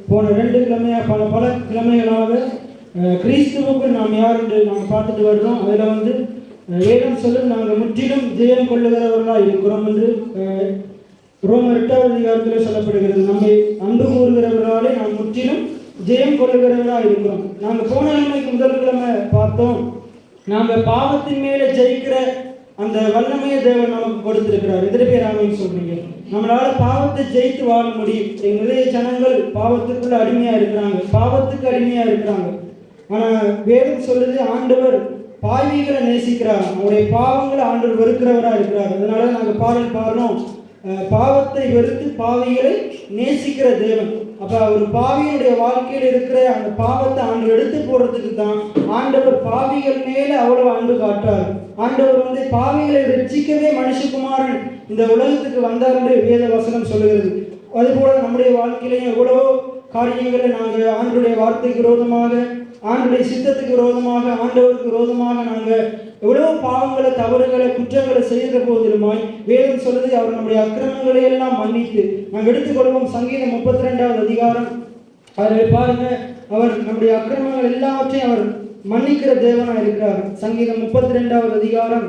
போன 2 கிழமையாக பல கிழமைகளாக கிறிஸ்துவுக்கு நாம் யார் என்று நாம் பார்த்துட்டு வருகிறோம். அதில் வேதம் சொல்லும் நாங்கள் முற்றிலும் ஜெயம் கொள்ளுகிறவர்களாக இருக்கிறோம் என்று ரோமர் 8வது அதிகாரத்தில் சொல்லப்படுகிறது. நம்மை அன்பு கூறுகிறவர்களாலே நாம் முற்றிலும் ஜெயம் கொள்ளுகிறவர்களாக இருக்கிறோம். நாங்கள் போன கிழமைக்கு முதல் கிழமை பார்த்தோம், நாங்கள் பாவத்தின் மேலே ஜெயிக்கிற அந்த வல்லமையை தேவன் நமக்கு கொடுத்திருக்கிறார். எத்தனை பேர் ஆமென் சொல்றீங்க? நம்மளால பாவத்தை ஜெயித்து வாழ முடியும். நிறைய ஜனங்கள் பாவத்துக்குள்ள அடிமையா இருக்கிறாங்க, பாவத்துக்கு அடிமையா இருக்கிறாங்க. ஆனா வேதம் சொல்லுது, ஆண்டவர் பாவிகளை நேசிக்கிறார், அவருடைய பாவங்களை ஆண்டவர் வெறுக்கிறவரா இருக்கிறார். அதனால நாங்கள் பாடல் பாடுறோம், பாவத்தை வெறுத்து பாவிகளை நேசிக்கிற தேவன். அப்ப ஒரு பாவியுடைய வாழ்க்கையில் இருக்கிற அந்த பாவத்தை ஆண்டு எடுத்து போடுறதுக்கு தான் ஆண்டவர் பாவிகள் மேல அவ்வளவு அன்பு காட்டுறார். ஆண்டவர் பாவிகளை ரட்சிக்கவே மனுஷகுமாரன் இந்த உலகத்துக்கு வந்தார் என்று வேத வசனம் சொல்லுகிறது. அதுபோல நம்முடைய வாழ்க்கையிலையும் எவ்வளவோ காரியங்களை நாங்கள் ஆண்டவருடைய வார்த்தைக்கு விரோதமாக, ஆண்டவருடைய சித்தத்துக்கு விரோதமாக, ஆண்டவருக்கு விரோதமாக நாங்கள் எவ்வளவோ பாவங்களை, தவறுகளை, குற்றங்களை செய்கிற போதிலுமாய் வேதம் சொல்லுது, அவர் நம்முடைய அக்கிரமங்களை எல்லாம் மன்னித்து நாங்கள் எடுத்துக்கொள்வோம். சங்கீதம் 32வது அதிகாரம் அதில் பாருங்க, அவர் நம்முடைய அக்கிரமங்கள் எல்லாவற்றையும் அவர் மன்னிக்கிற தேவனாக இருக்கிறார். சங்கீதம் 32வது அதிகாரம்,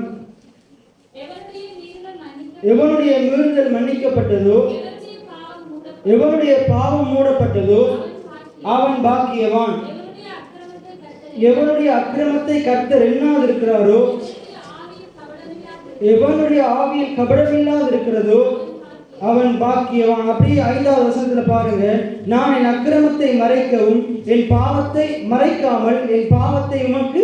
எவனுடைய மீறுதல் மன்னிக்கப்பட்டதோ, எவனுடைய பாவம் மூடப்பட்டதோ அவன் பாக்கியவான். எவனுடைய அக்கிரமத்தை கர்த்தர் எண்ணாது இருக்கிறாரோ, எவனுடைய ஆவியில் கபடமில்லாது இருக்கிறதோ அவன் பாக்கியவான். அப்படியே 5வது வசனத்துல பாருங்க, நான் என் அக்கிரமத்தை மறைக்கவும் என் பாவத்தை மறைக்காமல் என் பாவத்தை உமக்கு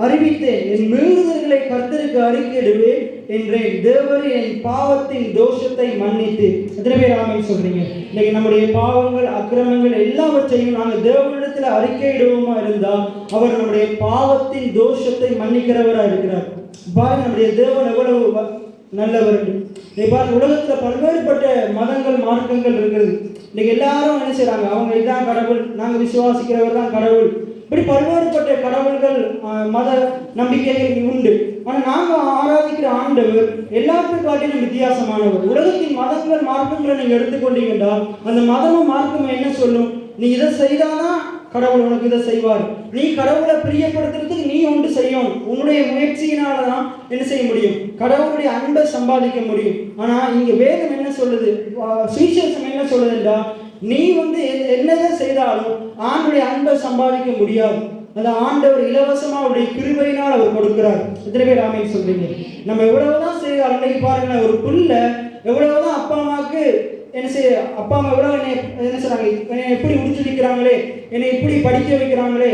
அறிவித்தேன், என் மீறுதல்களை கர்த்தருக்கு அறிக்கையிடுவேன் என்றேன், தேவர் என் பாவத்தின் தோஷத்தை மன்னித்து. எத்தனை பேர் ஆமென் சொல்றீங்க? இன்னைக்கு நம்முடைய பாவங்கள், அக்கிரமங்கள் எல்லாவற்றையும் நாங்கள் தேவனிடத்தில் அறிக்கையிடுவோமா இருந்தால் அவர் நம்முடைய பாவத்தின் தோஷத்தை மன்னிக்கிறவரா இருக்கிறார். பாருங்க, நம்முடைய தேவன் எவ்வளவு நல்லவர். பாருங்க, உலகத்துல பல்வேறுபட்ட மதங்கள், மார்க்கங்கள் இருக்கிறது. இன்னைக்கு எல்லாரும் என்ன செய்யறாங்க, அவங்க இதுதான் கடவுள், நாங்கள் விசுவாசிக்கிறவர் தான் கடவுள், இப்படி பல்வேறுபட்ட கடவுள்கள், மத நம்பிக்கைகள் உண்டு. ஆனால் நாங்கள் ஆராதிக்கிற ஆண்டவர் எல்லாத்தையும் காட்டிலும் வித்தியாசமானவர். உலகத்தின் மதங்கள், மார்க்கங்களை நீங்கள் எடுத்துக்கொண்டீங்கன்னா அந்த மதமும் மார்க்கமும் என்ன சொல்லும், நீ இதை செய்தாதான் கடவுள் உனக்கு இதை செய்வார், நீ கடவுளை பிரியப்படுத்துறதுக்கு நீ ஒன்று செய்யணும், உன்னுடைய முயற்சியினால தான் என்ன செய்ய முடியும், கடவுளுடைய அன்பை சம்பாதிக்க முடியும். ஆனால் இங்கே வேதம் என்ன சொல்லுது, சுவிசேஷம் என்ன சொல்லுதுன்றா, நீ என்னதான் செய்தாலும் ஆண்டுடைய அன்பை சம்பாதிக்க முடியாது. அந்த ஆண்டவர் இலவசமா அவருடைய கிருபையினால் அவர் கொடுக்கிறார். எத்தனை பேர் ஆமென் சொல்றீங்க? நம்ம எவ்வளவுதான் செய்தாலும், இன்னைக்கு பாருங்க, ஒரு புள்ள எவ்வளவுதான் அப்பா அம்மாவுக்கு என்ன செய்ய, அப்பா அம்மா எவ்வளவு என்ன செய்றாங்க, என்னை எப்படி உடுத்திக்கிறாங்களே, என்னை இப்படி படிக்க வைக்கிறாங்களே,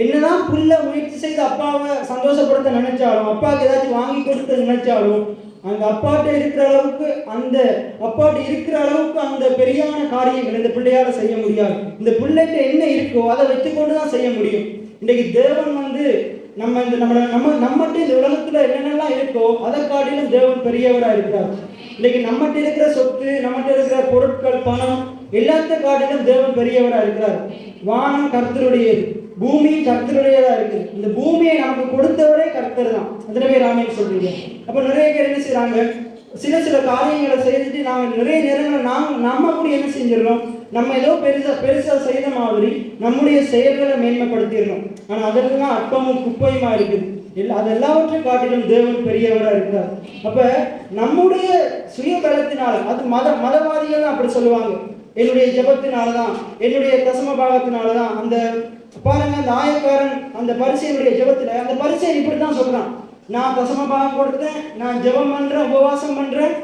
என்னதான் புள்ள முயற்சி செய்து அப்பாவை சந்தோஷப்படுத்த நினைச்சாலும், அப்பாவுக்கு ஏதாச்சும் வாங்கி கொடுத்து நினைச்சாலும், அந்த அப்பாட்ட இருக்கிற அளவுக்கு, அந்த அப்பாட்ட இருக்கிற அளவுக்கு அந்த பெரியான காரியங்கள் இந்த பிள்ளையால செய்ய முடியாது. இந்த பிள்ளைகிட்ட என்ன இருக்கோ அதை வைத்துக்கொண்டு தான் செய்ய முடியும். இன்றைக்கு தேவன் நம்மகிட்ட இந்த உலகத்துல என்னென்னலாம் இருக்கோ அதை காட்டிலும் தேவன் பெரியவராக இருக்கிறார். இன்னைக்கு நம்மகிட்ட இருக்கிற சொத்து, நம்மகிட்ட இருக்கிற பொருட்கள், பணம் எல்லாத்த காட்டிலும் தேவன் பெரியவராக இருக்கிறார். வானம் கர்த்தருடையது, பூமி கர்த்தருடையதா இருக்கு. இந்த பூமியை நமக்கு கொடுத்தவரே கர்த்தர் தான். அதில் பேர் ஆமென் சொல்றீங்க. அப்போ நிறைய பேர் என்ன செய்யறாங்க, சில காரியங்களை செய்துட்டு நாங்கள் நிறைய நேரங்கள் நம்ம கூட என்ன செஞ்சிடறோம், நம்ம ஏதோ பெருசா செய்த மாதிரி நம்முடைய செயல்களை மேன்மைப்படுத்திடணும். ஆனால் அதற்குலாம் அற்பமும் குப்பையுமா இருக்குது. அது எல்லாவற்றையும் காட்டிலும் தேவன் பெரியவராக இருக்கிறார். அப்ப நம்முடைய சுய பலத்தினால, அது மதவாதிகள் தான் அப்படி சொல்லுவாங்க, என்னுடைய ஜபத்தினாலதான், என்னுடைய தசம பாகத்தினாலதான். அந்த பாருங்க, அந்த ஆயக்காரன் அந்த பரிசையினுடைய ஜபத்துல அந்த பரிசையன் இப்படித்தான் சொல்றான், நான் தசம பாகம் கொடுத்தேன், நான் ஜபம் பண்றேன், உபவாசம் பண்றேன்.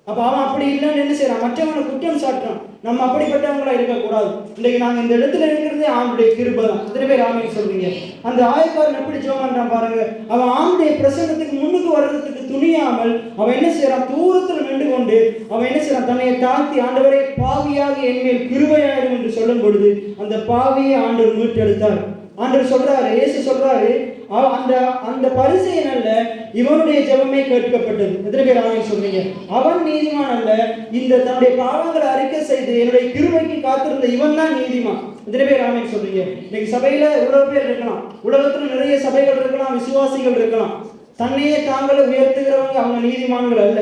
அப்ப அவன் அப்படி இல்லைன்னு என்ன செய்யறான், மற்றவனை குற்றம் சாட்டுறான். நம்ம அப்படிப்பட்டவங்களா இருக்கக்கூடாது. இன்னைக்கு நாங்கள் இந்த இடத்துல இருக்கிறதே ஆண்டுடைய கிருபை தான். எத்தனை பேர் ஆமென் சொல்றீங்க? அந்த ஆயக்காரன் எப்படி ஜெபம் பண்றான் பாருங்க, அவன் ஆண்டுடைய பிரசன்னத்துக்கு முன்னுக்கு வர்றதுக்கு துணியாமல் அவன் என்ன செய்யறான், தூரத்துல நின்று கொண்டு அவன் என்ன செய்யறான், தன்னை தாழ்த்தி, ஆண்டவரே பாவியாக என்மேல் கிருபையாயிரும் என்று சொல்லும் பொழுது அந்த பாவியை ஆண்டவர் மீட்டெடுத்தார். ஆண்டவர் சொல்றாரு, இயேசு சொல்றாரு, அந்த பரிசேயன் அல்ல, இவனுடைய ஜெபமே கேட்கப்பட்டது. எத்தனை பேர் ஆமென் சொல்றீங்க? அவன் நீதிமான் அல்ல, இந்த தன்னுடைய பாவங்களை அறிக்கை செய்து என்னுடைய கிருபைக்கு காத்திருந்த இவன் தான் நீதிமான். எத்தனை பேர் ஆமென் சொல்றீங்க? இன்னைக்கு சபையில இவ்வளவு பேர் இருக்கலாம், உலகத்துல நிறைய சபைகள் இருக்கலாம், விசுவாசிகள் இருக்கலாம். தன்னையே தாங்களே உயர்த்துகிறவங்க அவங்க நீதிமான்கள் அல்ல.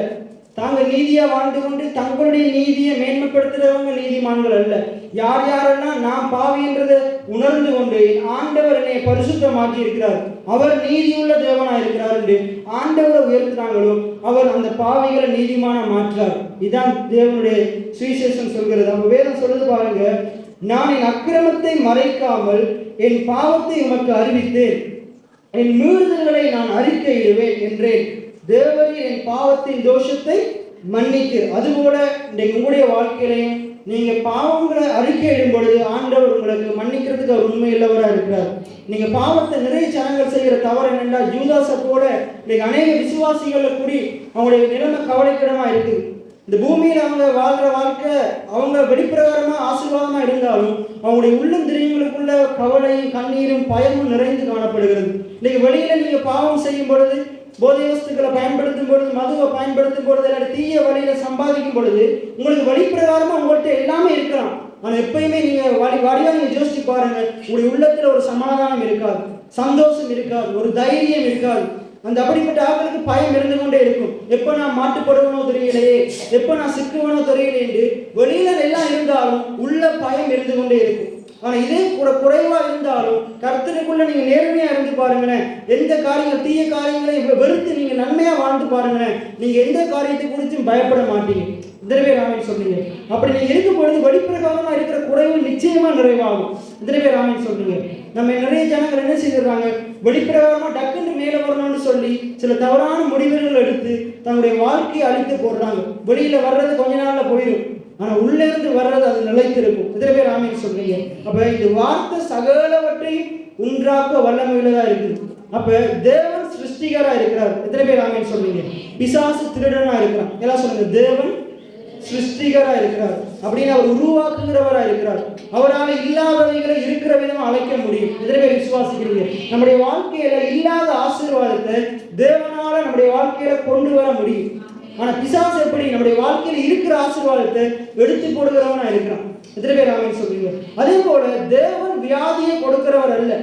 தாங்கள் நீதியா வாழ்ந்து கொண்டு தங்களுடைய நீதியை மேன்மைப்படுத்துறவங்க நீதிமான்கள் அல்ல. யார் யாரெல்லாம் நான் பாவி என்றதை உணர்ந்து கொண்டு ஆண்டவர் என்னை பரிசுத்தமாக்கி இருக்கிறார், அவர் நீதியுள்ள தேவனாக இருக்கிறார் என்று ஆண்டவரை உயர்த்துறாங்களோ அவர் அந்த பாவிகளை நீதிமான மாற்றார். இதுதான் தேவனுடைய சுவிசேஷம் சொல்கிறது. அப்ப வேதம் சொல்லுது பாருங்க, நான் என் அக்கிரமத்தை மறைக்காமல் என் பாவத்தை உமக்கு அறிவித்தேன், என் மீறுதல்களை நான் அறிக்கையிடுவேன் என்றேன். தேவரீர் என் பாவத்தின் தோஷத்தை மன்னித்து. அதுபோல இன்றைக்கு உங்களுடைய வாழ்க்கையிலையும் நீங்க பாவங்களை அறிக்கையிடும் பொழுது ஆண்டவர் உங்களுக்கு மன்னிக்கிறதுக்கு அவர் உண்மையுள்ளவராக இருக்கிறார். நீங்க பாவத்தை நிறைய ஜனங்கள் செய்கிற தவறு என்னென்னா, யூதாசை போல இன்னைக்கு அநேக விசுவாசிகளை கூடி அவங்களுடைய நிலைமை கவலைக்கிடமா இருக்குது. இந்த பூமியில் அவங்க வாழ்கிற வாழ்க்கை அவங்க வெளிப்பிரகாரமா ஆசீர்வாதமா இருந்தாலும் அவங்களுடைய உள்ளம் திரியங்களுக்குள்ள கவலையும் கண்ணீரும் பயமும் நிறைந்து காணப்படுகிறது. இன்னைக்கு வெளியில நீங்க பாவம் செய்யும் பொழுது, போதை வஸ்துக்களை பயன்படுத்தும் பொழுது, மதுவை பயன்படுத்தும் பொழுது, இல்லாட்டி தீய வழியில சம்பாதிக்கும் பொழுது உங்களுக்கு வழிப்பிரகாரமா உங்கள்கிட்ட எல்லாமே இருக்கலாம். ஆனா எப்பயுமே நீங்க வழியா நீங்க யோசிச்சு பாருங்க, உங்களுடைய உள்ளத்துல ஒரு சமாதானம் இருக்காது, சந்தோஷம் இருக்காது, ஒரு தைரியம் இருக்காது. அந்த அப்படிப்பட்ட ஆட்களுக்கு பயம் இருந்து கொண்டே இருக்கும். எப்ப நான் மாட்டுப்படுவனோ தெரியலையே, எப்ப நான் சிக்குவனோ தெரியலையே என்று வெளியில எல்லாம் இருந்தாலும் உள்ள பயம் இருந்து கொண்டே இருக்கும். ஆனா இதே குறைவா இருந்தாலும் கர்த்தருக்குள்ள நீங்க நேர்மையா இருந்து பாருங்களேன். எந்த காரியங்கள் தீய காரியங்களை வெறுத்து நீங்க நன்மையா வாழ்ந்து பாருங்களேன், நீங்க எந்த காரியத்தை குறித்தும் பயப்பட மாட்டீங்க. இதரவே ராமன் சொன்னீங்க. அப்படி நீங்க இருக்கும் பொழுது வெளிப்பிரகாரமா இருக்கிற குறைவு நிச்சயமா நிறைவாகும். இதரவே ராமன் சொன்னீங்க. நம்ம நிறைய ஜனங்கள் என்ன செய்யறாங்க, வெளிப்பிரகாரமா டக்குன்னு மேல வரணும்னு சொல்லி சில தவறான முடிவுகள் எடுத்து தங்களுடைய வாழ்க்கையை அழித்து போடுறாங்க. வெளியில வர்றது கொஞ்ச நாள்ல போயிடும், ஆனா உள்ள இருந்து வர்றது அது நிலைத்திருக்கும். இதரவே ராமன் சொன்னீங்க. அப்ப இந்த வார்த்தை சகலவற்றையும் உண்டாக்க வல்லமையுள்ளதா இருக்குது. அப்ப தேவன் சிருஷ்டிகரா இருக்கிறார். எத்தனை பேர் ஆமென் சொல்றீங்க? பிசாசு திருடனா இருக்கிறான். எல்லாம் சொல்லுங்க, தேவன் சிருஷ்டிகரா இருக்கிறார் அப்படின்னு அவர் உருவாக்குகிறவரா இருக்கிறார். அவரால் இல்லாதவைகளை இருக்கிற விதமா அழைக்க முடியும். எத்தனை பேர் விசுவாசிக்கிறீங்க? நம்முடைய வாழ்க்கையில இல்லாத ஆசீர்வாதத்தை தேவனால நம்முடைய வாழ்க்கையில கொண்டு வர முடியும். ஆனா பிசாசு எப்படி நம்முடைய வாழ்க்கையில இருக்கிற ஆசீர்வாதத்தை எடுத்து போடுகிறவனா இருக்கிறான். எத்தனை பேர் ஆமென் சொல்றீங்க? அதே போல தேவன் வியாதியை கொடுக்கிறவர் அல்ல,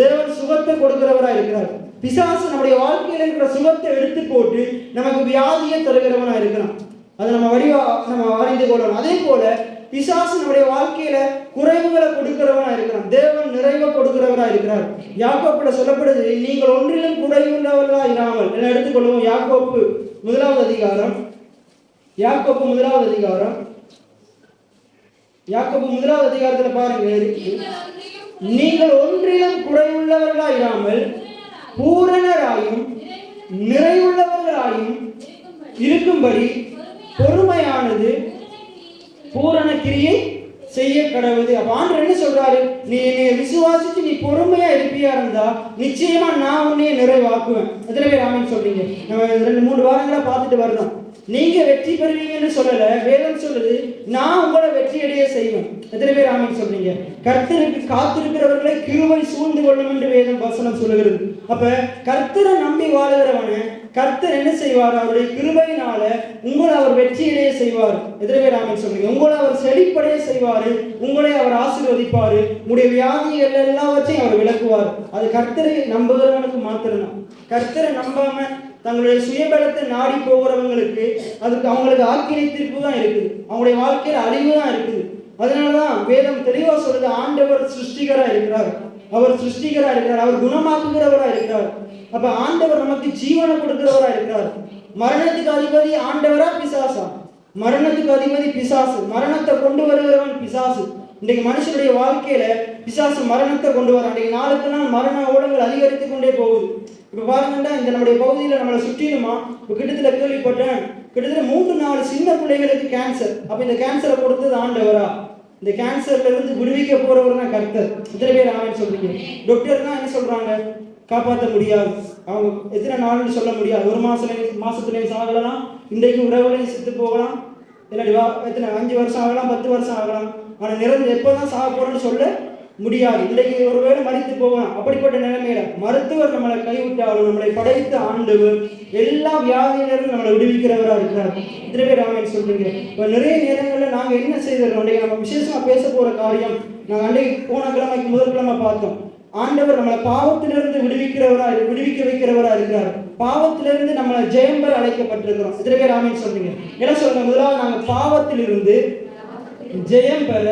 தேவன் சுகத்தை கொடுக்கிறவரா இருக்கிறார். பிசாசு நம்முடைய வாழ்க்கையில இருக்கிற சுகத்தை எடுத்து போட்டு நமக்கு வியாதியை தருகிறவனா இருக்கிறான். அதை நம்ம அறிந்து கொள்ளணும். அதே போல பிசாசு நம்முடைய வாழ்க்கையில குறைவுகளை கொடுக்கிறவனா இருக்கிறான், தேவன் நிறைவை கொடுக்கிறவரா இருக்கிறார். யாக்கோப்புல சொல்லப்படுது, நீங்கள் ஒன்றிலும் குறைவுள்ளவர்களா இராமல். என்ன எடுத்துக்கொள்வோம், யாக்கோப்பு முதலாவது அதிகாரம், யாக்கோப்பு முதலாவது அதிகாரத்துல பாருங்க, நீங்கள் ஒன்றிலும் குறைவுள்ளவர்களா இராமல் பூரணராயும் நிறைவுள்ளவர்களாயும் இருக்கும்படி பொறுமையானது பூரண கிரியை செய்ய கடவுது. அப்ப ஆண்டவர் என்ன சொல்றாரு, நீ என்னை விசுவாசிச்சு நீ பொறுமையா இருப்பியா இருந்தா நிச்சயமா நான் உன்னைய நிறைவாக்குவேன். எத்தனை பேர் ஆமென் சொல்றீங்க? நம்ம 2-3 வாரங்களா பார்த்துட்டு வரணும். நீங்க வெற்றி பெறுவீங்கன்னு சொல்லல, வேதம் சொல்லுது நான் உங்களை வெற்றி அடைய செய்வேன். எத்தனை பேர் ஆமென் சொல்றீங்க? கர்த்தருக்கு காத்திருக்கிறவர்களை கிருபை சூழ்ந்து கொள்ளும் என்று வேதம் வசனம் சொல்லுகிறது. அப்ப கர்த்தரை நம்பி வாழுகிறவனை கர்த்தர் என்ன செய்வார், அவருடைய கிருபையினால உங்களை அவர் வெற்றியடைய செய்வார். எத்தனை பேர் ஆமென் சொல்றீங்க? உங்களை அவர் செழிப்படைய செய்வாரு, உங்களை அவர் ஆசீர்வதிப்பாரு, உங்களுடைய வியாதிகள் எல்லாவற்றையும் அவர் விளக்குவார். அது கர்த்தரை நம்புகிறவனுக்கு மாத்திரம்தான். கர்த்தரை நம்பாம தங்களுடைய சுயபலத்தை நாடி போகிறவங்களுக்கு அதுக்கு அவங்களுக்கு ஆக்கினை தீர்ப்பு தான் இருக்குது, அவங்களுடைய வாழ்க்கையில அழிவு தான் இருக்குது. அதனாலதான் வேதம் தெளிவா சொல்றது, ஆண்டவர் சிருஷ்டிகரா இருக்கிறார், அவர் சிருஷ்டிகரா இருக்கிறார், அவர் குணமாக்குகிறவரா இருக்கிறார். அப்ப ஆண்டவர் நமக்கு ஜீவனை கொடுக்கிறவரா இருக்கிறார். மரணத்துக்கு அதிபதி ஆண்டவரா பிசாசா? மரணத்துக்கு அதிபதி பிசாசு, மரணத்தை கொண்டு வருகிறவன் பிசாசு. இன்றைக்கு மனுஷனுடைய வாழ்க்கையில பிசாசு மரணத்தை கொண்டு வர, அன்றைக்கு நாளுக்கு நாள் மரண ஓடங்கள் அதிகரித்து கொண்டே போகுது. இப்ப பாருங்கன்னா இந்த நம்முடைய பகுதியில நம்மளை சுற்றிலுமா இப்ப கிட்டத்தட்ட கேள்விப்பட்டேன், கிட்டத்தட்ட 3-4 சின்ன பிள்ளைகளுக்கு கேன்சர். அப்ப இந்த கேன்சரை கொடுத்தது ஆண்டவரா? இந்த கேன்சர்ல இருந்து விடுவிக்க போறவர் தான் கர்த்தர். எத்தனை பேர் ஆமென் சொல்றீங்க? டாக்டர் தான் என்ன சொல்றாங்க, காப்பாற்ற முடியாது, அவங்க எத்தனை நாள்னு சொல்ல முடியாது, ஒரு மாசத்துலயும் சாகலாம், இன்றைக்கு உறவுலையும் செத்து போகலாம், இல்லாட்டி எத்தனை 5 வருஷம் ஆகலாம், 10 வருஷம் ஆகலாம். ஆனா நிறந்து எப்பதான் சாக போறோம்னு சொல்ல முடியாது. இன்றைக்கு ஒருவேளை மறித்து போகலாம். அப்படிப்பட்ட நிலைமையில மருத்துவர் நம்மளை கைவிட்டாலும் நம்மளை படைத்த ஆண்டவர் எல்லா வியாதியிலிருந்து நம்மளை விடுவிக்கிறவராக இருக்கிறார். இத்தனை பேர் ஆமென் சொல்றீங்க? இப்போ நிறைய நேரங்கள்ல நாங்க என்ன செய்திருக்கோம், நம்ம விசேஷமா பேச போற காரியம் நாங்கள் அன்றைக்கு போன கிழமைக்கு முதல் கிழமை பார்த்தோம். ஆண்டவர் நம்மளை பாவத்திலிருந்து விடுவிக்க வைக்கிறவரா இருக்கிறார். பாவத்திலிருந்து நம்மளை ஜெயம் பெற அழைக்கப்பட்டிருக்கிறோம். எத்தனை பேர் ஆமென் சொல்றீங்க? என்ன சொல்லுங்க? முதலாவது நாங்க பாவத்திலிருந்து ஜெயம் பெற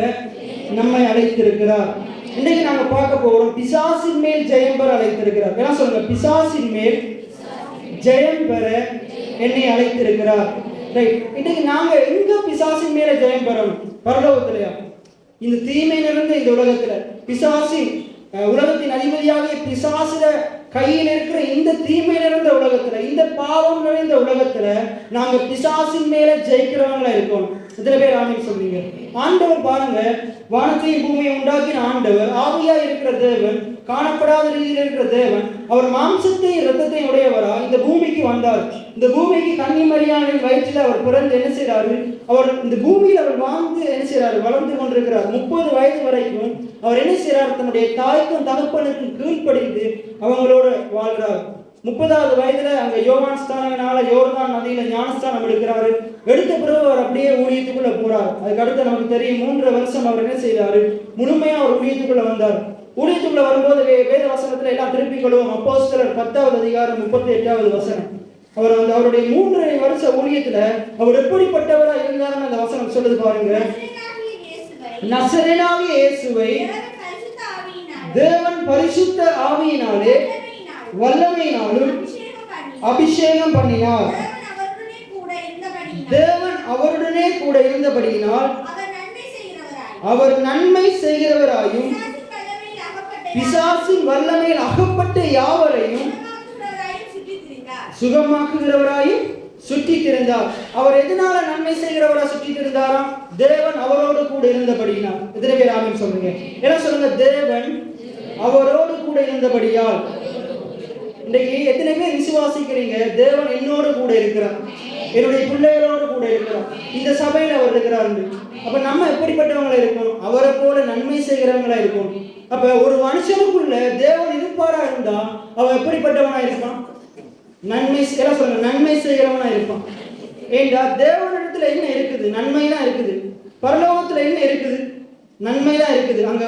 நம்மை அழைத்திருக்கிறார். இன்னைக்கு நாங்க பார்க்க போறோம் பிசாசின் மேல் ஜெயம் பெற அழைத்திருக்கிறார். என்ன சொல்லுங்க? பிசாசின் மேல் ஜெயம் பெற என்னை அழைத்திருக்கிறார். ரைட். இன்னைக்கு நாங்க எங்க பிசாசின் மேல ஜெயம் பெறணும்? பரலோகத்திலயா? இந்த தீமையிலிருந்து இந்த உலகத்துல பிசாசின் உலகத்தின் அதிபதியாக பிசாசுல கையில் இருக்கிற இந்த தீமையிலிருந்த உலகத்துல, இந்த பாவம் நிறைந்த உலகத்துல நாங்க பிசாசின் மேல ஜெயிக்கிறவங்களா இருக்கோம். எத்தனை பேர் ஆமென் சொல்றீங்க? ஆண்டவர் பாருங்க, வானத்தையும் பூமியை உண்டாக்கின ஆண்டவர், ஆவியா இருக்கிற தேவன், காணப்படாத ரீதியில் இருக்கிற தேவன், அவர் மாம்சத்தையும் இரத்தத்தையும் உடையவரா இந்த பூமிக்கு வந்தார். இந்த பூமிக்கு கன்னிமரியாளின் வயிற்றில் அவர் பிறந்து என்ன செய்யறாரு? அவர் இந்த பூமியில் அவர் வாழ்ந்து என்ன செய்யறாரு? வளர்ந்து கொண்டிருக்கிறார். 30 வயது வரைக்கும் அவர் என்ன செய்யறார்? தன்னுடைய தாய்க்கும் தகப்பனுக்கும் கீழ்ப்படிந்து அவங்களோட வாழ்றார். 30வது வயதுல அங்க யோவான் ஸ்தானங்களால யோர்தான் நதியில ஞானஸ்தானம் எடுக்கிறாரு. எடுத்த பிறகு அவர் அப்படியே ஊழியத்துக்குள்ள போறார். அதுக்கடுத்து நமக்கு தெரியும் 3 வருஷம் அவர் என்ன செய்யறாரு? முழுமையா அவர் ஊழியத்துக்குள்ள வந்தார். ஊழியத்துக்குள்ள வரும்போது வேத வசனத்துல எல்லாம் திருப்பிக் கொள்வோம். அப்போஸ்தலர் 10வது அதிகாரம் 38வது வசனம். அவர் அவருடைய 3.5 வருஷ ஊழியத்துல அவர் எப்படிப்பட்டவரா இருந்தாருன்னு அந்த வசனம் சொல்லுது பாருங்க. நசரேனாகிய இயேசுவை தேவன் பரிசுத்த ஆவியினாலே வல்லமையினாலும் அபிஷேகம் பண்ணினார். தேவன் அவருடனே கூட இருந்தபடியினால் அவர் நன்மை செய்கிறவராயும் பிசாசின் வல்லமையில் அகப்பட்ட யாவரையும் சுகமாக்குகிறவராயும் சுற்றி திரிந்தார். அவர் எதனால நன்மை செய்கிறவரா சுற்றி திரிந்தாராம்? தேவன் அவரோடு கூட இருந்தபடியினால். எத்தனை பேர் ஆமென் சொல்லுங்க? என்ன சொல்லுங்க? தேவன் அவரோடு கூட இருந்தபடியால். இன்னைக்கு எத்தனை பேர் விசுவாசிக்கிறீங்க? தேவன் என்னோடு கூட இருக்கிறார், என்னுடைய பிள்ளைகளோடு கூட இருக்கிறார், இந்த சபையில அவர் இருக்கிறார். அப்ப நம்ம எப்படிப்பட்டவங்களா இருக்கணும்? அவரை போல நன்மை செய்கிறவங்களா இருக்கணும். அப்ப ஒரு மனுஷனுக்குள்ள தேவன் இருப்பாரா இருந்தா அவன் எப்படிப்பட்டவனா இருப்பான்? நன்மை சொல்லுங்க, நன்மை செய்கிறவனா இருப்பான். ஏண்டா தேவனிடத்துல என்ன இருக்குது? நன்மை தான் இருக்குது. பரலோகத்துல என்ன இருக்குது? நன்மை தான் இருக்குது. அங்க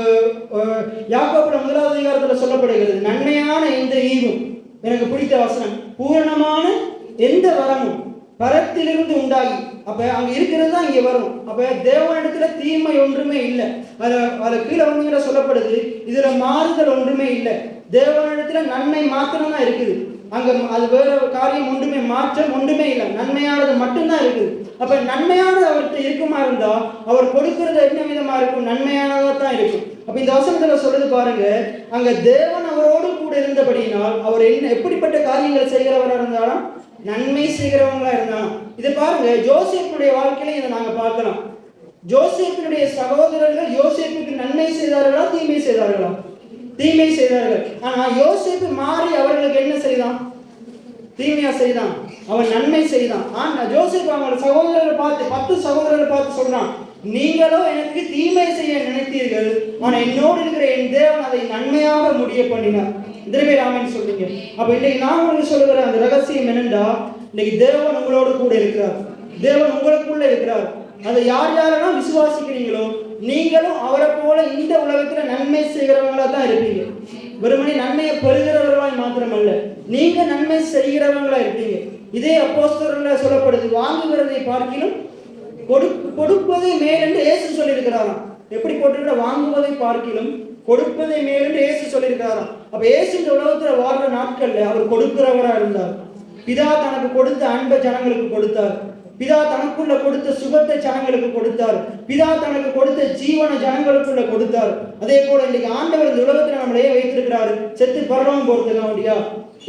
யாக்கோபுல 1வது அதிகாரத்துல சொல்லப்படுகிறது, நன்மையான எந்த ஈவும், எனக்கு பிடித்த வசனம், பூரணமான எந்த வரமும் பரத்திலிருந்து உண்டாகி. அப்ப அங்க இருக்கிறது தான் இங்க வரும். அப்ப தேவனிடத்துல தீமை ஒன்றுமே இல்லை. அது கீழே வந்து சொல்லப்படுது, இதுல மாறுதல் ஒன்றுமே இல்லை. தேவனிடத்துல நன்மை மாத்திரம் தான் இருக்குது. அங்க அது வேற காரியம் ஒன்றுமே, மாற்றம் ஒன்றுமே இல்லை. நன்மையானது மட்டும்தான் இருக்குது. அப்ப நன்மையானது அவர்கிட்ட இருக்குமா இருந்தா அவர் கொடுக்கிறது என்ன விதமா இருக்கும்? நன்மையானதா தான் இருக்கும். அப்ப இந்த வசனத்துல சொல்றது பாருங்க, அங்க தேவன் அவரோடு கூட இருந்தபடியினால் அவர் என்ன எப்படிப்பட்ட காரியங்களை செய்கிறவரா இருந்தாலும் நன்மை செய்கிறவங்களா இருந்தாலும். இதை பாருங்க, ஜோசேப்புடைய வாழ்க்கையில இதை நாங்க பார்க்கலாம். ஜோசேப்பினுடைய சகோதரர்கள் யோசேப்புக்கு நன்மை செய்தார்களா தீமை செய்தார்களா? தீமை செய்தார்கள். ஆனா யோசேப்பு மாறி அவர்களுக்கு என்ன செய்தான்? தீமையா செய்தான். அவன் நன்மை செய்தான். ஆனா ஜோசேப்பு அவங்க சகோதரர்கள் பார்த்து 10 சகோதரர்கள் பார்த்து சொல்றான், நீங்களோ எனக்கு தீமை செய்ய நினைத்தீர்கள், ஆனா என்னோடு இருக்கிற என் தேவன் அதை நன்மையாக முடிய பண்ணினார். இதற்கு ஆமென் சொல்றீங்க. அப்ப இன்னைக்கு நான் உங்களுக்கு சொல்லுகிற அந்த ரகசியம் என்னன்னா, இன்னைக்கு தேவன் உங்களோடு கூட இருக்கிறார். தேவன் உங்களுக்குள்ள இருக்கிறார். அதை யார் யாரெல்லாம் விசுவாசிக்கிறீங்களோ நீங்களும் அவரை போல இந்த உலகத்துல நன்மை செய்கிறவங்களா தான் இருப்பீங்க. வெறுமனே நன்மையை பெறுகிறவர்களாய் மாத்திரமல்ல, நீங்க நன்மை செய்கிறவங்களா இருப்பீங்க. இதே அப்போஸ்தலர்கள்ல சொல்லப்படுது, வாங்குகிறதை பார்க்கிலும் கொடுப்பதை மேல் என்று இயேசு சொல்லியிருக்கிறாராம். எப்படி போட்டுக்கிற? வாங்குவதை பார்க்கிலும் கொடுப்பதை மேல் என்று இயேசு சொல்லியிருக்கிறாராம். அப்ப இயேசு இந்த உலகத்துல வாழ்ற நாட்கள்ல அவர் கொடுக்கிறவரா இருந்தார். பிதா தனக்கு கொடுத்த அன்பை ஜனங்களுக்கு கொடுத்தார். பிதா தனக்குள்ள கொடுத்த சுகத்தை ஜனங்களுக்கு கொடுத்தார். பிதா தனக்கு கொடுத்த ஜீவனை ஜனங்களுக்குள்ள கொடுத்தார். அதே போல இன்னைக்கு ஆண்டவர் இந்த உலகத்துல நம்மளையே வைத்திருக்கிறாரு. செத்து பரலோகம் போறதுக்கு அப்படியா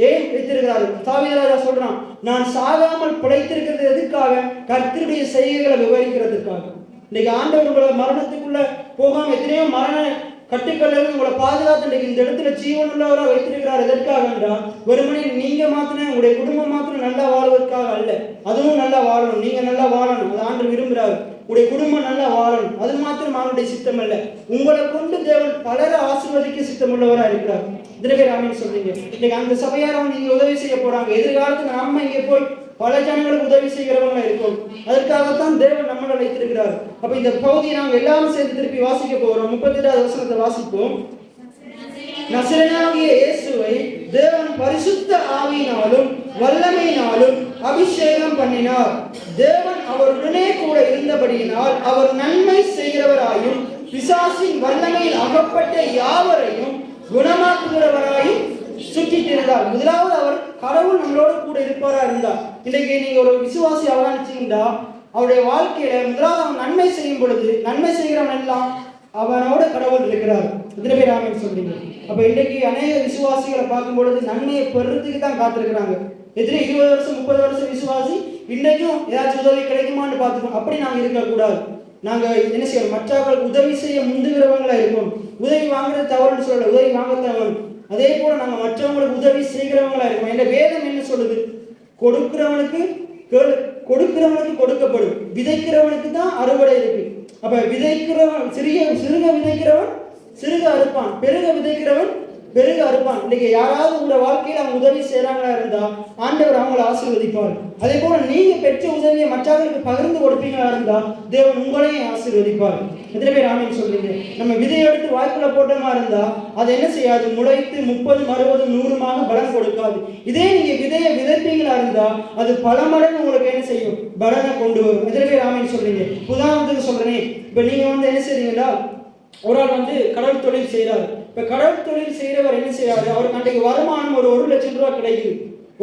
ஏன் வைத்திருக்கிறாரு? தாவீது சொல்றான், நான் சாகாமல் பிழைத்திருக்கிறது எதுக்காக? கர்த்தருடைய செய்கைகளை விவரிக்கிறதுக்காக. இன்னைக்கு ஆண்டவர் உங்களை மரணத்துக்குள்ள போகாம எத்தனையோ மரண கட்டுக்கல்ல உங்களை பாதுகாத்து இந்த இடத்துல ஜீவன் உள்ளவரா வைத்திருக்கிறார். எதற்காக என்றால் வெறுமனே நீங்க மாத்திரம் உங்களுடைய குடும்பம் மாத்திரம் நல்லா வாழ்வதற்காக அல்ல, அதுவும் நல்லா வாழணும். நீங்க நல்லா வாழணும், அது ஆண்டு விரும்புகிறார். உங்களுடைய குடும்பம் நல்லா வாழணும், அது மாத்திரம் அவனுடைய சித்தம் அல்ல. உங்களை கொண்டு தேவன் பலரை ஆசீர்வதிக்க சித்தம் உள்ளவராக இருக்கிறார். இதுல பேர் ஆமென் சொல்றீங்க. இன்னைக்கு அந்த சபையார் வந்து இங்க உதவி செய்ய போறாங்க. எதிர்காலத்துல நம்ம இங்க போய் பல ஜனங்களுக்கு உதவி செய்கிறவங்களா இருக்கும். அதற்காகத்தான் தேவன் நம்மளை வைத்திருக்கிறார். அப்ப இந்த பகுதியை நாங்கள் எல்லாரும் சேர்ந்து திருப்பி வாசிக்க போகிறோம். 38வது வசனத்தை வாசிப்போம். நசரேயனாகிய இயேசுவை தேவன் பரிசுத்த ஆவியினாலும் வல்லமையினாலும் அபிஷேகம் பண்ணினார். தேவன் அவருடனே கூட இருந்தபடியினால் அவர் நன்மை செய்கிறவராயும் பிசாசின் வல்லமையில் அகப்பட்ட யாவரையும் குணமாக்குகிறவராயும் சுற்றிட்டு இருந்தார். முதலாவது அவர் கடவுள் நம்மளோட கூட இருப்பாரா இருந்தார். இன்றைக்கு நீங்க ஒரு விசுவாசி அவதானிச்சீங்கன்னா அவருடைய வாழ்க்கையில முதலாவது அவன் நன்மை செய்யும் பொழுது நன்மை செய்கிறவன் எல்லாம் அவனோட கடவுள் இருக்கிறார். எத்தனை பேர் ஆமென் சொல்றீங்க? அப்ப இன்றைக்கு அநேக விசுவாசிகளை பார்க்கும் பொழுது நன்மையை பெறத்துக்கு தான் காத்திருக்கிறாங்க. எத்தனை 20 வருஷம் 30 வருஷம் விசுவாசி இன்றைக்கும் ஏதாச்சும் உதவி கிடைக்குமான்னு பார்த்துக்கணும். அப்படி நாங்கள் இருக்கக்கூடாது. நாங்கள் என்ன செய்யணும்? மற்றவர்களுக்கு உதவி செய்ய முந்துகிறவங்களா இருக்கணும். உதவி வாங்குறது தவறுன்னு சொல்லல, உதவி வாங்க தவறு. அதே போல நாங்கள் மற்றவங்களுக்கு உதவி செய்கிறவங்களா இருக்கணும். என்ற வேதம் என்ன சொல்லுது? கொடுக்கிறவனுக்கு கொடுக்கப்படும், விதைக்கிறவனுக்கு தான் அறுவடை இருக்கு. அப்ப விதைக்கிறவன் சிறுக விதைக்கிறவன் சிறுக அறுப்பான், பெருக விதைக்கிறவன் பெருக அறுப்பான். இன்னைக்கு யாராவது உங்களோட வாழ்க்கையில் அவங்க உதவி செய்யறாங்களா இருந்தா ஆண்டவர் அவங்களை ஆசீர்வதிப்பார். அதே போல நீங்க பெற்ற உதவியை மற்றவர்களுக்கு பகிர்ந்து கொடுப்பீங்களா இருந்தா தேவன் உங்களையும் ஆசீர்வதிப்பார். எத்தனை பேர் ஆமென் சொல்றீங்க? நம்ம விதை எடுத்து வாய்க்குள்ள போட்டோமா இருந்தா அது என்ன செய்யாது? முளைத்து 30, 60, 100 பலன் கொடுக்காது. இதே நீங்க விதையை விதைப்பீங்களா இருந்தா அது பல மடங்கு உங்களுக்கு என்ன செய்யும்? பலனை கொண்டு வரும். எத்தனை பேர் ஆமென் சொல்றீங்க? உதாரணத்துக்கு சொல்றேனே, இப்ப நீங்க என்ன செய்றீங்களா? ஒரு ஆள் கடல் தொழில் செய்யறாரு. இப்ப கடல் தொழில் செய்யறவர் என்ன செய்யறாரு? அவருக்கு அன்றைக்கு வருமானம் ஒரு 1 லட்சம் ரூபாய் கிடைக்குது.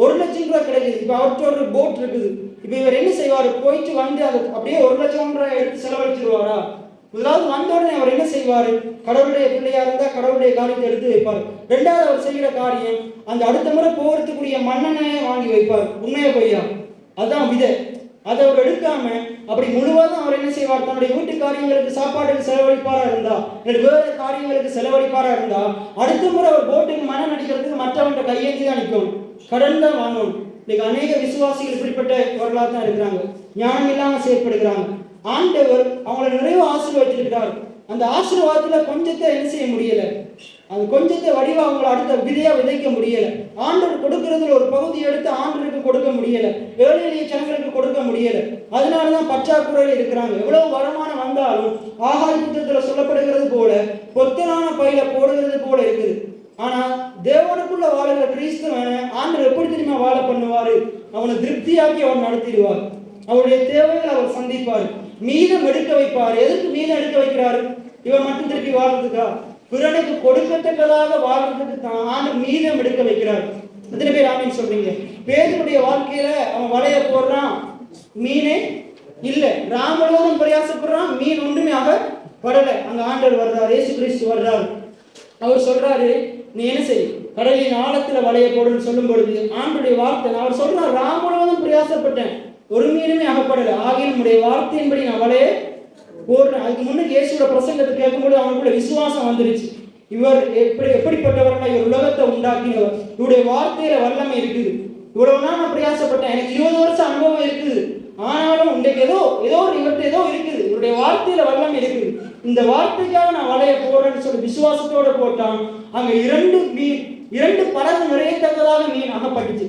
1 லட்சம் ரூபாய் கிடைக்குது. இப்ப அவர்கிட்ட ஒரு போட் இருக்குது. இப்ப இவர் என்ன செய்வாரு? போயிட்டு அதை அப்படியே 1 லட்சம் ரூபாய் எடுத்து செலவழிச்சிருவாரா? முதலாவது வந்த உடனே அவர் என்ன செய்வாரு? கடவுளுடைய பிள்ளையா இருந்தா கடவுளுடைய காரியத்தை எடுத்து வைப்பார். ரெண்டாவது அவர் செய்கிற காரியம் அந்த அடுத்த முறை போகிறதுக்குரிய மண்ணெண்ணையை வாங்கி வைப்பார். உண்மையா பொய்யா? அதுதான் விதை. அதை அவர் எடுக்காம அப்படி முழுவதும் அவர் என்ன செய்வார்? தன்னுடைய வீட்டு காரியங்களுக்கு சாப்பாட்டுக்கு செலவழிப்பாரா இருந்தா, வேற காரியங்களுக்கு செலவழிப்பாரா இருந்தா அடுத்த முறை அவர் போட்டுக்கு மனம் அடிக்கிறதுக்கு மற்றவன்கிட்ட கையேந்தி தான் நிற்கணும், கடன் தான் வாங்கணும். இன்னைக்கு அநேக விசுவாசிகள் இப்படிப்பட்டவர்களாக தான் இருக்கிறாங்க. ஞானம் இல்லாம செயற்படுகிறாங்க. ஆண்டவர் அவங்களை நிறைய ஆசீர்வதிச்சிருக்கிறார். அந்த ஆசீர்வாதத்துல கொஞ்சத்தை என்ன செய்ய முடியல, அது கொஞ்சத்தை வடிவா அவங்களை அடுத்த விதையா விதைக்க முடியல. ஆண்டவர் கொடுக்கறதுல ஒரு பகுதி எடுத்து ஆண்டவருக்கு கொடுக்க முடியல, ஏழை எளிய ஜனங்களுக்கு கொடுக்க முடியல. அதனாலதான் பற்றாக்குறையில் இருக்கிறாங்க. எவ்வளவு வருமானம் வந்தாலும் ஆகாய புத்தகத்துல சொல்லப்படுகிறது போல பொத்தலான பையில போடுகிறது போல இருக்குது. ஆனா தேவனுக்குள்ள வாழுகிற கிறிஸ்தவனை ஆண்டவர் எப்படி தெரியுமா வாழ பண்ணுவாரு? அவனை திருப்தியாக்கி அவர் நடத்திடுவார். அவருடைய தேவைகள் அவர் சந்திப்பார், மீதம் எடுக்க வைப்பார். எதற்கு மீதம் எடுக்க வைக்கிறாரு? இவன் மட்டும் திருப்பி வாழ்றதுக்கா? பிறனுக்கு கொடுக்கத்தக்கதாக வாழ்றதுக்கு தான் ஆண்டவர் மீதம் எடுக்க வைக்கிறார். எத்தனை பேர் ஆமென் சொல்றீங்க? பேதுருடைய வாழ்க்கையில அவன் வலைய போடுறான், மீனே இல்லை. ராமலோகம் பிரயாசப்படுறான், மீன் ஒன்றுமே ஆக படல. அங்க ஆண்டவர் வர்றார், இயேசு கிறிஸ்து வர்றார். அவர் சொல்றாரு, நீ என்ன செய், கடலின் ஆழத்துல வலைய போடுன்னு சொல்லும் பொழுது ஆண்டருடைய வார்த்தை அவர் சொல்றார், ராமலோகம் பிரயாசப்பட்டேன், ஒரு மீனுமே அகப்படல, ஆகிய நம்முடைய வார்த்தையின்படி நான் வலைய போடுறேன். அதுக்கு முன்னுக்கு இயேசுவோட பிரசங்கத்தை கேட்கும்போது அவனுக்குள்ள விசுவாசம் வந்துருச்சு. இவர் எப்படிப்பட்டவர்கள்? இவர் உலகத்தை உண்டாக்கினவர், இவருடைய வார்த்தையில வல்லமை இருக்குது. இவ்வளவு நாள் நான் பிரயாசப்பட்டேன், எனக்கு 20 வருஷம் அனுபவம் இருக்குது. ஆனாலும் இன்றைக்கு ஏதோ இவர்கிட்ட ஏதோ இருக்குது, இவருடைய வார்த்தையில வல்லமை இருக்குது. இந்த வார்த்தைக்காக நான் வலைய போடுறேன்னு சொல்லி விசுவாசத்தோட போட்டான். அங்க 2 படகு நிறையத்தக்கதாக மீன் அகப்பட்டுச்சு.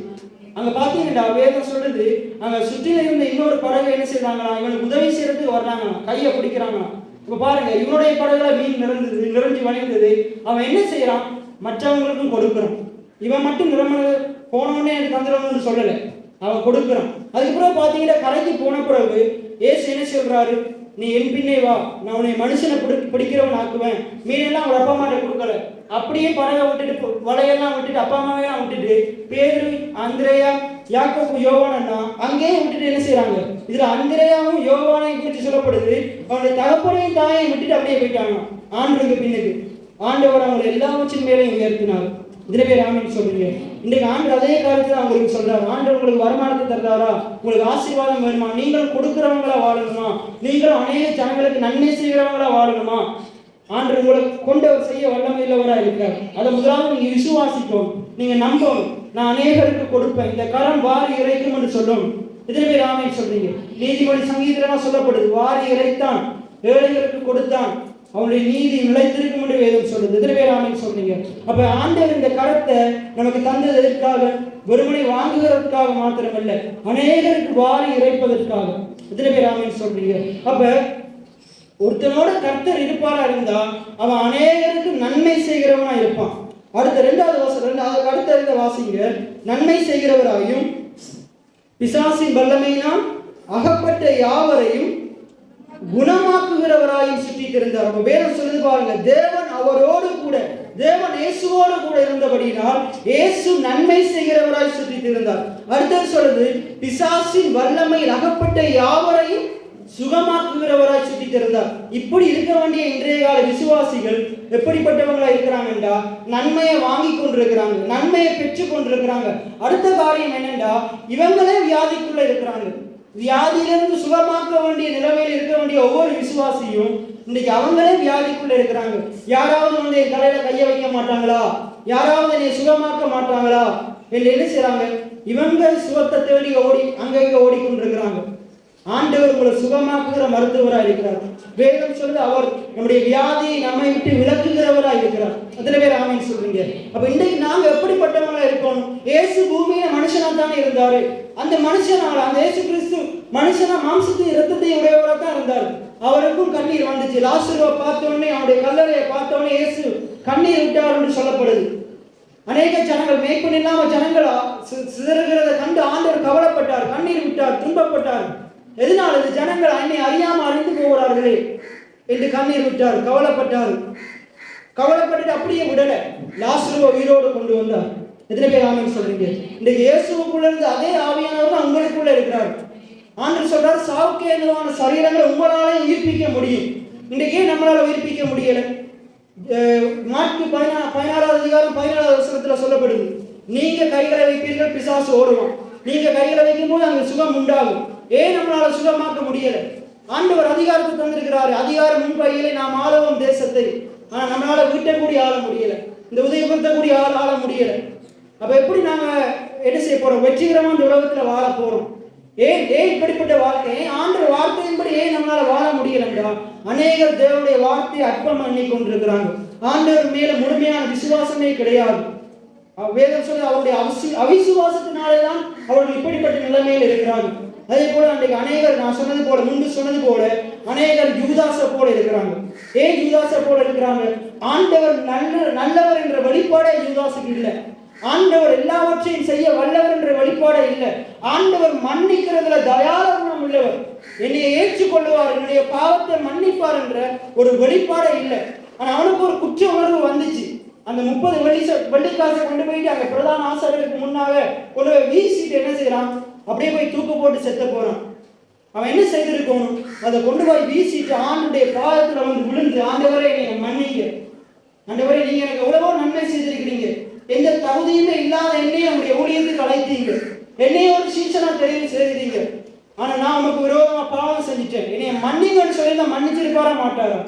அங்க பாத்தீங்கன்னா வேதம் சொல்லுது, அங்க சுற்றில இருந்த இன்னொரு படகு என்ன செய்யறாங்களா? இவனுக்கு உதவி செய்யறதுக்கு வர்றாங்களா, கையை பிடிக்கிறாங்களா. இப்ப பாருங்க, இவனுடைய படகுல மீன் நிறைஞ்சு வழிந்தது. அவன் என்ன செய்யறான்? மற்றவங்களுக்கும் கொடுக்குறான். இவன் மட்டும் போனவனே எனக்கு தந்துடணும்னு சொல்லல, அவன் கொடுக்குறான். அதுக்கப்புறம் பாத்தீங்கன்னா கரைக்கு போன பிறகு ஏசு என்ன சொல்றாரு? நீ என் பின்னே வா, நான் உன்னை மனுஷனை பிடிக்கிறவன் ஆக்குவேன். மீனெல்லாம் அவங்க அப்பா அம்மாட்ட கொடுக்கல, அப்படியே படகை விட்டுட்டு வலையெல்லாம் விட்டுட்டு அப்பா அம்மாவையெல்லாம் விட்டுட்டு பேதுரு, அந்திரேயா, யாக்கோபு, யோவானா அங்கேயே விட்டுட்டு என்ன செய்யறாங்க? இதுல அந்திரேயாவும் யோவானையும் குறித்து சொல்லப்படுது, அவனுடைய தகப்பனையும் தாயையும் விட்டுட்டு அப்படியே போயிட்டாங்க ஆண்டவருக்கு பின்னுக்கு. ஆண்டவர் அவங்களை எல்லாவற்றின் மேலையும் உயர்த்தினார். இதுல பேர் ஆமென் சொல்றீங்க? இன்றைக்கு ஆண்டவர் அதே காரியத்தை அவங்களுக்கு சொல்றாரு. ஆண்டவர் உங்களுக்கு வருமானத்தை தர்றாரா? உங்களுக்கு ஆசீர்வாதம் வேணுமா? நீங்களும் கொடுக்கிறவங்களா வாழணுமா? நீங்களும் அநேக ஜனங்களுக்கு நன்மை செய்கிறவங்களா வாழணுமா? ஆண்டவர் உங்களை கொண்டவர் செய்ய வல்லமை உள்ளவராக இருக்கிறார். அதை முதலாவது நீங்க விசுவாசிக்கணும், நீங்க நம்பணும். நான் அநேகருக்கு கொடுப்பேன், இந்த கரம் வாரி இறைக்கும் என்று சொல்லணும். இதுல பேர் ஆமென் சொல்றீங்க? நீதிமொழி சங்கீதம் சொல்லப்படுது, வாரி இறைத்தான், ஏழைகளுக்கு கொடுத்தான், அவனுடைய நீதி நிலைத்திருக்கும் என்று வேதம் சொல்லுது. எத்தனை பேர் ஆமென் சொல்றீங்க? அப்ப ஆண்டவர் இந்த கரத்தை நமக்கு தந்தது எதற்காக? வெறுமனை வாங்குகிறதுக்காக மாத்திரமல்ல, அநேகருக்கு வாரி இறைப்பதற்காக. எத்தனை பேர் ஆமென் சொல்றீங்க? அப்ப ஒருத்தனோட கர்த்தர் இருப்பாரா இருந்தா அவன் அநேகருக்கு நன்மை செய்கிறவனா இருப்பான். அடுத்த 2வது வசனம், அதுக்கு அடுத்த வாசிங்க. நன்மை செய்கிறவராயும் பிசாசின் வல்லமையினால் அகப்பட்ட யாவரையும் குணமாக்குகிறவராயும் சுற்றி திரிந்தார். அப்ப வேதம் சொல்லுது பாருங்க, தேவன் அவரோடு கூட, தேவன் இயேசுவோடு கூட இருந்தபடியினால் இயேசு நன்மை செய்கிறவராய் சுற்றி திரிந்தார். அடுத்தது சொல்லுது, பிசாசின் வல்லமையில் அகப்பட்ட யாவரையும் சுகமாக்குகிறவராய் சுற்றி திரிந்தார். இப்படி இருக்க வேண்டிய இன்றைய கால விசுவாசிகள் எப்படிப்பட்டவங்களா இருக்கிறாங்கன்றா, நன்மையை வாங்கி கொண்டிருக்கிறாங்க, நன்மையை பெற்று கொண்டிருக்கிறாங்க. அடுத்த காரியம் என்னண்டா, இவங்களே வியாதிக்குள்ள இருக்கிறாங்க. வியாதியிலிருந்து சுகமாக்க வேண்டிய நிலைமையில் இருக்க வேண்டிய ஒவ்வொரு விசுவாசியும் இன்னைக்கு அவங்களே வியாதிக்குள்ள இருக்கிறாங்க. யாராவது வந்து என் தலையில கைய வைக்க மாட்டாங்களா, யாராவது என்னை சுகமாக்க மாட்டாங்களா என்று என்ன செய்யறாங்க, இவங்க சுகத்தை தேடி ஓடி அங்கங்க ஓடிக்கொண்டிருக்கிறாங்க. ஆண்டவர் உங்களை சுகமாக்குகிற மருத்துவராக இருக்கிறார். வேதம் சொல்லுது, அவர் நம்முடைய வியாதியை நம்மை விட்டு விலக்குகிறவராக இருக்கிறார். அதுல பேர் ஆமென் சொல்றீங்க. அப்ப இன்றைக்கு நாங்க எப்படிப்பட்டவங்களா இருக்கணும்? இயேசு பூமியில மனுஷனா தானே இருந்தாரு. அந்த மனுஷனால, அந்த இயேசு கிறிஸ்து மனுஷனா மாம்சத்தையும் இரத்தத்தையும் உடையவராக தான் இருந்தார். அவருக்கும் கண்ணீர் வந்துச்சு. லாசருவை பார்த்த உடனே, அவருடைய கல்லறையை பார்த்த உடனே இயேசு கண்ணீர் விட்டார் என்று சொல்லப்படுது. அநேக ஜனங்கள், மேய்ப்பன் இல்லாம ஜனங்கள் சிதறுகிறத கண்டு ஆண்டவர் கவலைப்பட்டார், கண்ணீர் விட்டார், துன்பப்பட்டார். எதனால்? இது ஜனங்கள் என்னை அறியாம அறிந்து போகிறார்களே என்று கண்ணீர் விட்டார், கவலைப்பட்டார். கவலைப்பட்டு அப்படியே விடல, லாசருவை உயிரோடு கொண்டு வந்தார். எத்தனை பேர் ஆமென் சொல்றீங்க? இந்த இயேசுவுக்குள்ள இருந்து அதே ஆவியானவர் தான் உங்களுக்குள்ள இருக்கிறார். ஆண்டவர் சொல்றார், சாவுக்கே எதுவான சரீரங்களை உங்களாலே உயிர்ப்பிக்க முடியும். இன்றைக்கே நம்மளால உயிர்ப்பிக்க முடியல. மார்க்கு 16வது அதிகாரம் 17வது வசனத்துல சொல்லப்படுது, நீங்க கைகளை வைப்பீர்கள், பிசாசு ஓடுவான். நீங்க கைகளை வைக்கும் போது அங்க சுகம் உண்டாகும். ஏன் நம்மளால சுகமாக்க முடியல? ஆண்டவர் அதிகாரத்தை தந்திருக்கிறாரு. அதிகாரம் முன்பையிலே நாம் ஆளுவோம் தேசத்தை. ஆனா நம்மளால வீட்டக்கூடிய ஆள முடியல, இந்த உதயப்படுத்தக்கூடிய ஆள முடியல. அப்ப எப்படி நாங்க என்ன செய்ய போறோம்? வெற்றிகரமா இந்த உலகத்துல வாழ போறோம். ஏன் இப்படிப்பட்ட வாழ்க்கை, ஆண்டவர் வார்த்தையின்படி ஏன் நம்மளால வாழ முடியலன்றா, அநேகர் தேவனுடைய வார்த்தையை அற்பம் பண்ணி கொண்டிருக்கிறாங்க. ஆண்டவர் மேல முழுமையான விசுவாசமே கிடையாது. வேதம் சொல்லி அவருடைய அவிசுவாசத்தினாலேதான் அவர்கள் இப்படிப்பட்ட நிலைமையில் இருக்கிறாங்க. அதே போல அன்றைக்கு அநேகர், நான் சொன்னது போல, முன்பு சொன்னது போல, அநேகர் யூதாச போல இருக்கிறாங்க. ஏன் யூதாச போல இருக்கிறாங்க? ஆண்டவர் நல்லவர் என்ற வெளிப்பாடே யூதாசுக்கு இல்லை. ஆண்டவர் எல்லாவற்றையும் செய்ய வல்லவர் என்ற வெளிப்பாடே இல்லை. ஆண்டவர் மன்னிக்கிறதுல தயாளகுணம் உள்ளவர், என்னை ஏற்றுக்கொள்ளுவார், என்னுடைய பாவத்தை மன்னிப்பார் என்ற ஒரு வெளிப்பாடே இல்லை. ஆனா அவனுக்கு ஒரு குற்ற உணர்வு வந்துச்சு. அந்த 30 வெள்ளிக்காசை கொண்டு போயிட்டு அங்க பிரதான ஆசாரியருக்கு முன்னாக ஒரு வீசிட்டு என்ன செய்யறான், அப்படியே போய் தூக்கு போட்டு செத்த போறான். அவன் என்ன செய்திருக்கணும்? அதை கொண்டு போய் வீசிட்டு ஆண்டுடைய பாதத்துல வந்து விழுந்து, ஆண்டவரே என்னை மன்னிக்க, ஆண்டவரே நீங்க எனக்கு எவ்வளவோ நன்மை செய்திருக்கிறீங்க, எந்த தகுதியுமே இல்லாத என்னையும் அவனுடைய ஊழியத்துக்கு அழைத்தீங்க, என்னைய ஒரு சீசனா தெரிவு செய்தீங்க. ஆனா நான் உனக்கு விரோதமா பாவம் செஞ்சுட்டேன், என்னைய மன்னிங்கன்னு சொல்லி நான் மன்னிச்சிருப்பாரா மாட்டாரா?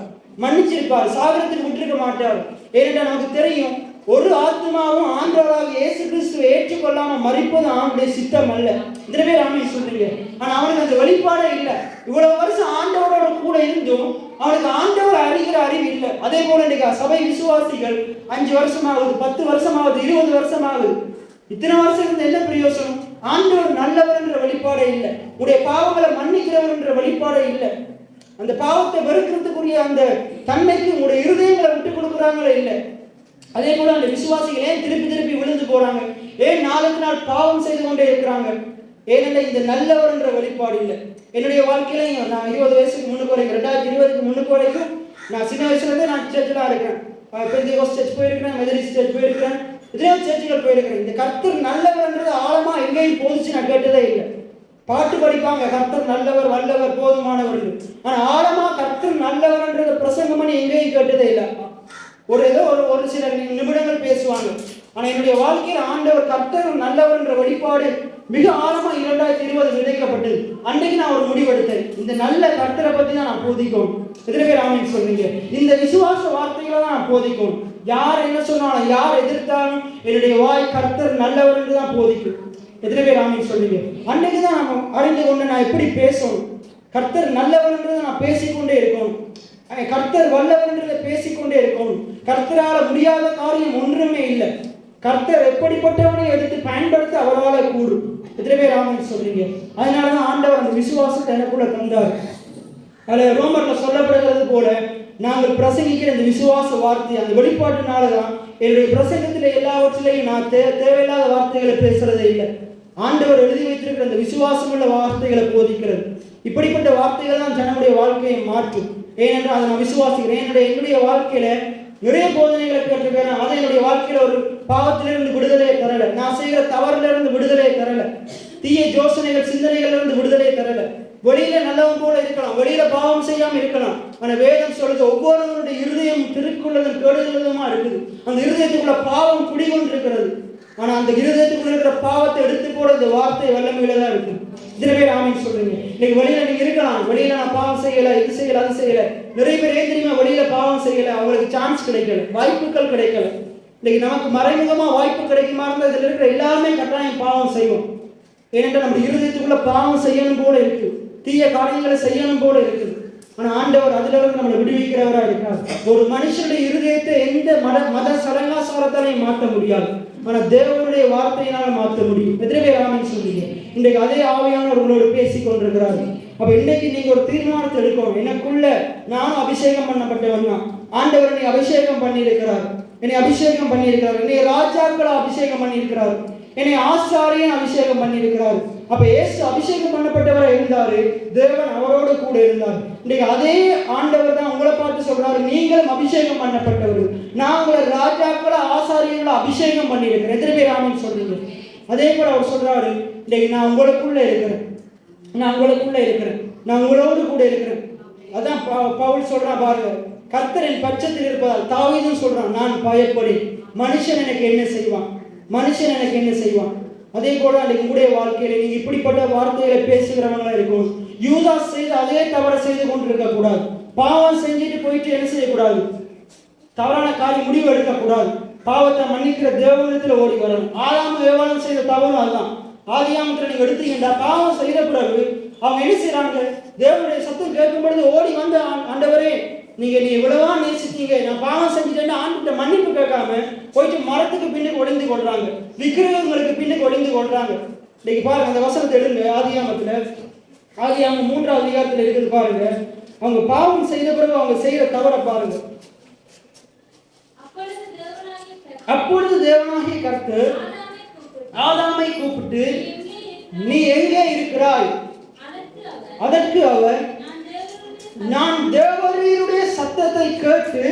மன்னிச்சிருப்பார், சாகரத்துக்கு விட்டுருக்க மாட்டார். ஏனென்றால் நமக்கு தெரியும், ஒரு ஆத்மாவும் ஆண்டவராக இயேசு கிறிஸ்துவை ஏற்றுக்கொள்ளாம மறிப்பது அவனுடைய சித்தம் அல்ல. இதுல பேர் ஆமென் சொல்றீங்க. ஆனா அவனுக்கு அந்த வெளிப்பாடே இல்லை. இவ்வளவு வருஷம் ஆண்டவரோட கூட இருந்தும் அவனுக்கு ஆண்டவர் அறிகிற அறிவு இல்லை. அதே போல இன்னைக்கு சபை விசுவாசிகள் 5 வருஷமாகுது, 10 வருஷமாகுது, 20 வருஷமாகுது. இத்தனை வருஷம் இருந்து என்ன பிரயோசனம்? ஆண்டவர் நல்லவர் என்ற வெளிப்பாடே இல்லை. உடைய பாவங்களை மன்னிக்கிறவர் என்ற வெளிப்பாடே இல்லை. அந்த பாவத்தை வெறுக்கிறதுக்குரிய அந்த தன்மைக்கு உங்களுடைய இருதயங்களை விட்டு கொடுக்குறாங்களே இல்லை. அதே போல அந்த விசுவாசிகள் ஏன் திருப்பி விழுந்து போறாங்க? ஏன் நாளுக்கு நாள் பாவம் செய்து கொண்டே இருக்கிறாங்க? ஏனென்றால் இந்த நல்லவர் என்ற வெளிப்பாடு இல்லை. என்னுடைய வாழ்க்கையில நான் 20 வயசுக்கு முன்னுக்கு வரைக்கும், 2020க்கு முன்னுக்கு வரைக்கும், நான் சின்ன வயசுல இருந்தே நான் சர்ச்சில் இருக்கிறேன். பெந்தேகோஸ்தே சர்ச் போயிருக்கிறேன், மெதடிஸ்ட் சர்ச் போயிருக்கிறேன், இதே சர்ச்சுகள் போயிருக்கிறேன். இந்த கர்த்தர் நல்லவர்ன்றது ஆழமா எங்கேயும் போதிச்சு நான் கேட்டதே இல்லை. பாட்டு படிப்பாங்க, கர்த்தர் நல்லவர், வல்லவர், போதுமானவர். ஆனா ஆழமா கர்த்தர் நல்லவர்ன்றத பிரசங்கம் பண்ணி எங்கேயும் கேட்டதே இல்லை. ஒரு சில நிமிடங்கள் பேசுவாங்க. ஆனா என்னுடைய வாழ்க்கையில் ஆண்டவர் கர்த்தர் நல்லவர் என்ற வெளிப்பாடு மிக ஆழமா 2020 விதைக்கப்பட்டது. அன்னைக்கு நான் ஒரு முடிவெடுத்தேன், இந்த நல்ல கர்த்தரை பத்தி தான் நான் போதிக்கணும். எத்தனை பேர் ஆமென் சொல்றீங்க? இந்த விசுவாச வார்த்தைகளை தான் நான் போதிக்கணும். யார் என்ன சொன்னாலும், யார் எதிர்த்தாலும் என்னுடைய வாய் கர்த்தர் நல்லவர் என்று தான் போதிக்கும். எத்தனை பேர் ஆமென் சொல்றீங்க? அன்னைக்கு தான் நான் அறிந்து கொண்டு நான் எப்படி பேசணும், கர்த்தர் நல்லவர் என்றதை நான் பேசிக்கொண்டே இருக்கணும், கர்த்தர் வல்லவர் என்றதை பேசிக்கொண்டே இருக்கணும். கர்த்தரால முடியாத காரியம் ஒன்றுமே இல்லை. கர்த்தர் எப்படிப்பட்டவனை எடுத்து பயன்படுத்த அவரால் கூடும். எத்தனை பேர் ஆமென் சொல்றீங்க? அதனாலதான் ஆண்டவர் அந்த விசுவாசத்தை எனக்குள்ள தந்தார். அதில் ரோமர்ல சொல்லப்படுகிறது போல நாங்கள் பிரசங்கிக்கிற இந்த விசுவாச வார்த்தை அந்த வெளிப்பாட்டினாலதான் என்னுடைய பிரசங்கத்தில் எல்லாவற்றிலையும் நான் தேவையில்லாத வார்த்தைகளை பேசுறதே இல்லை. ஆண்டவர் எழுதி வைத்திருக்கிற அந்த விசுவாசமுள்ள வார்த்தைகளை போதிக்கிறது. இப்படிப்பட்ட வார்த்தைகள் தான் ஜனமுடைய வாழ்க்கையை மாற்றும். ஏனென்றால் அதை நான் விசுவாசிக்கிறேன். என்னுடைய வாழ்க்கையில நிறைய போதனைகளை கேட்டிருக்கிறேன். அதை என்னுடைய வாழ்க்கையில ஒரு பாவத்திலிருந்து விடுதலையை தரல, நான் செய்கிற தவறுல இருந்து விடுதலையை தரல, தீய யோசனைகள் சிந்தனைகள் இருந்து விடுதலையை தரல. வெளியில நல்லவன் போல இருக்கலாம், வெளியில பாவம் செய்யாம இருக்கலாம். ஆனா வேதம் சொல்றது ஒவ்வொருவருடைய இருதயம் திருக்குள்ளதும் கேடுள்ளதுமா இருக்குது. அந்த இருதயத்துக்குள்ள பாவம் குடிகொண்டிருக்கிறது. ஆனா அந்த இருதயத்துக்குள்ள இருக்கிற பாவத்தை எடுத்து போட இந்த வார்த்தை வல்லமையில தான் இருக்கு. இத்தனை பேர் ஆமீன் சொல்றீங்க. இன்னைக்கு வெளியில நீங்க இருக்கலாம், வெளியில நான் பாவம் செய்யல, இது செய்யல, அது செய்யல. நிறைய பேர் ஏன் தெரியுமா வெளியில பாவம் செய்யல? அவங்களுக்கு சான்ஸ் கிடைக்கல, வாய்ப்புகள் கிடைக்கல. இன்னைக்கு நமக்கு மறைமுகமா வாய்ப்பு கிடைக்குமா இருந்தால் இதுல இருக்கிற எல்லாருமே கட்டாயம் பாவம் செய்வோம். ஏனென்றால் நம்ம இருதயத்துக்குள்ள பாவம் செய்யணும் போல இருக்கு, தீய காரியங்களை செய்யணும் போல இருக்குது. ஆனா ஆண்டவர் அதுல இருந்து நம்மளை விடுவிக்கிறவரா இருக்கார். ஒரு மனுஷனுடைய இருதயத்தை எந்த மத சடங்காசாரத்தாலையும் மாற்ற முடியாது. ஆனா தேவனுடைய வார்த்தையினால மாற்ற முடியும். எத்தனை பேர் ஆமென் சொல்றீங்க? இன்றைக்கு அதே ஆவியானவர் உங்களோடு பேசி கொண்டிருக்கிறார். அப்ப இன்னைக்கு நீங்க ஒரு தீர்மானத்தை எடுக்கணும். எனக்குள்ள நானும் அபிஷேகம் பண்ணப்பட்டவன் தான். ஆண்டவர் என்னை அபிஷேகம் பண்ணியிருக்கிறார், என்னை அபிஷேகம் பண்ணியிருக்கிறார், என்னை ராஜாக்களை அபிஷேகம் பண்ணியிருக்கிறார், என்னை ஆசாரியன் அபிஷேகம் பண்ணியிருக்கிறார். அப்ப இயேசு அபிஷேகம் பண்ணப்பட்டவரை இருந்தாரு, தேவன் அவரோடு கூட இருந்தார். இன்னைக்கு அதே ஆண்டவர் தான் உங்களை பார்த்து சொல்றாரு, நீங்களும் அபிஷேகம் பண்ணப்பட்டவர்கள், நான் உங்களை ராஜாக்களை ஆசாரியங்களை அபிஷேகம் பண்ணியிருக்கிறேன். எத்தனை பேர் ஆமென் சொல்றீங்க? அதே போல அவர் சொல்றாரு, இன்னைக்கு நான் உங்களுக்குள்ள இருக்கிறேன், நான் உங்களுக்குள்ள இருக்கிறேன், நான் உங்களோடு கூட இருக்கிறேன். அதான் பவுல் சொல்றான் பாருங்க, கர்த்தரின் பட்சத்தில் இருப்பதால். தாவீதும் சொல்றான், நான் பயப்படேன், மனுஷன் எனக்கு என்ன செய்வான், மனுஷன் எனக்கு என்ன செய்வான். அதே போல அன்றைக்கு உங்களுடைய வாழ்க்கையில நீங்க இப்படிப்பட்ட வார்த்தைகளை பேசுகிறவங்களா இருக்கும். யூதாஸ் செய்து அதே தவறை செய்து கொண்டு இருக்க கூடாது. பாவம் செஞ்சுட்டு போயிட்டு என்ன செய்யக்கூடாது, தவறான காரியம் முடிவு எடுக்கக்கூடாது. பாவத்தை மன்னிக்கிற தேவனிடத்தில் ஓடி வரணும். ஆதாம் ஏவாளும் செய்த தவறும் அதுதான். ஆதியாமத்தில் நீங்க எடுத்தீங்கன்னா பாவம் செய்த பிறகு அவங்க என்ன செய்யறாங்க, தேவனுடைய சத்தம் கேட்கும் பொழுது ஓடி வந்து, ஆண்டவரே நீ இவ்வளவா நேசித்தீங்க, நான் பாவம் செஞ்சுட்டேன்னு ஆண்டுகிட்ட மன்னிப்பு கேட்காம போயிட்டு மரத்துக்கு பின்னுக்கு ஒளிந்து கொள்றாங்க, விக்கிரகங்களுக்கு பின்னுக்கு ஒளிந்து கொள்றாங்க. இன்னைக்கு பாருங்க அந்த வசனத்தை எடுங்க. ஆதியாகமம் 3ஆம் அதிகாரத்தில் இருக்குது பாருங்க. அவங்க பாவம் செய்த பிறகு அவங்க செய்யற தவறை பாருங்க. அப்பொழுது தேவனாகிய கர்த்தர் ஆதாமை கூப்பிட்டு, நீ எங்கே இருக்கிறாய்? அதற்கு அவர், நான் தேவரீருடைய சத்தத்தை கேட்டு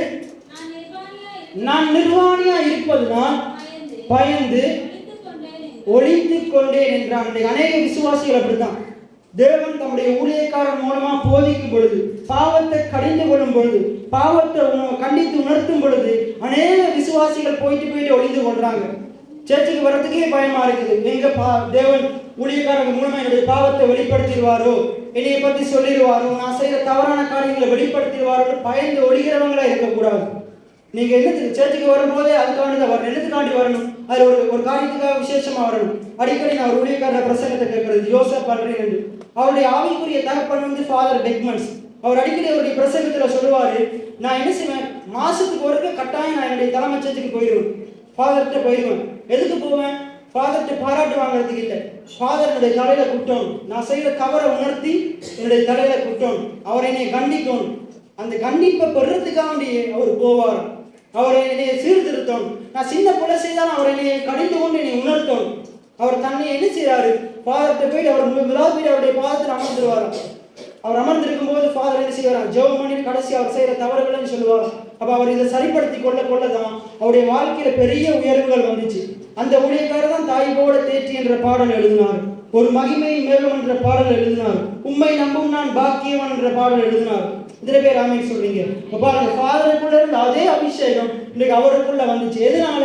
நான் நிர்வாணியா இருப்பதுனால் பயந்து ஒளித்துக் கொண்டேன் என்றான். அநேக விசுவாசிகள் அப்படித்தான். தேவன் தம்முடைய ஊழியக்காரன் மூலமா போதிக்கும் பொழுது, பாவத்தை கடிந்து கொள்ளும் பொழுது, பாவத்தை கண்டித்து உணர்த்தும் பொழுது அநேக விசுவாசிகள் போயிட்டு ஒளிந்து கொள்றாங்க. சர்ச்சுக்கு வர்றதுக்கே பயமா இருக்குது. எங்க தேவன் ஊழியக்காரங்க மூலமா என்னுடைய பாவத்தை வெளிப்படுத்திடுவாரோ, என்னைய பத்தி சொல்லிடுவாரோ, நான் செய்யற தவறான காரியங்களை வெளிப்படுத்திடுவாரோ பயந்து ஒழிகிறவங்களா இருக்கக்கூடாது. நீங்க என்னத்துக்கு சர்ச்சுக்கு வரும்போதே அதுக்காண்டி தான் வரணும். என்னத்துக்காண்டி வரணும்? அதுல ஒரு காரியத்துக்காக விசேஷமா வரணும். அடிக்கடி நான் ஒரு ஊழியக்காரர பிரசங்கத்தை கேட்கறது, யோசப் பண்றேன். அவருடைய ஆவிக்குரிய தகப்பன் வந்து ஃபாதர் பெக்மன்ஸ். அவர் அடிக்கடி அவருடைய பிரசங்கத்துல சொல்லுவாரு, நான் என்ன செய்வேன், மாசத்துக்கு ஒருக்க கட்டாயம் நான் என்னுடைய தலைமை சர்ச்சுக்கு போயிடுவேன், ஃபாதர்கிட்ட போயிடுவேன். எதுக்கு போவேன்? ஃபாதர்கிட்ட பாராட்டு வாங்குறதுக்கு இல்லை, ஃபாதர் என்னுடைய தலையில குட்டோம், நான் செய்யற தவறை உணர்த்தி என்னுடைய தலையில குட்டோம், அவர் என்னை கண்டிக்கணும். அந்த கண்டிப்பை பெறதுக்காண்டி அவர் போவார். அவர் என்னை சீர்திருத்தம், நான் சின்ன பிள்ளை செய்தாலும் அவர் என்னை கடிந்து கொண்டு என்னை உணர்த்தோம். அவர் தன்னை என்ன செய்யறாரு, ஃபாதர்கிட்ட போயிட்டு அவர் முதலாவது போயிட்டு அவருடைய பாதத்தில் அமர்ந்துருவார். அவர் அமர்ந்திருக்கும் போது ஃபாதர் என்ன செய்வார், ஜெபம் பண்ணி கடைசி அவர் செய்யற தவறுகள்னு சொல்லுவார். அப்ப அவர் இதை சரிப்படுத்தி கொள்ளதான் அவருடைய வாழ்க்கையில பெரிய உயர்வுகள் வந்துச்சு. அந்த ஊழியக்காரர் தான் தாய் போல தேற்றி என்ற பாடல் எழுதினார், ஒரு மகிமை மேலும் என்ற பாடல் எழுதினார், உம்மை நம்பும் நான் பாக்கியவன் என்ற பாடல் எழுதினார். இதில் பேர் ஆமென் சொல்றீங்க. பாருங்க, ஃபாதருக்குள்ள இருந்து அதே அபிஷேகம் இன்னைக்கு அவருக்குள்ள வந்துச்சு. எதனால?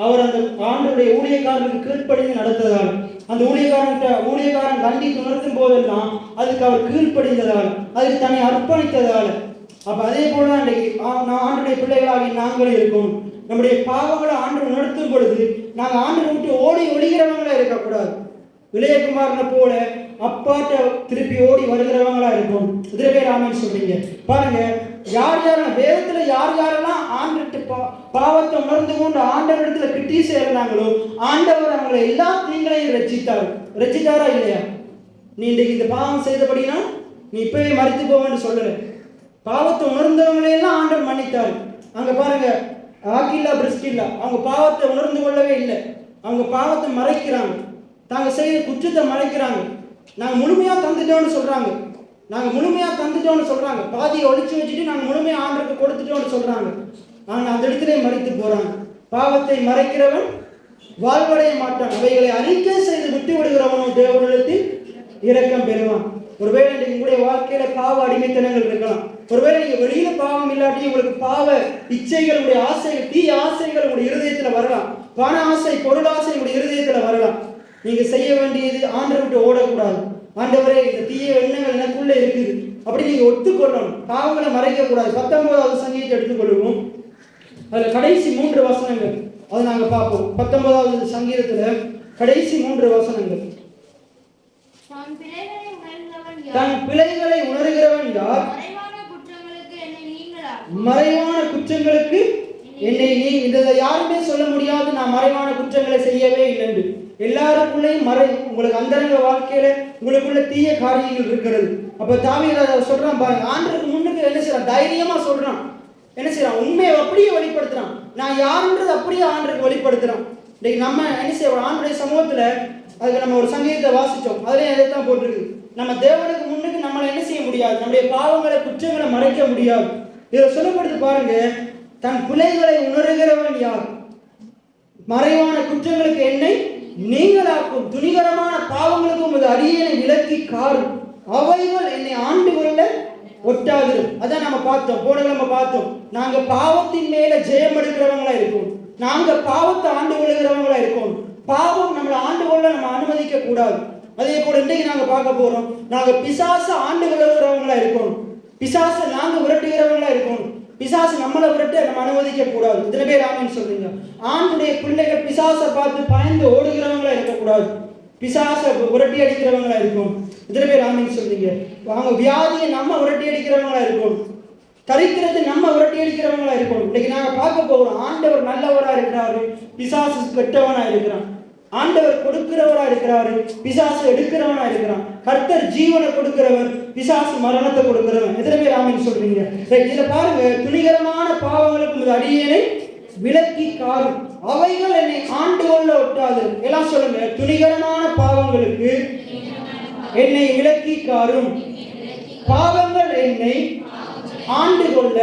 அவர் அந்த ஆண்டவருடைய ஊழியக்காரனுக்கு கீழ்ப்படிந்து நடத்ததால், அந்த ஊழியக்காரன் கண்டித்து உணர்த்தும் போதெல்லாம் அதுக்கு அவர் கீழ்ப்படிந்ததால், அதுக்கு தன்னை அர்ப்பணித்ததால். அப்ப அதே போல அன்றைக்கு ஆண்டுடைய பிள்ளைகளாகி நாங்களும் இருக்கணும். நம்முடைய பாவங்களை ஆண்டு உணர்த்தும் பொழுது நாங்கள் ஆண்டு விட்டு ஓடி ஒழிகிறவங்களா இருக்கக்கூடாது. இளையகுமாரனை போல அப்பாட்ட திருப்பி ஓடி வருகிறவங்களா இருக்கும். இதில் பேர் ஆமென் சொல்றீங்க. பாருங்க, யார் வேதத்துல யாரெல்லாம் ஆண்டு பாவத்தை உணர்ந்து கொண்டு ஆண்டவரிடத்துல கிட்டி சேர்ந்தாங்களோ ஆண்டவர் அவங்களை எல்லா தீங்களையும் ரட்சித்தாரா இல்லையா? நீ இன்றைக்கு இந்த பாவம் செய்தபடினா நீ இப்பவே மறித்து போவேன்னு சொல்லல. பாவத்தை உணர்ந்தவங்களையெல்லாம் ஆண்டவர் மன்னித்தார். அங்க பாருங்க, ஆக்கில்லா பிரிஸ்கில்லா அவங்க பாவத்தை உணர்ந்து கொள்ளவே இல்லை. அவங்க பாவத்தை மறைக்கிறாங்க, தாங்க செய்த குற்றத்தை மறைக்கிறாங்க. நாங்கள் முழுமையாக தந்துட்டோம்னு சொல்கிறாங்க, நாங்கள் முழுமையாக தந்துட்டோம்னு சொல்கிறாங்க. பாதியை ஒழிச்சு வச்சுட்டு நாங்கள் முழுமையாக ஆண்டவருக்கு கொடுத்துட்டோம்னு சொல்கிறாங்க. ஆனால் அந்த இடத்துல மறைத்து போகிறாங்க. பாவத்தை மறைக்கிறவன் வாழ்வடைய மாட்டான், அவைகளை அறிக்கை செய்து விட்டு விடுகிறவனோ தேவனிடத்தில் இரக்கம் பெறுவான். ஒருவேளை உங்களுடைய வாழ்க்கையில பாவ அடிமைத்தனங்கள் இருக்கலாம். ஒருவேளை நீங்க வெளியில பாவம் இல்லாட்டி உங்களுக்கு பாவ இச்சைகள், உடைய ஆசைகள், தீய ஆசைகள் உங்களுடைய இருதயத்துல வரலாம். பண ஆசை, பொருள் ஆசை உங்களுடைய இருதயத்துல வரலாம். நீங்க செய்ய வேண்டியது ஆண்டவரை விட்டு ஓடக்கூடாது. ஆண்டவரே, இந்த தீய எண்ணங்கள் எனக்குள்ள இருக்குது அப்படி நீங்க ஒத்துக்கொள்ளணும். பாவங்களை மறைக்க கூடாது. 19வது சங்கீதத்தை எடுத்துக்கொள்வோம். அதுல கடைசி 3 வசனங்கள் அதை நாங்க பார்ப்போம். 19வது சங்கீதத்துல கடைசி 3 வசனங்கள். தன் பிழைகளை உணர்கிறவன் யார்? மறைவான குற்றங்களுக்கு என்னை நீ. இதை யாருமே சொல்ல முடியாது நான் மறைவான குற்றங்களை செய்யவே இல்லை. எல்லாருக்குள்ளேயும் உங்களுக்கு அந்தரங்க வாழ்க்கையில உங்களுக்குள்ள தீய காரியங்கள் இருக்கிறது. அப்ப தாவீது சொல்றான் பாருங்க, ஆண்டவருக்கு முன்னுக்கு என்ன செய்யறான்? தைரியமா சொல்றான். என்ன செய்யறான்? உண்மையை அப்படியே வெளிப்படுத்துறான். நான் யாருன்றது அப்படியே ஆண்டவருக்கு வெளிப்படுத்துறான். இன்னைக்கு நம்ம என்ன செய்யறோம்? ஆண்டுடைய சமூகத்துல அதுக்கு நம்ம ஒரு சங்கீதத்தை வாசிச்சோம். அதுலேயும் எதைத்தான் போட்டிருக்கு, நம்ம தேவனுக்கு முன்னுக்கு நம்மளை என்ன செய்ய முடியாது, நம்முடைய பாவங்களை குற்றங்களை மறைக்க முடியாது. இதை சொல்லப்படுது பாருங்க, தன் பிழைகளை உணர்கிறவன் யார்? மறைவான குற்றங்களுக்கு என்னை நீங்களாக்கும், துணிகரமான பாவங்களுக்கும் உமது அடியேனை விலக்கி காரும், அவைகள் என்னை ஆண்டு கொள்ள ஒட்டாது. அதான் நம்ம பார்த்தோம், போன நம்ம பார்த்தோம். நாங்க பாவத்தின் மேல ஜெயம் எடுக்கிறவங்களா இருக்கோம், நாங்க பாவத்தை ஆண்டு கொள்ளுகிறவங்களா இருக்கோம். பாவம் நம்மளை ஆண்டு கொள்ள நம்ம அனுமதிக்க கூடாது. அதே போல இன்றைக்கு நாங்க பார்க்க போறோம், நாங்க பிசாசு ஆண்டு கொள்ளுகிறவங்களா இருக்கோம், பிசாசை நாங்க விரட்டுகிறவங்களா இருக்கோம். பிசாசு நம்மளை விரட்ட நம்ம அனுமதிக்க கூடாது. இத்தனை பேர் ஆமீன் சொல்றீங்க? ஆண்டுடைய பிள்ளைகள் பிசாசை பார்த்து பயந்து ஓடுகிறவங்களா இருக்கக்கூடாது, பிசாசை விரட்டி அடிக்கிறவங்களா இருக்கும். இத்தனை பேர் ஆமீன் சொல்றீங்க? அவங்க வியாதியை நம்ம விரட்டி அடிக்கிறவங்களா இருக்கும், தரித்திரத்தை நம்ம விரட்டி அடிக்கிறவங்களா இருக்கும். இன்னைக்கு நாங்க பார்க்க போகிறோம், ஆண்டவர் நல்லவரா இருக்கிறாரு, பிசாசு கெட்டவனா இருக்கிறான். ஆண்டவர் கொடுக்கிறவரா இருக்கிறாரு, பிசாசு எடுக்கிறவனா இருக்கிறான். கர்த்தர் ஜீவனை கொடுக்கிறவர், பிசாசு மரணத்தை கொடுக்கிறவன். எத்தனை பேர் ஆமீன் சொல்றீங்க? இதுல பாருங்க, துணிகரமான பாவங்களுக்கு அடியேனை விலக்கி காரும், அவைகள் என்னை ஆண்டு கொள்ள ஒட்டாது. எல்லாம் சொல்லுங்க, துணிகரமான பாவங்களுக்கு என்னை விலக்கி காரும், பாவங்கள் என்னை ஆண்டு கொள்ள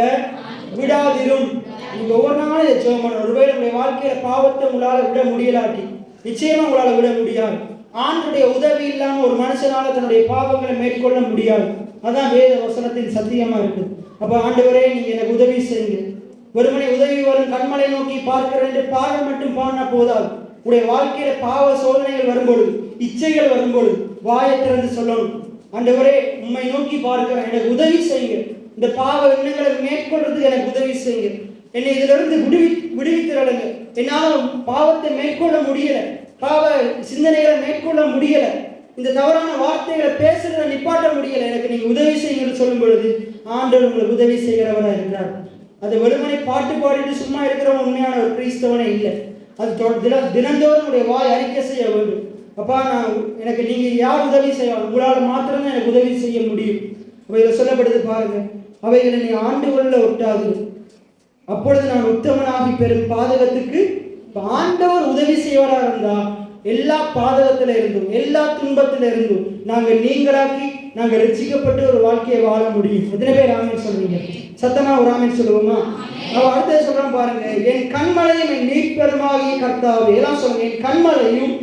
விடாதிரும். நீங்க ஒவ்வொரு நாளும் இதை ஜெபம் பண்ணணும். ஒருவேளை உங்களுடைய வாழ்க்கையில பாவத்தை உங்களால விட முடியலாட்டி, நிச்சயமா உங்களால விட முடியாது. ஆண்டுடைய உதவி இல்லாம ஒரு மனுஷனால தன்னுடைய பாவங்களை மேற்கொள்ள முடியாது. அதான் வேத வசனத்தின் சத்தியமா இருக்கு. அப்ப ஆண்டவரே, நீங்க எனக்கு உதவி செய்யுங்க. ஒருமனை உதவி வரும் கண்மலை நோக்கி பார்க்கிறேன் என்று பார்வை மட்டும் பாடினா போதாது. உடைய வாழ்க்கையில பாவ சோதனைகள் வரும்பொழுது, இச்சைகள் வரும்பொழுது வாயை திறந்து சொல்லணும், ஆண்டவரே உம்மை நோக்கி பார்க்கிறேன், எனக்கு உதவி செய்யுங்க. இந்த பாவ எண்ணங்களை மேற்கொள்றதுக்கு எனக்கு உதவி செய்யுங்க. என்னை இதிலிருந்து விடுவித்திரளுங்க. என்னால் பாவத்தை மேற்கொள்ள முடியல, பாவ சிந்தனைகளை மேற்கொள்ள முடியல, இந்த தவறான வார்த்தைகளை பேசுறதை நிப்பாட்ட முடியல, எனக்கு நீங்க உதவி செய்யுங்கன்னு சொல்லும் பொழுது ஆண்டவர் உங்களுக்கு உதவி செய்கிறவரா இருக்கிறார். அது வெறுமனை பாட்டு பாடிட்டு சும்மா இருக்கிறவன் உண்மையான ஒரு கிறிஸ்தவனே இல்லை. அது தினந்தோறும் உடைய வாய் அறிக்கை செய்ய வேண்டும். அப்பா, எனக்கு நீங்க யார் உதவி செய்யலாம்? உங்களால் மாத்திரம்தான் எனக்கு உதவி செய்ய முடியும். அவைகளை சொல்லப்படுது பாருங்க, அவைகளை நீ ஆண்டு கொள்ள ஒட்டாது, அப்பொழுது நான் உத்தமனாகி பெறும் பாதகத்துக்கு. ஆண்டவர் உதவி செய்வராக இருந்தா எல்லா பாதகத்தில இருந்தும் எல்லா துன்பத்தில இருந்தும் நாங்கள் நீங்களாக்கி நாங்கள் ரட்சிக்கப்பட்டு ஒரு வாழ்க்கையை வாழ முடியும். எத்தனை பேர் ஆமீன் சொல்றீங்க? சத்தமா ஒரு ஆமீன் சொல்லுவோமா? அவ அடுத்த சொல்றான் பாருங்க, என் கண்மலையும் என் மீட்பெருமாகிய கர்த்தாவே. எல்லாம் சொல்லுங்க, என் கண்மலையும்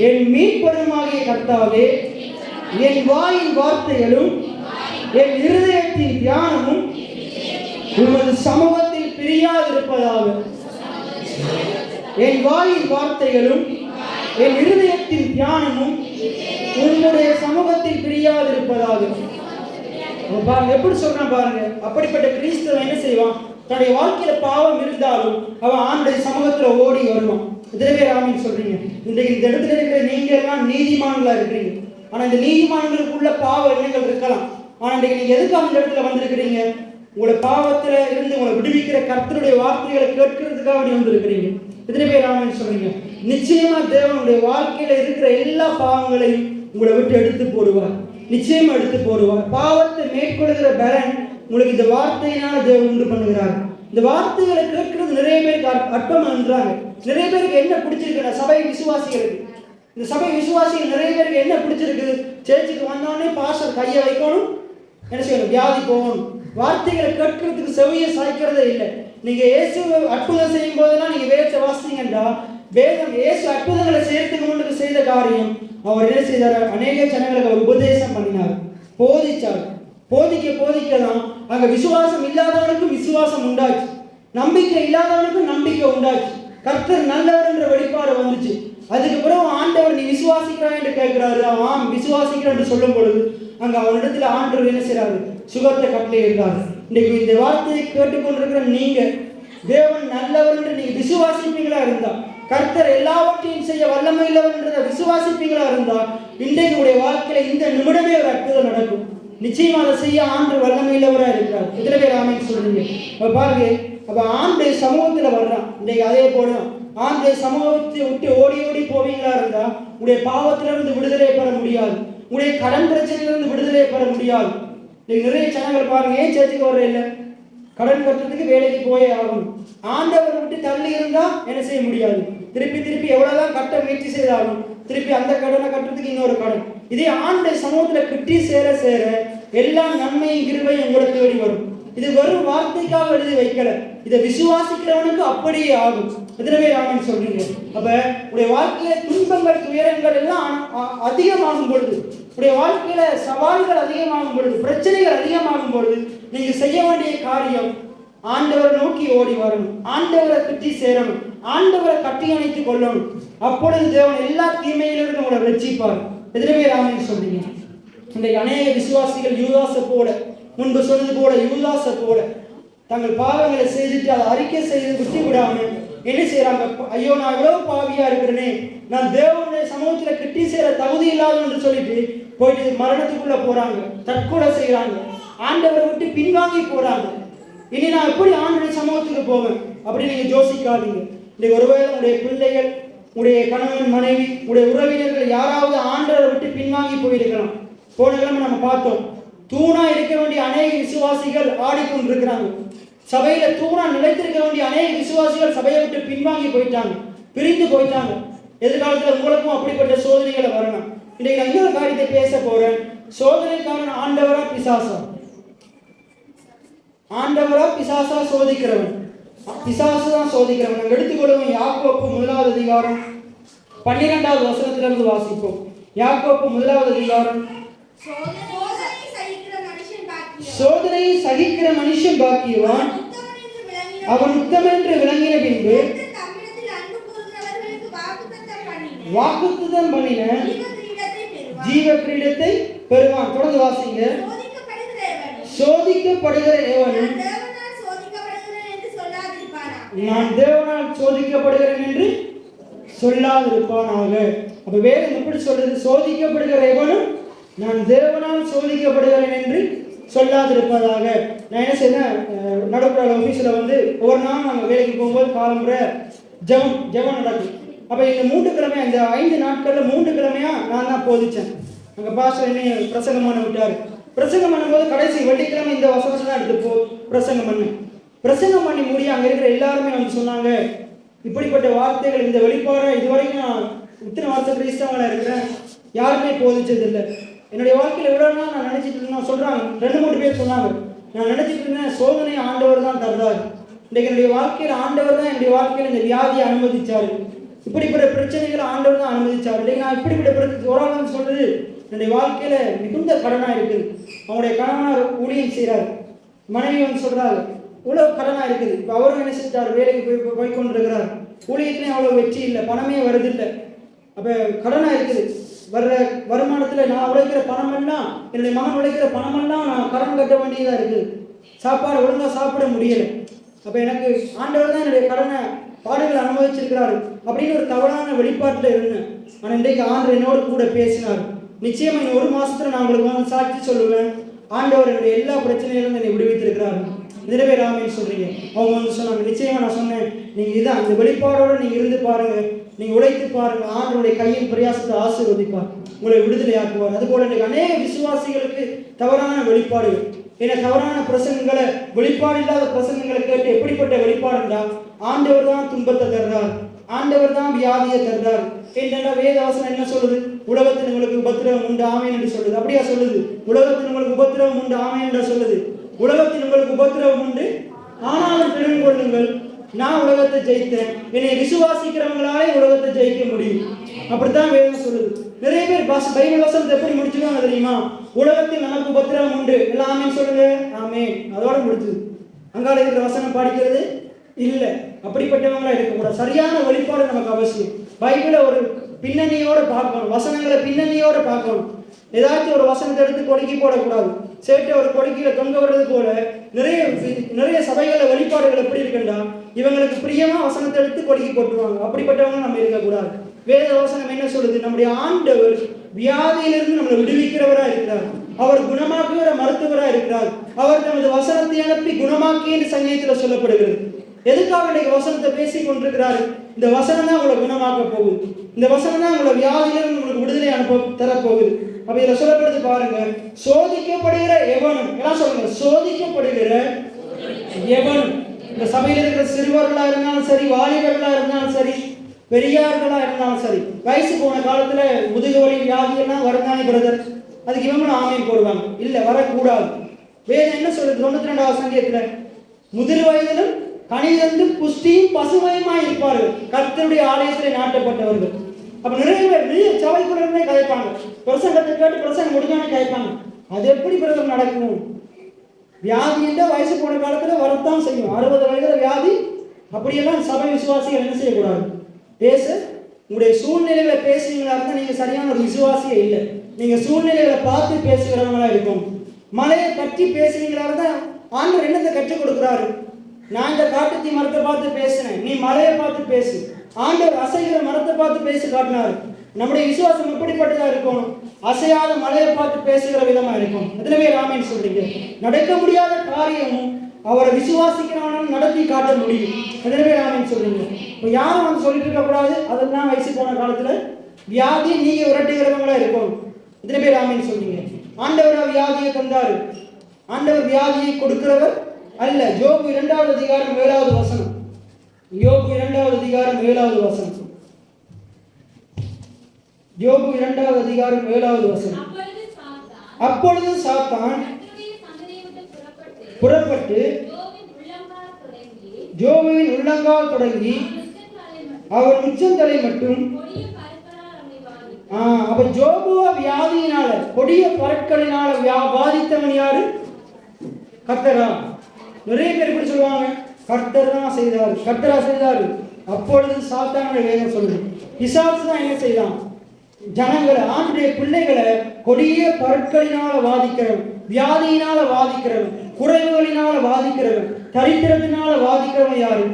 என் மீட்பெருமாகிய கர்த்தாவே, என் வாயின் வார்த்தைகளும் என் இருதயத்தின் தியானமும் உமது சமூகத்தில் பிரியாதிருப்பதாக. என் வாயின் வார்த்தைகளும் என் இருதயத்தின் தியானமும் உன்னுடைய சமூகத்தில் பிரியாதிருப்பதாக. பாருங்க எப்படி சொல்றான் பாருங்க. அப்படிப்பட்ட கிறிஸ்தவன் என்ன செய்வான்? தன்னுடைய வாழ்க்கையில பாவம் இருந்தாலும் அவன் ஆண்டுடைய சமூகத்துல ஓடி வருவான். இதிலே பேர் ஆமீன் சொல்றீங்க? இன்றைக்கு இந்த இடத்துல இருக்கிற நீங்க எல்லாம் நீதிமான்களா இருக்கிறீங்க. ஆனா இந்த நீதிமான்களுக்குள்ள பாவ எண்ணங்கள் இருக்கலாம். ஆனா இன்றைக்கு நீங்க எதுக்காக இந்த இடத்துல வந்திருக்கிறீங்க? உங்களோட பாவத்துல இருந்து உங்களை விடுவிக்கிற கர்த்தருடைய வார்த்தைகளை கேட்கறதுக்காக நீ வந்திருக்கிறீங்க. எத்தனை பேர் ஆமீன் சொல்றீங்க? நிச்சயமா தேவனுடைய வாழ்க்கையில இருக்கிற எல்லா பாவங்களையும் உங்களை விட்டு எடுத்து போடுவார். நிச்சயமா எடுத்து போடுவார். பாவத்தை மேற்கொள்கிற பலன் உங்களுக்கு இந்த வார்த்தையினால தேவன் உண்டு பண்ணுகிறார். இந்த வார்த்தைகளை கேட்கிறது நிறைய பேருக்கு அற்பம் என்றாங்க. நிறைய பேருக்கு என்ன பிடிச்சிருக்கு? சபை விசுவாசிகளுக்கு, இந்த சபை விசுவாசிகள் நிறைய பேருக்கு என்ன பிடிச்சிருக்கு? சேர்ச்சுக்கு வந்தோடனே பாஸ்டர் கையை வைக்கணும், என்ன செய்யணும், வியாதி போகணும். வார்த்தைகளை கேட்கறதுக்கு செவியை சாய்க்கிறதே இல்லை. நீங்க இயேசு அற்புதம் செய்யும் போதெல்லாம் நீங்க வேதத்தை வாசித்தீங்கன்னா, வேதம் இயேசு அற்புதங்களை செய்யறதுக்கு முன்னுக்கு செய்த காரியம், அவர் என்ன செய்தார்? அநேக ஜனங்களுக்கு அவர் உபதேசம் பண்ணினார், போதிச்சார். போதிக்க தான் அங்க விசுவாசம் இல்லாதவனுக்கும் விசுவாசம் உண்டாச்சு, நம்பிக்கை இல்லாதவனுக்கும் நம்பிக்கை உண்டாச்சு. கர்த்தர் நல்லவர் என்ற வெளிப்பாடு வந்துச்சு. அதுக்கு பிறகு ஆண்டவர் நீ விசுவாசிக்கிறாய் என்று கேட்கிறாரு. அவன் விசுவாசிக்கிறான் என்று சொல்லும் பொழுது அங்க அவனிடத்துல ஆண்டவர் என்ன செய்யறாரு? சுகத்தை கட்டளை இருந்தார். இன்னைக்கு இந்த வார்த்தையை கேட்டுக்கொண்டிருக்கிற நீங்க, தேவன் நல்லவர் என்று நீங்க விசுவாசிப்பீங்களா இருந்தா, கர்த்தர் எல்லாவற்றையும் செய்ய வல்லமை உள்ளவர் என்றதை விசுவாசிப்பீங்களா இருந்தா, இன்றைக்கு உடைய வாழ்க்கையில இந்த நிமிடமே ஒரு அற்புதம் நடக்கும். நிச்சயமா அதை செய்ய ஆண்டு வல்லமை உள்ளவரா இருக்கிறார். எத்தனை பேர் ஆமென் சொல்றீங்க? பாருங்க, அப்ப ஆண்டு சமூகத்துல வர்றான். இன்றைக்கு அதே போல ஆண்டு சமூகத்தை விட்டு ஓடி ஓடி போவீங்களா இருந்தா, உடைய பாவத்திலிருந்து விடுதலை பெற முடியாது, உடைய கடன் பிரச்சனையிலிருந்து விடுதலை பெற முடியாது. நிறைய ஜனங்கள் பாருங்க, ஏன் சேர்ச்சுக்கு வர்ற இல்லை? கடன் கட்டுறதுக்கு வேலைக்கு போயே ஆகணும். ஆண்டவர் விட்டு தள்ளி இருந்தா என்ன செய்ய முடியாது? திருப்பி எவ்வளவுதான் கட்ட முயற்சி செய்தாலும் திருப்பி அந்த கடனை கட்டுறதுக்கு இன்னொரு கடன். இதே ஆண்டு சமூகத்துல கிட்டி சேர சேர எல்லா நன்மையும் கிருபையும் உங்களுக்கு தேடி வரும். இது வெறும் வார்த்தைக்காக எழுதி வைக்கல, இதை விசுவாசிக்கிறவனுக்கு அப்படியே ஆகும். எத்தனை ஆமென் சொல்றீங்க? அப்ப உடைய வாழ்க்கையில துன்பங்கள் துயரங்கள் எல்லாம் அதிகமாகும் பொழுது, உடைய வாழ்க்கையில சவால்கள் அதிகமாகும் பொழுது, பிரச்சனைகள் அதிகமாகும் பொழுது, நீங்க செய்ய வேண்டிய காரியம் ஆண்டவரை நோக்கி ஓடி வரணும், ஆண்டவரை கிட்டி சேரணும், ஆண்டவரை கட்டி அணைத்துக் கொள்ளணும். அப்பொழுது தேவன் எல்லா தீமையிலிருந்து உங்களை ரட்சிப்பார். எதிரவே ஆமென் சொல்றீங்க? இன்றைக்கு அநேக விசுவாசிகள் யூதாசை போல, முன்பு சொன்னது போல யூதாசை போல தங்கள் பாவங்களை செய்துட்டு அதை அறிக்கை செய்து விட்டு விடாம என்ன செய்யறாங்க? ஐயோ, நான் எவ்வளவு பாவியா இருக்கிறேனே, நான் தேவனுடைய சமூகத்துல கிட்டி சேர தகுதி இல்லாத என்று சொல்லிட்டு போயிட்டு மரணத்துக்குள்ள போறாங்க, தற்கொலை செய்யறாங்க, ஆண்டவரை விட்டு பின்வாங்கி போறாங்க. இனி நான் எப்படி ஆண்டவருடைய சமூகத்துக்கு போவேன் அப்படி நீங்க யோசிக்காதீங்க. இன்னைக்கு ஒருவேளை உடைய பிள்ளைகள், உடைய கணவன் மனைவி, உடைய உறவினர்கள் யாராவது ஆண்டவரை விட்டு பின்வாங்கி போயிருக்கலாம். போன கிழமை நம்ம பார்த்தோம், தூணா இருக்க வேண்டிய அநேக விசுவாசிகள் ஆடிக்கொண்டிருக்கிறாங்க. சபையில தூணா நிலைத்திருக்க வேண்டிய அநேக விசுவாசிகள் சபையை விட்டு பின்வாங்கி போயிட்டாங்க, பிரிந்து போயிட்டாங்க. எதிர்காலத்துல உங்களுக்கும் அப்படிப்பட்ட சோதனைகளை வரணும். இன்னைக்கு நான் இன்னொரு காரியத்தை பேச போறேன். சோதனைக்காரன் ஆண்டவரா பிசாசா? ஆண்டவரா பிசாசா? சோதிக்கிறவன் பிசாசு தான் சோதிக்கிறவன். நாங்கள் எடுத்துக்கொள்வோம் யாக்கோப்பு 1வது அதிகாரம் 12வது வசனத்திலிருந்து வாசிப்போம். யாக்கோப்பு 1வது அதிகாரம். சோதனையை சகிக்கிற மனுஷன் பாக்கியவான், அவன் உத்தமன் என்று விளங்கின பின்பு வாக்குத்தத்தம் பண்ணின ஜீவ கிரீடத்தை பெறுவான். தொடர்ந்து வாசிங்க. சோதிக்கப்படுகிற எவனும் நான் தேவனால் சோதிக்கப்படுகிறேன் என்று சொல்லாதிருப்பானாக. அப்ப வேதம் எப்படி சொல்றது? சோதிக்கப்படுகிற எவனும் நான் தேவனால் சோதிக்கப்படுகிறேன் என்று சொல்லாதிருப்பதாக. நான் என்ன செய்தேன், நடுப்புற ஆஃபீஸில் வந்து ஒவ்வொரு நாளும் நாங்கள் வேலைக்கு போகும்போது காலம்புற ஜெபம் நடக்கும். அப்போ இந்த 3 கிழமை, அந்த 5 நாட்களில் 3 கிழமையா நான் தான் போதிச்சேன். அங்கே பாஸ்டர் என்னை பிரசங்கம் பண்ண விட்டார். பிரசங்கம் பண்ணும்போது கடைசி வெள்ளிக்கிழமை இந்த வசனத்தை தான் எடுத்து பிரசங்கம் பண்ணேன். பிரசங்கம் பண்ணி முடிய அங்கே இருக்கிற எல்லாருமே வந்து சொன்னாங்க, இப்படிப்பட்ட வார்த்தைகள், இந்த வெளிப்பாடை இதுவரைக்கும் நான் இத்தனை வருஷம் கிறிஸ்தவங்களா இருக்கிறேன், யாருமே போதிச்சதில்லை. என்னுடைய வாழ்க்கையில் எவ்வளோ நாள் நான் நினைச்சிட்டு இருந்தேன் சொல்றாங்க. 2-3 பேர் சொன்னாங்க, நான் நினைச்சிட்டு இருந்தேன் சோதனை ஆண்டவர் தான் தருவார். இன்றைக்கு என்னுடைய வாழ்க்கையில் ஆண்டவர் தான் என்னுடைய வாழ்க்கையில் இந்த வியாதியை அனுமதிச்சாரு, இப்படிப்பட்ட பிரச்சனைகளை ஆண்டவர் தான் அனுமதிச்சார். இன்றைக்கு நான் இப்படிப்பட்ட ஒரு ஆள் சொல்றது, என்னுடைய வாழ்க்கையில மிகுந்த கடனா இருக்குது. அவங்களுடைய கணவனார் ஊழியம் செய்யறாரு, மனைவி வந்து சொல்றாரு இவ்வளவு கடனா இருக்குது. இப்போ அவரும் என்ன செஞ்சார், வேலைக்கு போய்கொண்டிருக்கிறார், ஊழியத்திலையும் அவ்வளவு வெற்றி இல்லை, பணமே வருதில்லை. அப்ப கடனா இருக்குது. வர்ற வருமானத்துல நான் உழைக்கிற பணமெல்லாம், என்னுடைய மகன் உழைக்கிற பணமெல்லாம் நான் கடன் கட்ட வேண்டியதா இருக்குது. சாப்பாடு ஒழுங்கா சாப்பிட முடியலை. அப்ப எனக்கு ஆண்டவர் தான் என்னுடைய கடனை பாடுகள் அனுமதிச்சிருக்கிறாரு அப்படின்னு ஒரு தவறான வெளிப்பாட்டில் இருந்தேன். ஆனால் இன்றைக்கு ஆண்டவர் என்னோடு கூட பேசினார். நிச்சயமா இந்த 1 மாசத்துல நான் உங்களுக்கு வந்து சாட்சி சொல்லுவேன், ஆண்டவர் என்னுடைய எல்லா பிரச்சனையிலும் என்னை விடுவித்திருக்கிறாரு. இதுவே ராமன் சொல்றீங்க. அவங்க வந்து சொன்னாங்க, நிச்சயமா நான் சொன்னேன், நீங்க இதான் அந்த வெளிப்பாடோட நீங்க இருந்து பாருங்க, நீங்க உழைத்து பாருங்க, ஆண்டவருடைய கையின் பிரயாசத்தை ஆசீர்வதிப்பார், உங்களை விடுதலை ஆக்குவார். அதுபோல இன்றைக்கு அநேக விசுவாசிகளுக்கு தவறான வெளிப்பாடுகள். என தவறான பிரசங்கங்களை, வெளிப்பாடு இல்லாத பிரசங்கங்களை கேட்டு எப்படிப்பட்ட வெளிப்பாடுண்டா ஆண்டவர் தான் துன்பத்தை தர்றார், ஆண்டவர் தான் வியாதியை தர்றார் என்ற வேதவசனம் என்ன சொல்லுது? உலகத்தில் உங்களுக்கு உபத்திரவம் உண்டு ஆமேன் என்று சொல்லுது. அப்படியா சொல்லுது? உலகத்தில் உங்களுக்கு உபத்திரவம் உண்டு ஆமேன் என்று சொல்லுது. உலகத்தில் உங்களுக்கு உபத்திரவம் உண்டு, ஆனாலும் திறன் கொள்ளுங்கள், நான் உலகத்தை ஜெயித்தேன், என்னை விசுவாசிக்கிறவங்களாலே உலகத்தை ஜெயிக்க முடியும். அப்படித்தான் வேதம் சொல்லுது. நிறைய பேர் பைபிள் வசனத்தை எப்படி முடிச்சுக்காங்க தெரியுமா? உலகத்தில் நமக்கு உபத்திரவம் உண்டு, எல்லாமே சொல்லுங்க ஆமே, அதோட முடிச்சுது. அங்கால இருக்கிற வசனம் படிக்கிறது இல்லை. அப்படிப்பட்டவங்களா இருக்கக்கூடாது. சரியான வெளிப்பாடு நமக்கு அவசியம். பைபிளை ஒரு பின்னணியோட பார்க்கணும், வசனங்களை பின்னணியோட பார்க்கணும். ஏதாச்சும் ஒரு வசனத்தை எடுத்து கொடுக்கி போடக்கூடாது. சேட்டை ஒரு கொடுக்கியில தொங்க வர்றது போல நிறைய சபைகளில் வெளிப்பாடுகள் எப்படி இருக்குண்டா, இவங்களுக்கு பிரியமா வசனத்தை எடுத்து கொடுக்கி போட்டுருவாங்க. அப்படிப்பட்டவங்க நம்ம இருக்கக்கூடாது. வேத வசனம் என்ன சொல்லுது? நம்முடைய ஆண்டவர் வியாதியிலிருந்து நம்மளை விடுவிக்கிறவரா இருக்கிறார். அவர் குணமாக்குகிற மருத்துவரா இருக்கிறார். அவர் தமது வசனத்தை அனுப்பி குணமாக்கி என்று சங்கீதத்தில் சொல்லப்படுகிறது. எதுக்காக இன்னைக்கு வசனத்தை பேசி கொண்டிருக்கிறாரு? இந்த வசனம் தான் உங்களை குணமாக்க போகுது. இந்த வசனம் தான் உங்களை வியாதியிலிருந்து உங்களுக்கு விடுதலை தரப்போகுது. அப்ப இதுல சொல்லப்படுது பாருங்க, சோதிக்கப்படுகிற எவனும், எல்லாம் சொல்லுங்க, சோதிக்கப்படுகிற எவனும். இந்த சபையில இருக்கிற சிறுவர்களா இருந்தாலும் சரி, வாலிபர்களா இருந்தாலும் சரி, பெரியார்களா இருந்தாலும் சரி, வயசு போன காலத்துல முதுகு வலி வியாதி எல்லாம் வருந்தானே பிரதர், அதுக்கு இவங்களும் ஆமீன் போடுவாங்க. இல்ல, வரக்கூடாது. வேதம் என்ன சொல்லுது? 92வது சங்கீதத்துல, முதிர் வயதிலும் கனிதந்து புஷ்டியும் பசுமையுமாய் இருப்பார்கள், கர்த்தருடைய ஆலயத்திலே நாட்டப்பட்டவர்கள். அப்ப நிறைய பேர் சபைக்குள்ளே கதைப்பாங்க, பிரசங்கத்தை கேட்டு பிரசங்கம் முடிஞ்சானே கதைப்பாங்க. அது எப்படி பிரதம் நடக்கும்? வியாதி என்ற வயசு போன காலத்துல வரத்தான் செய்யும். 60 வயதுல வியாதி. அப்படியெல்லாம் சபை விசுவாசிகள் என்ன செய்யக்கூடாது? பேச, உங்களுடைய சூழ்நிலைகளை பேசுறீங்களா இருந்தால் நீங்க சரியான ஒரு விசுவாசியே இல்லை. நீங்க சூழ்நிலைகளை பார்த்து பேசுகிறவங்களா இருக்கும். மலையை பற்றி பேசுறீங்களா இருந்தா ஆண்டவர் என்னத்தை கற்றுக் கொடுக்குறாரு? நான் இந்த காட்டுத்தி மரத்தை பார்த்து பேசினேன், நீ மலையை பார்த்து பேசு. ஆண்டவர் அசைகிற மரத்தை பார்த்து பேசி காட்டினார். நம்முடைய விசுவாசம் எப்படிப்பட்டதா இருக்கும்? அசையாத மலையை பார்த்து பேசுகிற விதமா இருக்கும். எத்தனை பேர் ஆமீன் சொல்றீங்க? நடக்க முடியாத காரியமும் அவரை விசுவாசிக்கிறவனும் நடத்தி காட்ட முடியும். எத்தனை பேர் ஆமீன் சொல்றீங்க? இப்போ யாரும் வந்து சொல்லிட்டு இருக்கக்கூடாது, அதெல்லாம் வயசு போன காலத்துல வியாதியை நீங்க விரட்டுகிறவங்களா இருக்கும். எத்தனை பேர் ஆமீன் சொல்றீங்க? ஆண்டவர் வியாதியை தந்தாரு. ஆண்டவர் வியாதியை கொடுக்கிறவர் அல்ல. யோபு 2வது அதிகாரம் 7வது வசனம். யோபு 2வது அதிகாரம் 7வது வசனம். யோபு 2வது அதிகாரம் 7வது வசனம். அப்பொழுது சாத்தான் புறப்பட்டு யோபுவின் உள்ளங்கால் தொடங்கி அவர் உச்சந்தலை மட்டும். அப்ப யோபுவ வியாதியினால, கொடிய பற்களினால பாதித்தவன் யாரு? கர்த்தரா? நிறைய பேர் இப்படி சொல்லுவாங்க, கர்த்தர் தான் செய்தார், கர்த்தரா செய்தாரு. அப்பொழுது சாத்தானுடைய வேதம் சொல்லுது, பிசாசு தான் என்ன செய்தான்? ஜனங்களை, ஆண்டுடைய பிள்ளைகளை கொடிய பற்களினால வாதிக்கிறவன், வியாதியினால வாதிக்கிறவன், குறைவுகளினால வாதிக்கிறவன், தரித்திரத்தினால வாதிக்கிறவன் யாரு?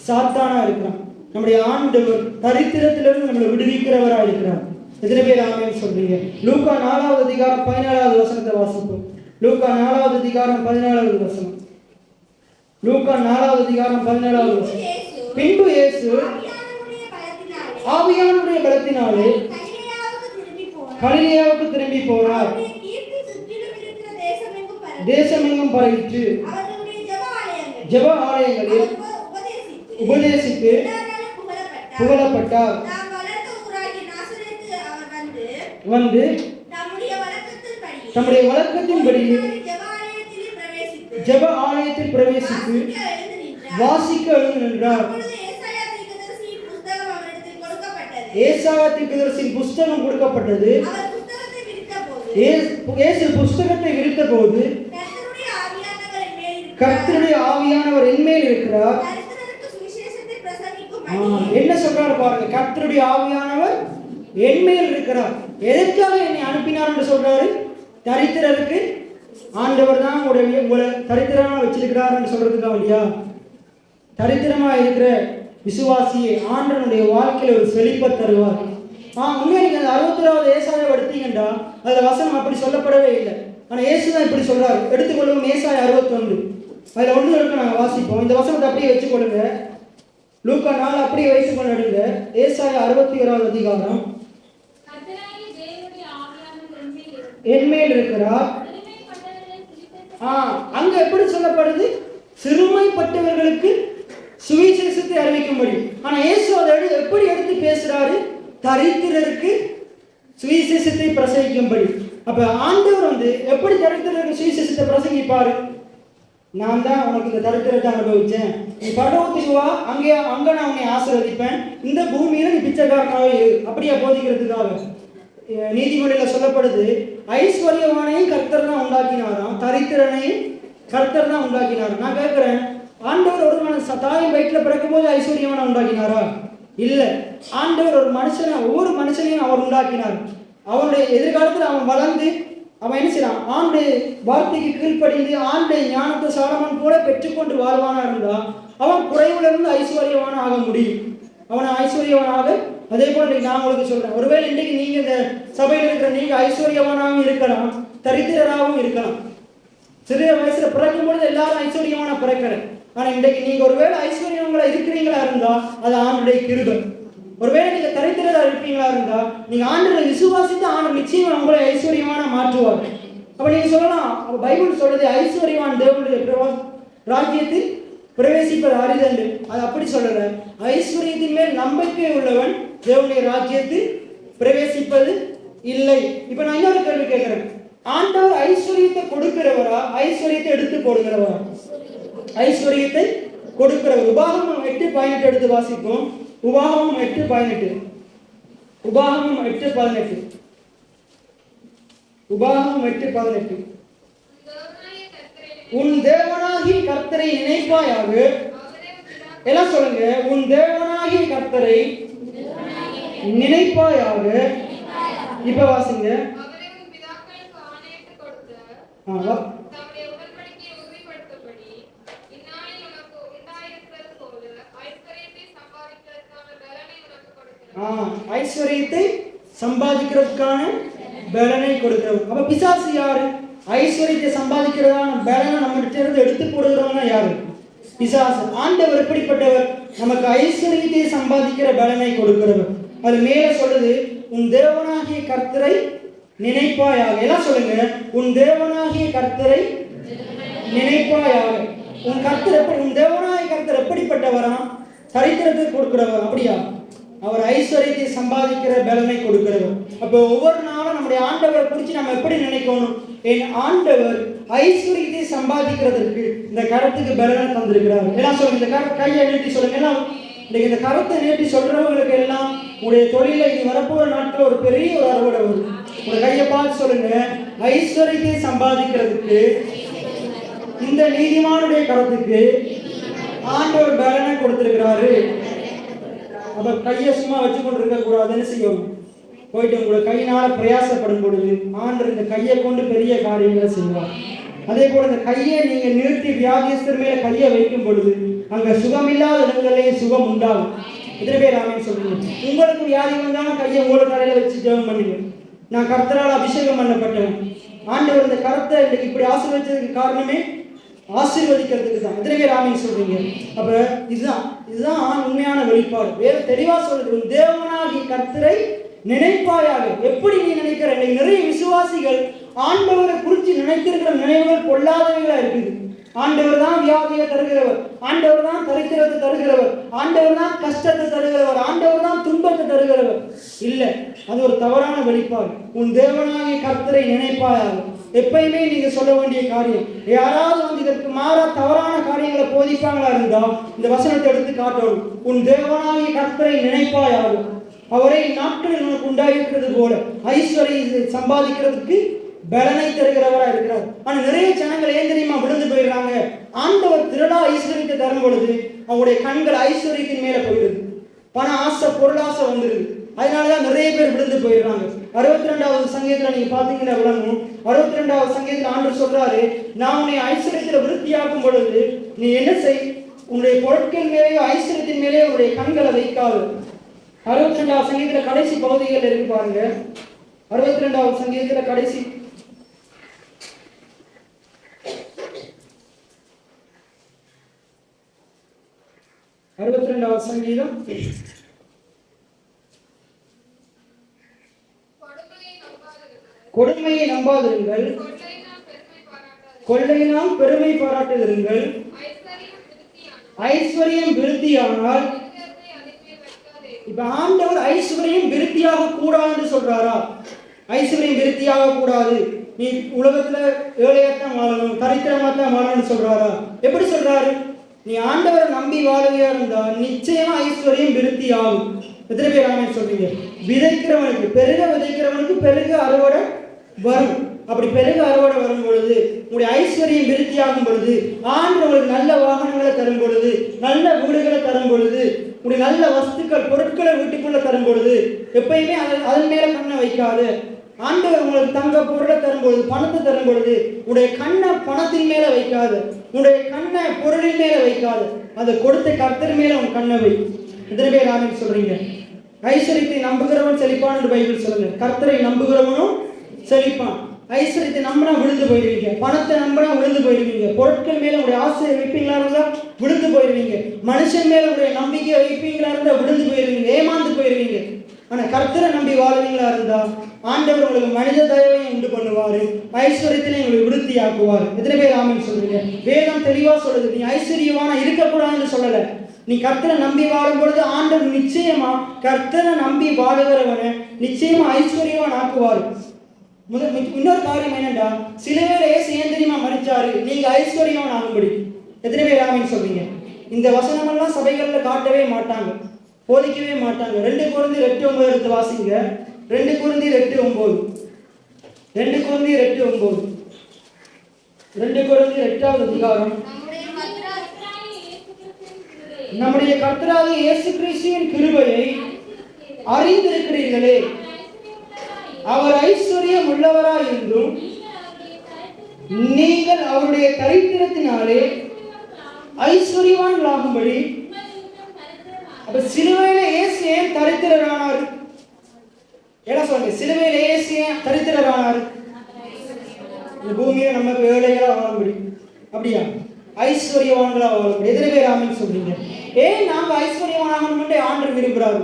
சாத்தானா இருக்கிறான். நம்முடைய ஆண்டவர் தரித்திரத்திலிருந்து நம்மளை விடுவிக்கிறவரா இருக்கிறார். எத்தனை பேர் ஆமென் சொல்றீங்க? லூக்கா 4வது அதிகாரம் 14வது வசனத்தை வாசிப்போம். லூக்கா 4வது அதிகாரம் 14வது வசனம். லூக்கா 4வது அதிகாரம் 14வது வசனம். பின்பு இயேசு ஆவியானவருடைய பலத்தினாலே கலிலேயாவுக்கு திரும்பி போனார். தேசமெங்கும் பரவிற்று. ஜெப ஆலயங்களில் உபதேசித்து புகழப்பட்டார். வந்து தம்முடைய வழக்கத்தின்படி ஜெப ஆலயத்தில் பிரவேசித்து வாசிக்க எழுந்து நின்றார். ஏசாயா தீர்க்கதரிசியின் புஸ்தகம் கொடுக்கப்பட்டது. இயேசு புஸ்தகத்தை விரித்த போது, கர்த்தருடைய ஆவியானவர் என்மேல் இருக்கிறார். என்ன சொல்றாரு பாருங்க, கர்த்தருடைய ஆவியானவர் என்மேல் இருக்கிறார். எதற்காக என்னை அனுப்பினார் என்று சொல்றாரு? தரித்திரருக்கு ஆண்டவர் தான் உங்களை தரித்திரமா வச்சிருக்கிறார் என்று சொல்றதுக்காக இல்லையா? தரித்திரமா இருக்கிற விசுவாசியை ஆண்டவனுடைய வாழ்க்கையில ஒரு செழிப்பை தருவார். உண்மையா நீங்க அந்த 61வது ஏசாயா எடுத்தீங்கன்னா அதுல வசனம் அப்படி சொல்லப்படவே இல்லை. ஆனா இயேசுதான் இப்படி சொல்றாரு. எடுத்துக்கொள்ளும் ஏசாயா 61. அதுல ஒன்று இருக்கு, நாங்கள் வாசிப்போம். இந்த வசனத்தை அப்படியே வச்சுக்கொள்ளுங்க. லூக்கா 4 அப்படியே வைத்துக் கொள்ளுங்க. ஏசாயா 61வது அதிகாரம். என்மேல் இருக்கிறார், அங்க எப்படி சொல்லப்படுது? சிறுமைப்பட்டவர்களுக்கு சுவிசேஷத்தை அறிவிக்கும்படி. ஆனா இயேசு அதை எப்படி எடுத்து பேசுறாரு? தரித்திரருக்கு சுவிசேஷத்தை பிரசங்கிக்கும்படி. அப்ப ஆண்டவர் எப்படி தரித்திரருக்கு சுவிசேஷத்தை பிரசங்கிப்பாரு? நான் தான் உனக்கு இந்த தரித்திரத்தை அனுபவிச்சேன், நீ பரலோகத்துக்கு வா, அங்க நான் உன்னை ஆசீர்வதிப்பேன், இந்த பூமியில நீ பிச்சைக்காரனாவே இரு, அப்படியே போதிக்கிறதுக்காக. நீதிமொழியில சொல்லப்படுது, ஐஸ்வர்யவானையும் கர்த்தர் தான் உண்டாக்கினாராம், தரித்திரனையும் கர்த்தர் தான் உண்டாக்கினாராம். நான் கேட்கிறேன், ஆண்டவர் ஒரு தாயின் வயிற்றுல பிறக்கும் போது ஐஸ்வர்யவானை உண்டாக்கினாரா? இல்ல. ஆண்டவர் ஒரு மனுஷனை, ஒவ்வொரு மனுஷனையும் அவர் உண்டாக்கினார். அவனுடைய எதிர்காலத்தில் அவன் வளர்ந்து அவன் என்ன செய்யறான்? ஆண்டுடைய வார்த்தைக்கு கீழ்ப்படிந்து ஆண்டுடைய ஞானத்தை சாலமோன் போல பெற்றுக்கொண்டு வாழ்வானா இருந்தா அவன் குறைவிலிருந்து ஐஸ்வர்யவான ஆக முடியும். அவனை ஐஸ்வர்யவனாக. அதே போல நான் உங்களுக்கு சொல்றேன், ஒருவேளை இன்றைக்கு நீங்க இந்த சபையில் இருக்கிற நீங்க ஐஸ்வர்யவானாகவும் இருக்கலாம், தரித்திரராகவும் இருக்கலாம். சிறிய வயசுல பிறக்கும் பொழுது எல்லாரும் ஐஸ்வர்யமான பிறக்கிறேன். ஆனா இன்றைக்கு நீங்க ஒருவேளை ஐஸ்வர்யங்களா இருக்கிறீங்களா இருந்தா அது ஆண்டுடைய கிருபை. ஒருவேளை நீங்க தரித்திரரா இருப்பீங்களா இருந்தா நீங்க ஆண்டவரை விசுவாசித்து ஆண்டவர் நிச்சயம் உங்களை ஐஸ்வர்யமான மாற்றுவார். அப்ப நீங்க சொல்லலாம், பைபிள் சொல்றது ஐஸ்வர்யவான் தேவனுடைய ராஜ்யத்தில் பிரவேசிப்பது அரிதன்று. அது அப்படி சொல்லல. ஐஸ்வர்யத்தின் மேல் நம்பிக்கை உள்ளவன் தேவனுடைய ராஜ்யத்தில் பிரவேசிப்பது இல்லை. இப்ப நான் இன்னொரு கேள்வி கேட்கிறேன், ஆண்டவர் ஐஸ்வர்யத்தை கொடுக்கிறவரா ஐஸ்வர்யத்தை எடுத்து போடுகிறவரா? ஐஸ்வர்யத்தை கொடுக்கிறவர். உபாகமம் 8:18 எடுத்து வாசிப்போம். உபாகமம் 8:18. உபாகமம் 8:18. உபாகமம் 8:18. உன் தேவனாகிய கர்த்தரை நினைப்பாயாக. எல்லாம் சொல்லுங்க, உன் தேவனாகிய கர்த்தரை நினைப்பாயாக. இப்ப வாசிங்க. ஐஸ்வர்யத்தை சம்பாதிக்கிறதுக்கான பலனை கொடுக்கிறவர். அப்ப பிசாசு யாரு? ஐஸ்வர்யத்தை சம்பாதிக்கிறதான பலனை நம்ம இருந்து எடுத்து போடுகிறவங்க யாரு? பிசாசு. ஆண்டவர் எப்படிப்பட்டவர்? நமக்கு ஐஸ்வர்யத்தை சம்பாதிக்கிற பலனை கொடுக்கிறவர். அது மேல சொல்லுது, உன் தேவனாகிய கர்த்தரை நினைப்பாயாக. எல்லாம் சொல்லுங்க, உன் தேவனாகிய கர்த்தரை நினைப்பாயாக. உன் கர்த்தர் எப்படி? உன் தேவனாகிய கர்த்தர் எப்படிப்பட்டவரா? சரித்திரத்தை கொடுக்கிறவர். அப்படியா? அவர் ஐஸ்வர்யத்தை சம்பாதிக்கிற பலனை கொடுக்கிறவர். அப்போ ஒவ்வொரு நாளும் நம்முடைய ஆண்டவரை குறித்து நம்ம எப்படி நினைக்கணும்? என் ஆண்டவர் ஐஸ்வர்யத்தை சம்பாதிக்கிறதற்கு இந்த கரத்துக்கு பலனை தந்திருக்கிறார். எல்லாம் சொல்லுங்க, இந்த கையை நீட்டி சொல்லுங்க. எல்லாம் இந்த கரத்தை நீட்டி சொல்றவங்களுக்கு எல்லாம் உங்களுடைய தொழில இது வரப்போற நாட்கள் ஒரு பெரிய ஒரு அறுவடை வரும். உங்க கையை பார்த்து சொல்லுங்க, ஐஸ்வர்யத்தை சம்பாதிக்கிறதுக்கு இந்த நீதிமானுடைய கரத்துக்கு ஆண்டவர் பலனை கொடுத்திருக்கிறாரு. அப்ப கையை சும்மா வச்சு கொண்டு இருக்க கூடாதுன்னு செய்யணும். போயிட்டு உங்களை கையினால பிரயாசப்படும் பொழுது ஆண்டவர் இந்த கையை கொண்டு பெரிய காரியங்களை செய்வார். அதே போல இந்த கையை நீங்க நிறுத்தி வியாதியஸ்தர் மேல கையை வைக்கும் பொழுது அங்க சுகமில்லாத இடங்களிலேயே சுகம் உண்டாகும். எத்தனை பேர் ஆமென் சொல்றீங்க? உங்களுக்கு வியாதி வந்தாலும் கையை உங்களுக்கு கரையில வச்சு ஜெபம் பண்ணுங்க. நான் கர்த்தரால் அபிஷேகம் பண்ணப்பட்டேன். ஆண்டவர் இந்த கரத்தை இன்னைக்கு இப்படி ஆசீர்வதிச்சதுக்கு காரணமே ஆசீர்வதிக்கிறதுக்கு தான். எத்தனை பேர் ஆமென் சொல்றீங்க? அப்ப இதுதான் உண்மையான வெளிப்பாடு. வேற தெளிவா சொல்றது, தேவனாகிய கர்த்தரை நினைப்பாயாக. எப்படி நீ நினைக்கிற? நிறைய விசுவாசிகள் ஆண்டவரை குறித்து நினைத்திருக்கிற நினைவுகள் பொல்லாதவைகளா இருக்குது. ஆண்டவர் தான் வியாதியை தருகிறவர், ஆண்டவர் தான் தரித்திரத்தை தருகிறவர், ஆண்டவர் தான் கஷ்டத்தை தருகிறவர், ஆண்டவர் தான் துன்பத்தை தருகிறவர். இல்ல, அது ஒரு தவறான வெளிப்பாடு. உன் தேவனாகிய கர்த்தரை நினைப்பாயாக. எப்பயுமே நீங்க சொல்ல வேண்டிய காரியம். யாராவது இதற்கு மாறா தவறான காரியங்களை போதிப்பாங்களா இருந்தா இந்த வசனத்தை எடுத்து காட்டணும். உன் தேவனாகிய கர்த்தரை நினைப்பாயாக. அவரை நாட்களில் உனக்கு உண்டாயிருக்கிறது போல ஐஸ்வர்யத்தை சம்பாதிக்கிறதுக்கு பலனை தருகிறவரா இருக்கிறார். ஆனா நிறைய ஜனங்கள் ஏன் தெரியுமா விழுந்து போயிடுறாங்க? ஆண்டவர் திரளா ஐஸ்வர்யத்தை தரும் பொழுது அவங்களுடைய கண்கள் ஐஸ்வர்யத்தின் மேல போயிடுது. பண ஆசை, பொருளாசை வந்துடுது. அதனாலதான் நிறைய பேர் விழுந்து போயிடுறாங்க. 62வது சங்கீதத்துல நீங்க பாத்தீங்கன்னா விளங்கும். 62வது சங்கீதத்துல ஆண்டவர் சொல்றாரு, நான் உன்னை ஐஸ்வர்யத்துல விருத்தியாக்கும் பொழுது நீ என்ன செய்? உன்னுடைய பொருட்கள் மேலேயோ ஐஸ்வர்யத்தின் மேலேயோ உன்னுடைய கண்களை வைக்காது. 62வது சங்கீதத்துல கடைசி பகுதிகள் இருக்கு பாருங்க. 62வது சங்கீதத்துல கடைசி 62வது சங்கீதம் கொடுமையை நம்பாதிருங்கள், கொள்ளையினால் பெருமை பாராட்டுகிறீர்கள். ஐஸ்வர்யம் விருத்தியானால், இப்ப ஆண்டவர் ஐஸ்வர்யம் விருத்தியாக கூடாதுன்னு சொல்றாரா? ஐஸ்வர்யம் விருத்தியாக கூடாது, நீ உலகத்துல ஏழையாத்தான் வாழணும், தரித்திரமாத்தான் வாழணும்னு சொல்றாரா? எப்படி சொல்றாரு? நீ ஆண்டவரை நம்பி வாழவையா இருந்தா நிச்சயமா ஐஸ்வர்யம் விருத்தி ஆகும். எத்தனை பேர் ஆமென் சொல்றீங்க? விதைக்கிறவனுக்கு பெருக, விதைக்கிறவனுக்கு பெருக அறுவடை வரும். அப்படி பெருக அறுவடை வரும் பொழுது, உங்களுடைய ஐஸ்வர்யம் விருத்தியாகும் பொழுது, ஆண்டு உங்களுக்கு நல்ல வாகனங்களை தரும் பொழுது, நல்ல வீடுகளை தரும் பொழுது, உங்களுடைய நல்ல வஸ்துக்கள் பொருட்களை வீட்டுக்குள்ள தரும் பொழுது, எப்பயுமே அதன் மேல கண்ணை வைக்காது. ஆண்டவர் உங்களுக்கு தங்க பொருளை தரும் பொழுது, பணத்தை தரும் பொழுது, உடைய கண்ணை பணத்தின் மேல வைக்காது, உடைய கண்ணை பொருளின் மேல வைக்காது, அதை கொடுத்த கர்த்தர் மேல உன் கண்ணை வை. எத்தனை பேர் ஆமென் சொல்றீங்க? ஐஸ்வர்யத்தை நம்புகிறவன் செழிப்பான் என்று பைபிள் சொல்லுங்க. கர்த்தரை நம்புகிறவனும் செழிப்பான். ஐஸ்வர்யத்தை நம்பினா விழுந்து போயிருவீங்க, பணத்தை நம்பினா விழுந்து போயிருவீங்க, பொருட்கள் மேல உடைய ஆசையை வைப்பீங்களா இருந்தா விழுந்து போயிருவீங்க, மனுஷன் மேல உடைய நம்பிக்கையை வைப்பீங்களா இருந்தா விழுந்து போயிருவீங்க, ஏமாந்து போயிருவீங்க. ஆனா கர்த்தரை நம்பி வாழ்வீங்களா இருந்தா ஆண்டவர் உங்களுக்கு மனித தயவையும் உண்டு பண்ணுவாரு, ஐஸ்வர்யத்திலே உங்களுக்கு விருத்தி ஆக்குவார். எத்தனை பேர் ஆமென் சொல்றீங்க? வேதம் தெளிவா சொல்லுது, நீ ஐஸ்வர்யவானா இருக்கக்கூடாதுன்னு சொல்லல. நீ கர்த்தரை நம்பி வாழும் பொழுது ஆண்டவர் நிச்சயமா கர்த்தரை நம்பி வாழுகிறவனை நிச்சயமா ஐஸ்வர்யவான் ஆக்குவார். இன்னொரு காரியம் என்னண்டா, சில பேர் ஏசு ஏன் தெரியுமா மரிச்சாரு? நீங்க ஐஸ்வர்யவான் ஆகும்படி. எத்தனை பேர் ஆமென் சொல்றீங்க? இந்த வசனமெல்லாம் சபைகள்ல காட்டவே மாட்டாங்க, போதிக்கவே மாட்டாங்க. 2 கொரிந்தியர் 8:9 எடுத்து வாசிங்க. 2 கொரிந்தியர் 8:9. 2 கொரிந்தியர் 8:9. 2 கொரிந்தியர் 8வது அதிகாரம். நம்முடைய கர்த்தராகிய இயேசு கிறிஸ்துவின் கிருபையை அறிந்திருக்கிறீர்களே, அவர் ஐஸ்வர்யம் உள்ளவராய் இருந்தும் நீங்கள் அவருடைய தரித்திரத்தினாலே ஐஸ்வர்யவான்களாகும்படி. அப்ப சிலுவையில இயேசு ஏன் தரித்திரரானார்? என்ன சொல்லுங்க, சிலுவையில இயேசு ஏன் தரித்திரரானார்? இந்த பூமியில நம்ம ஏழைகளா வாழும்படி. அப்படியா? ஐஸ்வர்யவான்களா வாழும்படி. எத்தனை பேர் ஆமென் சொல்றீங்க? ஏன் நாங்க ஐஸ்வர்யவானாகணும்னு ஆண்டவர் விரும்புறாரு?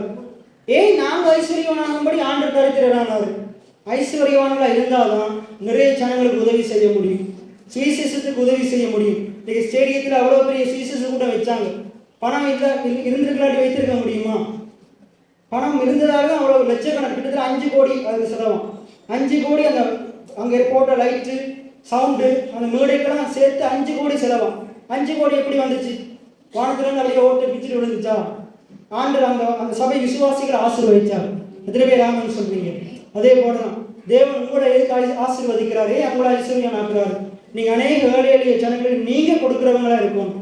ஏன் நாங்க ஐஸ்வர்யவானாகும்படி ஆண்டவர் தரித்திரரானார்? ஐஸ்வர்யவான்களா இருந்தாதான் நிறைய ஜனங்களுக்கு உதவி செய்ய முடியும், சுவிசேஷத்துக்கு உதவி செய்ய முடியும். இன்னைக்கு ஸ்டேடியத்தில் அவ்வளோ பெரிய சுவிசேஷம் கூட வச்சாங்க. பணம் இருந்திருக்கலாட்டி வைத்திருக்க முடியுமா? பணம் இருந்ததாக தான் அவ்வளோ லட்சக்கணக்கு, கிட்டத்தட்ட 5 கோடி அதுக்கு செலவாம். 5 கோடி அந்த அங்கே போட்ட லைட்டு, சவுண்டு, அந்த மேடைக்கெல்லாம் சேர்த்து 5 கோடி செலவாம். 5 கோடி எப்படி வந்துச்சு? வானத்துலேருந்து அப்படியே ஓட்டு பிச்சுட்டு விழுந்துச்சா? ஆண்டு அந்த சபை விசுவாசிகளை ஆசீர்வதிச்சார். எத்தனை பேர் ஆமென் சொல்றீங்க? அதே போலதான் தேவன் உங்களை எதுக்கு ஆசீர்வதிக்கிறாரே, அவங்கள ஐஸ்வர்யம் ஆக்குறாரு. நீங்க அநேக ஏழை எளிய ஜனங்களுக்கு நீங்க கொடுக்குறவங்களா இருக்கும்,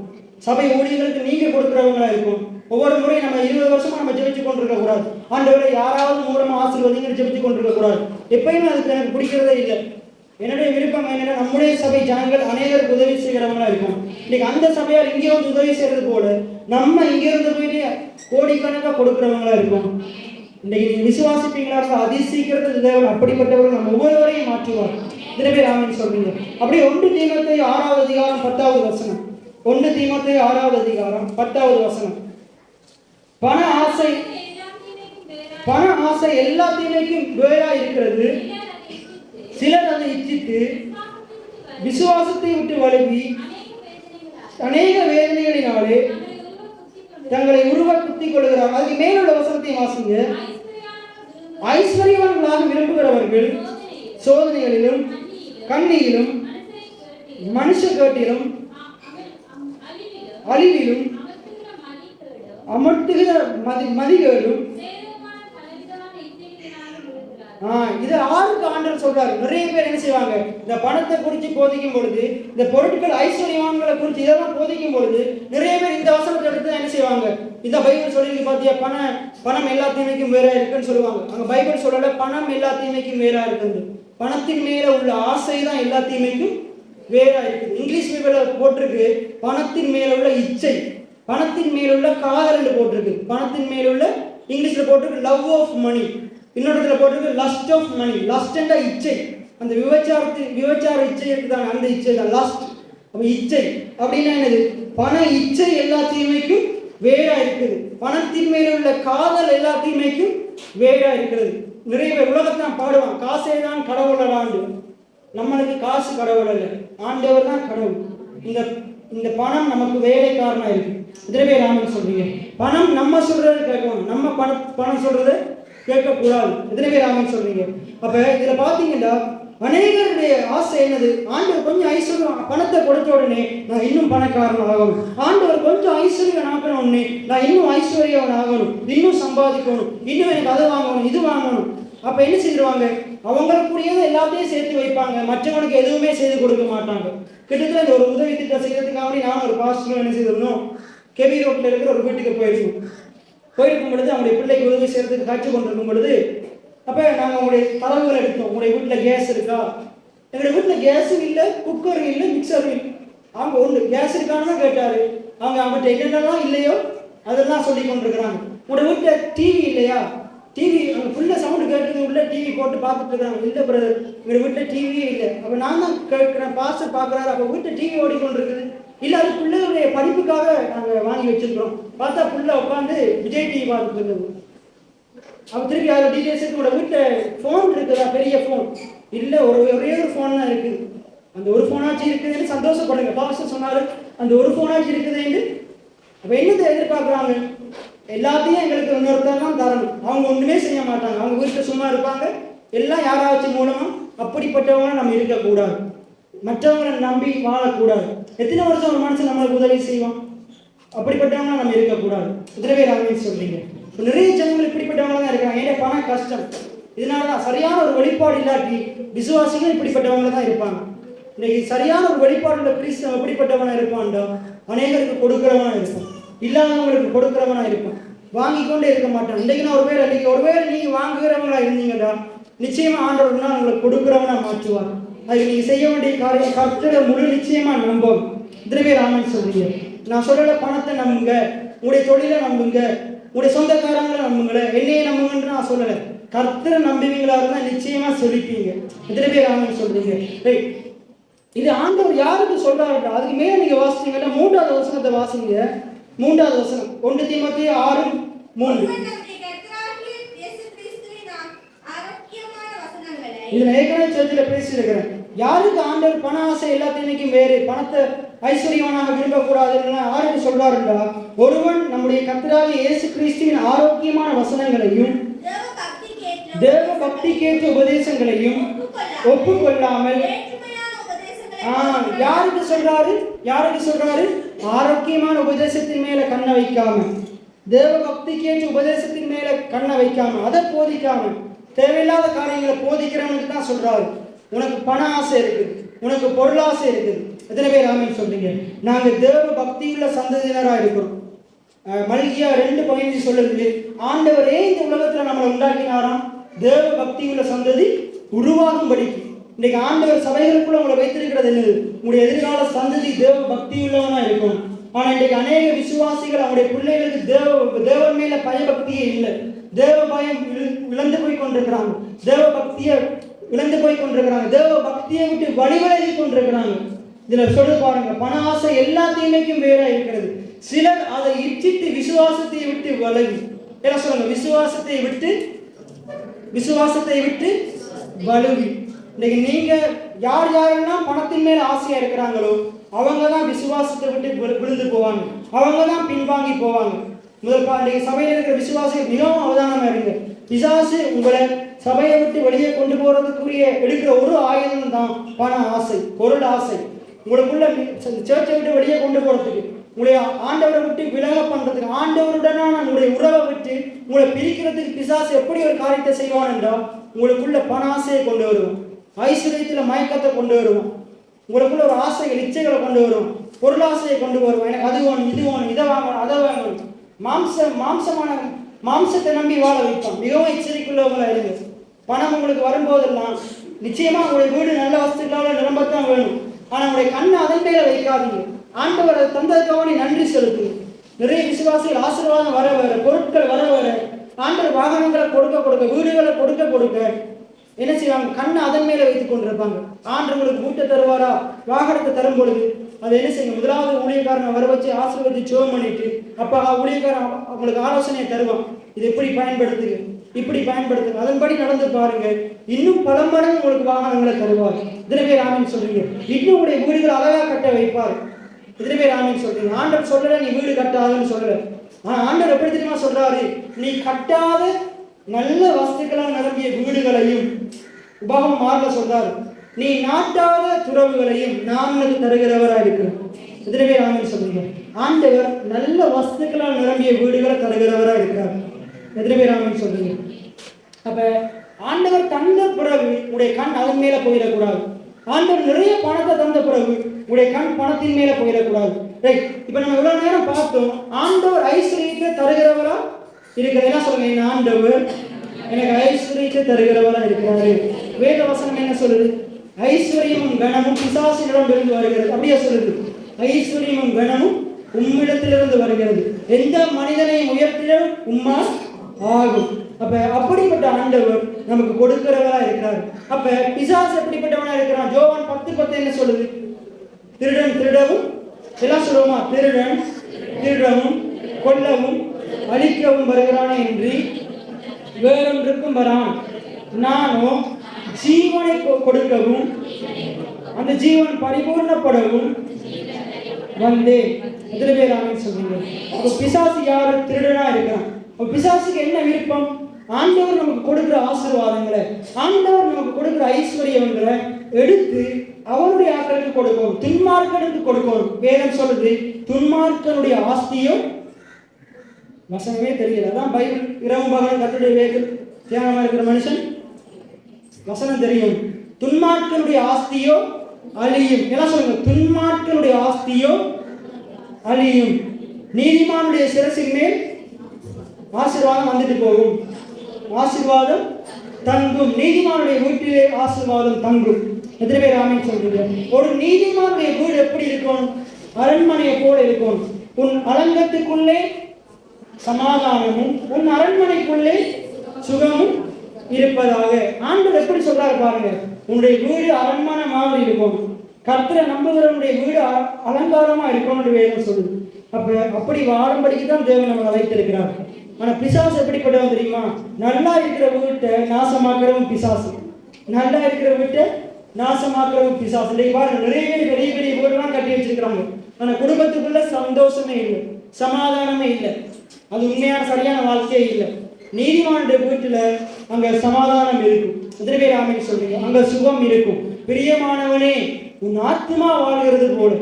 சபை ஊழியர்களுக்கு நீங்க கொடுக்குறவங்களா இருக்கும். ஒவ்வொரு முறையும் நம்ம 20 வருஷமா நம்ம ஜெபிச்சு கொண்டிருக்க கூடாது, ஆண்டவரை யாராவது மூலமா ஆசீர்வதிங்கன்னு ஜெபிச்சு கொண்டிருக்க கூடாது. எப்பயுமே அதுக்கு எனக்கு பிடிக்கிறதே இல்லை. என்னுடைய விருப்பம் என்னன்னா, நம்முடைய சபை ஜனங்கள் அநேகருக்கு உதவி செய்கிறவங்களா இருக்கும். இன்னைக்கு அந்த சபையார் இங்கே வந்து உதவி செய்யறது போல நம்ம இங்கே இருந்து போயிட்டு கோடிக்கணக்காக கொடுக்குறவங்களா இருக்கும். இன்னைக்கு நீங்க விசுவாசிப்பீங்களா? அதி சீக்கிரத்தில் தேவன் அப்படிப்பட்டவர்கள் நம்ம ஒவ்வொருவரையும் மாற்றுவார். இத்தனை பேர் ஆமென் சொல்றீங்க? அப்படியே 1 தீமோத்தேயு 6வது அதிகாரம் 10வது வசனம். 1 தீமோத்தேயு 6வது அதிகாரம் 10வது வசனம். பண ஆசை எல்லா தீமைக்கும் வேறா இருக்கிறது. சிலர் அதை இச்சித்து விசுவாசத்தை விட்டு வழுவி அநேக வேதனைகளினாலே தங்களை உருவ குத்திக் கொள்கிறார். அதுக்கு மேலுள்ள வசனத்தை வாசிங்க. ஐஸ்வர்யவான்களாக விரும்புகிறவர்கள் சோதனைகளிலும் கண்ணியிலும் மனுஷ கேட்டிலும் அழிவிலும் அமர்த்துகிற மதிகளும். இது ஆருக்கு ஆண்டவர் சொல்றாரு. நிறைய பேர் என்ன செய்வாங்க, இந்த பணத்தை குறித்து போதிக்கும் பொழுது, இந்த பொருட்கள் ஐஸ்வர்யவான்களை குறித்து இதெல்லாம் போதிக்கும் பொழுது நிறைய பேர் இந்த வசனத்தை எடுத்து என்ன செய்வாங்க, இந்த பைபிள் சொல்லியிருக்கு பாத்தியா, பணம் எல்லா தீமைக்கும் வேறா இருக்குன்னு சொல்லுவாங்க. அங்க பைபிள் சொல்லல பணம் எல்லா தீமைக்கும் வேறா இருக்குது. பணத்தின் மேல உள்ள ஆசை தான் எல்லா தீமைக்கும் வேறா இருக்குது. இங்கிலீஷ் பைபிள்ல போட்டிருக்கு பணத்தின் மேல உள்ள இச்சை, பணத்தின் மேல உள்ள காதல் போட்டிருக்கு. பணத்தின் மேல உள்ள இங்கிலீஷ்ல போட்டிருக்கு லவ் ஆஃப் மணி, இன்னொரு இடத்துல போட்டிருக்கு லஸ்ட் ஆஃப் மணி. லஸ்ட் என்ற இச்சை, அந்த விபச்சார இச்சை இருக்குதாங்க, அந்த இச்சை தான் லஸ்ட். அப்ப இச்சை அப்படின்னா என்னது? பண இச்சை எல்லா தீமைக்கும் வேறா இருக்குது. பணத்தின் மேல உள்ள காதல் எல்லா தீமைக்கும் வேறா இருக்கிறது. நிறைய பேர் உலகத்தான் பாடுவான், காசே தான் கடவுளடாண்டு. நம்மளுக்கு காசு கடவுள் அல்ல, ஆண்டவர் தான் கடவுள். இந்த இந்த பணம் நமக்கு வேலைக்காரனா இருக்கு. எத்தனை பேர் ஆமென் சொல்றீங்க? பணம் நம்ம சொல்றது கேட்கணும், நம்ம பணம் சொல்றது கேட்கக்கூடாது. எத்தனை பேர் ஆமென் சொல்றீங்க? அப்ப இதுல பாத்தீங்கன்னா அநேகருடைய ஆசை என்னது? ஆண்டவர் கொஞ்சம் ஐஸ்வர்யம் பணத்தை கொடுத்த உடனே நான் இன்னும் பணக்காரன் ஆகணும், ஆண்டவர் கொஞ்சம் ஐஸ்வர்யம் ஆக்கணும் உடனே நான் இன்னும் ஐஸ்வர்யவன் ஆகணும், இன்னும் சம்பாதிக்கணும், இன்னும் எனக்கு அதை வாங்கணும் இது வாங்கணும். அப்ப என்ன செய்வாங்க? அவங்களுக்குரியதை எல்லாத்தையும் சேர்த்து வைப்பாங்க, மற்றவங்களுக்கு எதுவுமே செய்து கொடுக்க மாட்டாங்க. கிட்டத்தட்ட இந்த ஒரு உதவி திட்டம் செய்யறதுக்காக நான் ஒரு பாஸ்டர் என்ன செய்திருந்தோம், கெவி ரோட்ல இருக்கிற ஒரு வீட்டுக்கு போயிருக்கும் பொழுது அவங்களுடைய பிள்ளைக்கு உதவி செய்யறதுக்கு காட்சி கொண்டிருக்கும் பொழுது அப்போ நாங்கள் உங்களுடைய தரவுகளை எடுத்தோம். உங்களுடைய வீட்டில் கேஸ் இருக்கா? எங்களுடைய வீட்டில் கேஸும் இல்லை, குக்கரும் இல்லை, மிக்சரும் இல்லை. அவங்க ஒன்று கேஸ் இருக்கான்னு தான் கேட்டார். அவங்ககிட்ட என்னென்னலாம் இல்லையோ அதெல்லாம் சொல்லி கொண்டிருக்கிறாங்க. உங்களுடைய வீட்டில் டிவி இல்லையா? டிவி அங்கே ஃபுல்லாக சவுண்டு கேட்டு உள்ள டிவி போட்டு பார்த்துட்டு இருக்கிறாங்க. இல்லை பிரதர், எங்கள் வீட்டில் டிவியே இல்லை. அப்போ நான் தான் கேட்குறேன், பாஸ்டர் பார்க்குறாரு, அப்போ வீட்டில் டிவி ஓடிக்கொண்டிருக்குது. இல்லை அது பிள்ளைகளுடைய படிப்புக்காக நாங்கள் வாங்கி வச்சுருக்கிறோம். பார்த்தா ஃபுல்லாக உட்காந்து விஜய் டிவி பார்த்துட்டு இருந்தது. அப்போ திருப்பி அதில் டீட்டெயில்ஸ் உங்களோட வீட்டில் ஃபோன் இருக்குதா? பெரிய ஃபோன் இல்லை, ஒரே ஒரு ஃபோன் தான் இருக்குது. அந்த ஒரு ஃபோனாச்சும் இருக்குதுன்னு சந்தோஷப்படுங்க. பாஸ்டர் சொன்னார் அந்த ஒரு ஃபோனாச்சும் இருக்குதுன்னு. அப்போ என்னத்தை எதிர்பார்க்குறாங்க? எல்லாத்தையும் எங்களுக்கு இன்னொருத்தர் தான் தரணும். அவங்க ஒன்றுமே செய்ய மாட்டாங்க, அவங்க வீட்டில் சும்மா இருப்பாங்க. எல்லாம் யாராச்சும் மூலமாக. அப்படிப்பட்டவங்க நம்ம இருக்கக்கூடாது, மற்றவங்களை நம்பி வாழக்கூடாது. எத்தனை வருஷம் ஒரு மனுஷன் நம்மளுக்கு உதவி செய்வோம்? அப்படிப்பட்டவங்க நம்ம இருக்கக்கூடாது. எத்தனை பேர் ஆமென் சொல்றீங்க? நிறைய ஜனங்கள் இப்படிப்பட்டவங்க தான் இருக்காங்க. ஏன்னா பணம் கஷ்டம், இதனால தான் சரியான ஒரு வெளிப்பாடு இல்லாட்டி விசுவாசிகள் இப்படிப்பட்டவங்க தான் இருப்பாங்க. இன்னைக்கு சரியான ஒரு வெளிப்பாடு உள்ள கிறிஸ்தவன் எப்படிப்பட்டவனா இருப்பான்டா? அநேகருக்கு கொடுக்குறவனா இருப்பான், இல்லாதவங்களுக்கு கொடுக்குறவனா இருப்பான், வாங்கி கொண்டே இருக்க மாட்டான். இன்றைக்கு நான் ஒருவேளை நீங்க வாங்குகிறவங்களா இருந்தீங்கடா, நிச்சயமா ஆண்டவர்னா உங்களுக்கு கொடுக்குறவனா மாற்றுவார். அதுக்கு நீங்க செய்ய வேண்டிய காரியம் கர்த்தரை முழு நிச்சயமா நம்பும். இத்தனை பேர் ஆமென் சொல்றீங்க? நான் சொல்லல பணத்தை நம்புங்க, உங்களுடைய தொழிலை நம்புங்க, உங்களுடைய சொந்தக்காரங்களை நம்புங்களேன், என்னையே நம்புங்கன்னு நான் சொல்லலை. கர்த்தரை நம்புவீங்களா இருந்தால் நிச்சயமா சொல்லிப்பீங்க. எத்தனை பேர் ஆமென் சொல்றீங்க? இது ஆண்டவர் யாருக்கு சொல்றாரு? அதுக்கு மேல நீங்க வாசிச்சீங்கன்னா 3வது வசனத்தை வாசிங்க. 3வது வசனம் 1 தீமோத்தேயு 6:3. இது ஏற்கனவே சர்ச்சில் பேசியிருக்கிறேன். யாருக்கு ஆண்டவர் பண ஆசை எல்லாத்தையும் வேறு பணத்தை ஐஸ்வர்யவனாக விரும்பக்கூடாதுன்னு யாருக்கு சொல்றாருண்டா, ஒருவன் நம்முடைய கர்த்தராகிய இயேசு கிறிஸ்துவின் ஆரோக்கியமான வசனங்களையும் தேவ பக்திக்கேற்ற உபதேசங்களையும் ஒப்புக்கொள்ளாமல் யாருக்கு சொல்றாரு? ஆரோக்கியமான உபதேசத்தின் மேல கண்ணை வைக்காம, தேவ பக்திக்கேற்ற உபதேசத்தின் மேல கண்ணை வைக்காம, அதை போதிக்காம தேவையில்லாத காரியங்களை போதிக்கிறவனுக்கு தான் சொல்றாரு. உனக்கு பண ஆசை இருக்குது, உனக்கு பொருளாசை இருக்குது. எத்தனை பேர் ஆமென் சொல்றீங்க? நாங்க தேவ பக்தியுள்ள சந்ததியினராக இருக்கிறோம். மல்கியா 2:15 சொல்லுது, ஆண்டவரே இந்த உலகத்துல நம்மளை உண்டாக்கினாராம் தேவ பக்தியுள்ள சந்ததி உருவாகும்படிக்கு. இன்னைக்கு ஆண்டவர் சபைகளுக்குள்ள உங்களை வைத்திருக்கிறது என்னது? உங்களுடைய எதிர்கால சந்ததி தேவ பக்தியுள்ளவனா இருக்கும். ஆனா இன்றைக்கு அநேக விசுவாசிகள் அவங்களுடைய பிள்ளைகளுக்கு தேவன் மேல பயபக்தியே இல்லை, தேவ பயம் இழந்து போய் கொண்டிருக்கிறாங்க, தேவ பக்தியை இழந்து போய் கொண்டிருக்கிறாங்க, தேவ பக்தியை விட்டு வழிவிலகி கொண்டிருக்கிறாங்க. இதுல சொல்லு பாருங்க, பண ஆசை எல்லாத்தையுமேக்கும் வேற இருக்கிறது. சிலர் அதை இச்சிட்டு விசுவாசத்தை விட்டு விலகி, என்ன சொல்லுங்க, விசுவாசத்தை விட்டு வலுவி. இன்னைக்கு நீங்க யாரெல்லாம் பணத்தின் மேல ஆசையா இருக்கிறாங்களோ அவங்க தான் விசுவாசத்தை விட்டு விழுந்து போவாங்க, அவங்க தான் பின்வாங்கி போவாங்க. முதல் சபையில் இருக்கிற விசுவாசிகள் மிகவும் அவதானமா இருங்க. பிசாசு உங்களை சபையை விட்டு வெளியே கொண்டு போறதுக்குரிய எடுக்கிற ஒரு ஆயுதம் தான் பண ஆசை, பொருள் ஆசை. உங்களுக்குள்ள சர்ச்சை விட்டு வெளியே கொண்டு போறதுக்கு, உங்களுடைய ஆண்டவரை விட்டு விலக பண்றதுக்கு, ஆண்டவருடனான உங்களுடைய உறவை விட்டு உங்களை பிரிக்கிறதுக்கு பிசாசு எப்படி ஒரு காரியத்தை செய்வான் என்றால் உங்களுக்குள்ள பண ஆசையை கொண்டு வருவோம், ஐஸ்வர்யத்துல மயக்கத்தை கொண்டு வருவோம், உங்களுக்குள்ள ஒரு ஆசைகள் இச்சைகளை கொண்டு வருவோம், பொருளாசையை கொண்டு வருவோம். எனக்கு அது வேணும், இது வேணும், இதை வாங்கணும், அதை வாங்கணும். மாம்சத்தை நம்பி வாழ வைப்பான். மிகவும் எச்சரிக்கையுள்ளவங்களா இருங்க. பணம் உங்களுக்கு வரும்போதெல்லாம் நிச்சயமா உங்களுடைய வீடு நல்ல வசதிகளால் நிரம்பத்தான் வேணும். ஆனா உங்களுடைய கண்ணை அதன் மேல வைக்காதீங்க. ஆண்டவர் அதை தந்ததுக்காக நன்றி செலுத்துங்க. நிறைய விசுவாசிகள் ஆசீர்வாதம் வர வர, பொருட்கள் வர வர, ஆண்டவர் வாகனங்களை கொடுக்க, வீடுகளை கொடுக்க என்ன செய்வாங்க? கண்ணை அதன் மேல வைத்துக் கொண்டிருப்பாங்க. ஆண்டவங்களுக்கு வீட்டை தருவாரா, வாகனத்தை தரும் பொழுது அதை என்ன செய்யுங்க? முதலாவது ஊழியக்காரனை வர வச்சு ஆசீர்வதித்து ஜெபம் பண்ணிட்டு, அப்ப ஊழியக்காரன் அவங்களுக்கு ஆலோசனையை தருவான், இது எப்படி பயன்படுத்துங்க. இப்படி பயன்படுத்துங்க, அதன்படி நடந்து பாருங்க. இன்னும் பல மடங்கு உங்களுக்கு வாகனங்களை தருவார். இத்தனை பேர் ஆமீன் சொல்றீங்க? இன்னும் உங்களுடைய வீடுகள் அழகா கட்ட வைப்பார். இத்தனை பேர் ஆமீன் சொல்றீங்க? ஆண்டவர் சொல்லல நீ வீடு கட்டாதுன்னு சொல்லல. ஆனா ஆண்டவர் எப்படி தெரியுமா சொல்றாரு? நீ கட்டாத நல்ல வஸ்துக்களால் நிரம்பிய வீடுகளையும் உபாகம் 6 சொல்றாரு, நீ நாட்டாத துறவுகளையும் நான் உனக்கு தருகிறவரா இருக்கிறேன். இத்தனை பேர் ஆமீன் சொல்றீங்க? ஆண்டவர் நல்ல வஸ்துக்களால் நிரம்பிய வீடுகளை தருகிறவரா இருக்கிறார். எத்தனை பேர் ஆமீன் சொல்றீங்க? அப்ப ஆண்டவர் தந்த பிறகு உடைய கண் அதன் மேல போயிடக்கூடாது. ஆண்டவர் நிறைய பணத்தை தந்த பிறகு உடைய கண் பணத்தின் மேல போயிடக்கூடாது. ரைட்? இப்ப நம்ம இவ்வளவு நேரம் பார்த்தோம், ஆண்டவர் ஐஸ்வர்யத்தை தருகிறவரா இருக்கிறது. என்ன சொல்லுங்க? என் ஆண்டவர் எனக்கு ஐஸ்வர்யத்தை தருகிறவரா இருக்கிறாரு. வேத வசனம் என்ன சொல்லுது? ஐஸ்வர்யமும் கனமும் பிசாசினிடம் இருந்து வருகிறது. அப்படியே சொல்லுது, ஐஸ்வர்யமும் கனமும் உம்மிடத்திலிருந்து வருகிறது, எந்த மனிதனையும் உயர்த்திலும் உம்மா ஆகும். அப்ப அப்படிப்பட்ட ஆண்டவர் நமக்கு கொடுக்கிறவரா இருக்கிறார். அப்ப பிசாசு எப்படிப்பட்டவனா இருக்கிறான்? யோவான் 10:10 என்ன சொல்லுது? திருடன் திருடவும், எல்லாம் சொல்லுவோமா? திருடன் திருடவும் கொல்லவும் அழிக்கவும் வருகிறானே என்று வேறொன்றுக்கும் வரான். நானும் ஜீவனை கொடுக்கவும் அந்த ஜீவன் பரிபூர்ணப்படவும் வந்தேன். எத்தனை பேர் ஆமீன் சொல்றீங்க? அப்ப பிசாசு யாரு? திருடனா இருக்கிறான். அப்ப பிசாசுக்கு என்ன விருப்பம்? ஆண்டவர் நமக்கு கொடுக்கிற ஆசீர்வாதங்களை, ஆண்டவர் நமக்கு கொடுக்கிற ஐஸ்வர்யங்களை எடுத்து அவருடைய ஆட்களுக்கு கொடுக்கணும், துன்மார்க்கனுக்கு கொடுக்கணும். வேதம் சொல்லுது, துன்மார்க்கனுடைய ஆஸ்தியோ வசனமே தெரியல. அதான் பைபிள் இரவு பகலும் கர்த்தருடைய வேதத்தில் தியானமா இருக்கிற மனுஷன் வசனம் தெரியும். துன்மார்க்கனுடைய ஆஸ்தியோ அழியும். என்ன சொல்லுங்க? துன்மார்க்கனுடைய ஆஸ்தியோ அழியும், நீதிமானுடைய சிரசின் மேல் ஆசீர்வாதம் வந்துட்டு போகும், ஆசீர்வாதம் தங்கும். நீதிமானுடைய வீட்டிலே ஆசீர்வாதம் தங்கும். எத்தனை பேர் ஆமீன் சொல்றீங்க? ஒரு நீதிமானுடைய வீடு எப்படி இருக்கும்? அரண்மனையை போல இருக்கும். உன் அலங்கத்துக்குள்ளே சமாதானமும் உன் அரண்மனைக்குள்ளே சுகமும் இருப்பதாக. ஆண்டவர் எப்படி சொல்றாரு பாருங்க, உன்னுடைய வீடு அரண்மனை மாதிரி இருக்கும், கர்த்தரை நம்புகிறவனுடைய வீடு அலங்காரமா இருக்கணும்னு வேதம் சொல்லுது. அப்ப அப்படி வாழும்படிக்கு தான் தேவன் நம்மளை வைத்திருக்கிறார். ஆனா பிசாசு எப்படிப்பட்டவன் தெரியுமா? நல்லா இருக்கிற வீட்டை நாசமாக்குறவன் பிசாசு. நல்லா இருக்கிற வீட்டை நாசமாக்குறவன் பிசாசு. இன்னைக்கு பாருங்க, நிறைய பேர் பெரிய பெரிய வீடுலாம் கட்டி வச்சிருக்கிறாங்க, ஆனா குடும்பத்துக்குள்ள சந்தோஷமே இல்லை, சமாதானமே இல்லை. அது உண்மையான சரியான வாழ்க்கையே இல்லை. நீதிமானுடைய வீட்டுல அங்க சமாதானம் இருக்கும். எத்தனை பேர் ஆமீன் சொல்றீங்க? அங்க சுகம் இருக்கும். பிரியமானவனே, உன் ஆத்மா வாழ்கிறது போல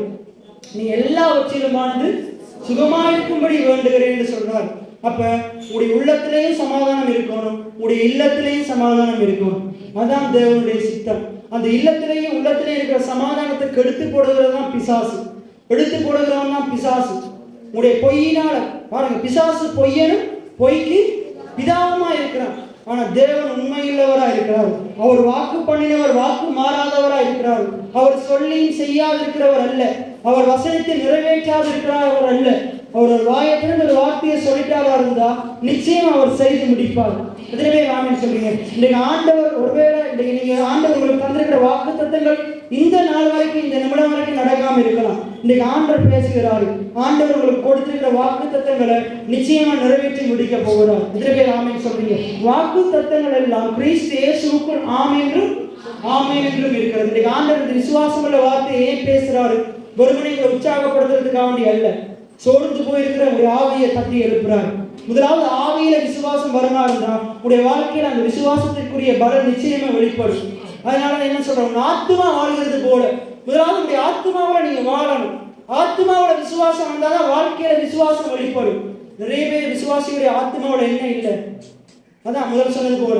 நீ எல்லாவற்றிலும் வாழ்ந்து சுகமாயிருக்கும்படி வேண்டுகிறேன் என்று சொல்றார். அப்ப உடைய உள்ளத்திலேயும் சமாதானம் இருக்கணும், உடைய இல்லத்திலேயும் சமாதானம் இருக்கணும். அதான் தேவனுடைய சித்தம். அந்த இல்லத்திலேயும் உள்ளத்திலேயும் இருக்கிற சமாதானத்தை கெடுத்து போடுகிறது தான் பிசாசு. எடுத்து போடுகிறவன் தான் பிசாசு. உடைய பொய்யினால பாருங்க, பிசாசு பொய்யனும் பொய்க்கு பிதாவுமா இருக்கிறான். ஆனா தேவன் உண்மையுள்ளவரா இருக்கிறார். அவர் வாக்கு பண்ணினவர், வாக்கு மாறாதவரா இருக்கிறார். அவர் சொல்லியும் செய்யாதிருக்கிறவர் அல்ல, அவர் வசனத்தை நிறைவேற்றாதிருக்கிறவர் அல்ல. அவர் ஒரு வாயத்திலிருந்து ஒரு வார்த்தையை சொல்லிட்டாரா இருந்தா நிச்சயம் அவர் செய்து முடிப்பார். எத்தனை ஆமீன் சொல்றீங்க? இன்றைக்கு ஆண்டவர் ஒருவேளை இன்றைக்கு நீங்க ஆண்டவர் உங்களுக்கு தந்திருக்கிற வாக்கு தத்தங்கள் இந்த நாள் வரைக்கும், இந்த நிமிடம் வரைக்கும் நடக்காம இருக்கலாம். இன்றைக்கு ஆண்டவர் பேசுகிறாரு. ஆண்டவர் உங்களுக்கு கொடுத்திருக்கிற வாக்கு தத்தங்களை நிச்சயமா நிறைவேற்றி முடிக்க போகிறார். எத்தனை ஆமீன் சொல்றீங்க? வாக்கு தத்தங்கள் எல்லாம் கிறிஸ்து இயேசுவுக்குள் ஆமென் என்றும் ஆமென் என்றும் இருக்கிறது. இன்றைக்கு ஆண்டவர் விசுவாசம் உள்ள வார்த்தையை ஏன் பேசுறாரு? ஒருவனை உற்சாகப்படுத்துறதுக்காக வேண்டிய அல்ல, சோர்ந்து போயிருக்கிற ஒரு ஆவியை தட்டி எழுப்புறாரு. முதலாவது ஆவியில விசுவாசம் வரமா இருந்தா உடைய வாழ்க்கையில அந்த விசுவாசத்திற்குரிய பலன் நிச்சயமா வெளிப்படும். அதனால என்ன சொல்றோம்? ஆத்மா வாழ்கிறது போல முதலாவது உடைய ஆத்மாவில நீங்க வாழணும். ஆத்மாவோட விசுவாசம் வந்தாதான் வாழ்க்கையில விசுவாசம் வெளிப்படும். நிறைய பேர் விசுவாசிகளுடைய ஆத்மாவோட என்ன இல்லை. அதான் முதல் சொன்னது போல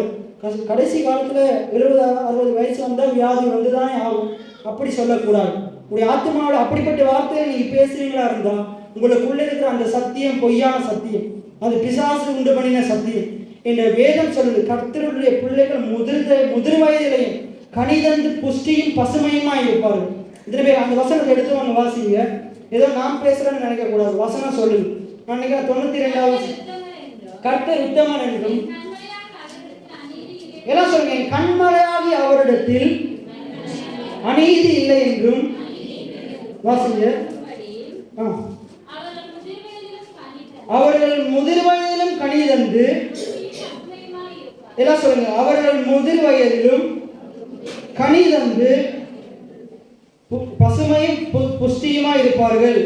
கடைசி காலத்துல 70-60 வயசு வந்தா வியாதி வந்துதானே ஆகும். அப்படி சொல்லக்கூடாது. உடைய ஆத்மாவோட அப்படிப்பட்ட வார்த்தையை நீங்க பேசுறீங்களா இருந்தா உங்களுக்குள்ள இருக்கிற அந்த சத்தியம் பொய்யான சத்தியம், அது பிசாசு உண்டு பண்ணின சத்தியம். என்ற வேதம் சொல்லுது, கர்த்தருடைய பிள்ளைகள் முதிர் வயதிலையும் கனிதந்து புஷ்டியும் பசுமையுமா இருப்பார்கள். இத்தனை பேர் அந்த வசனத்தை எடுத்து வாங்க வாசிங்க. ஏதோ நான் பேசுறேன்னு நினைக்க கூடாது. வசனம் சொல்லுது. நான் நினைக்கிறேன் 92வது கர்த்தர் உத்தமன் என்றும் எல்லாம் சொல்லுங்க, கண்மலையாகி அவரிடத்தில் அநீதி இல்லை என்றும் வாசிங்க. அவர்கள் முதிர் வயதிலும் கனி தந்து எல்லாம் சொல்லுங்க. அவர்கள் முதிர் வயதிலும் கனி தந்து பசுமையும் புஷ்டியுமா இருப்பார்கள்.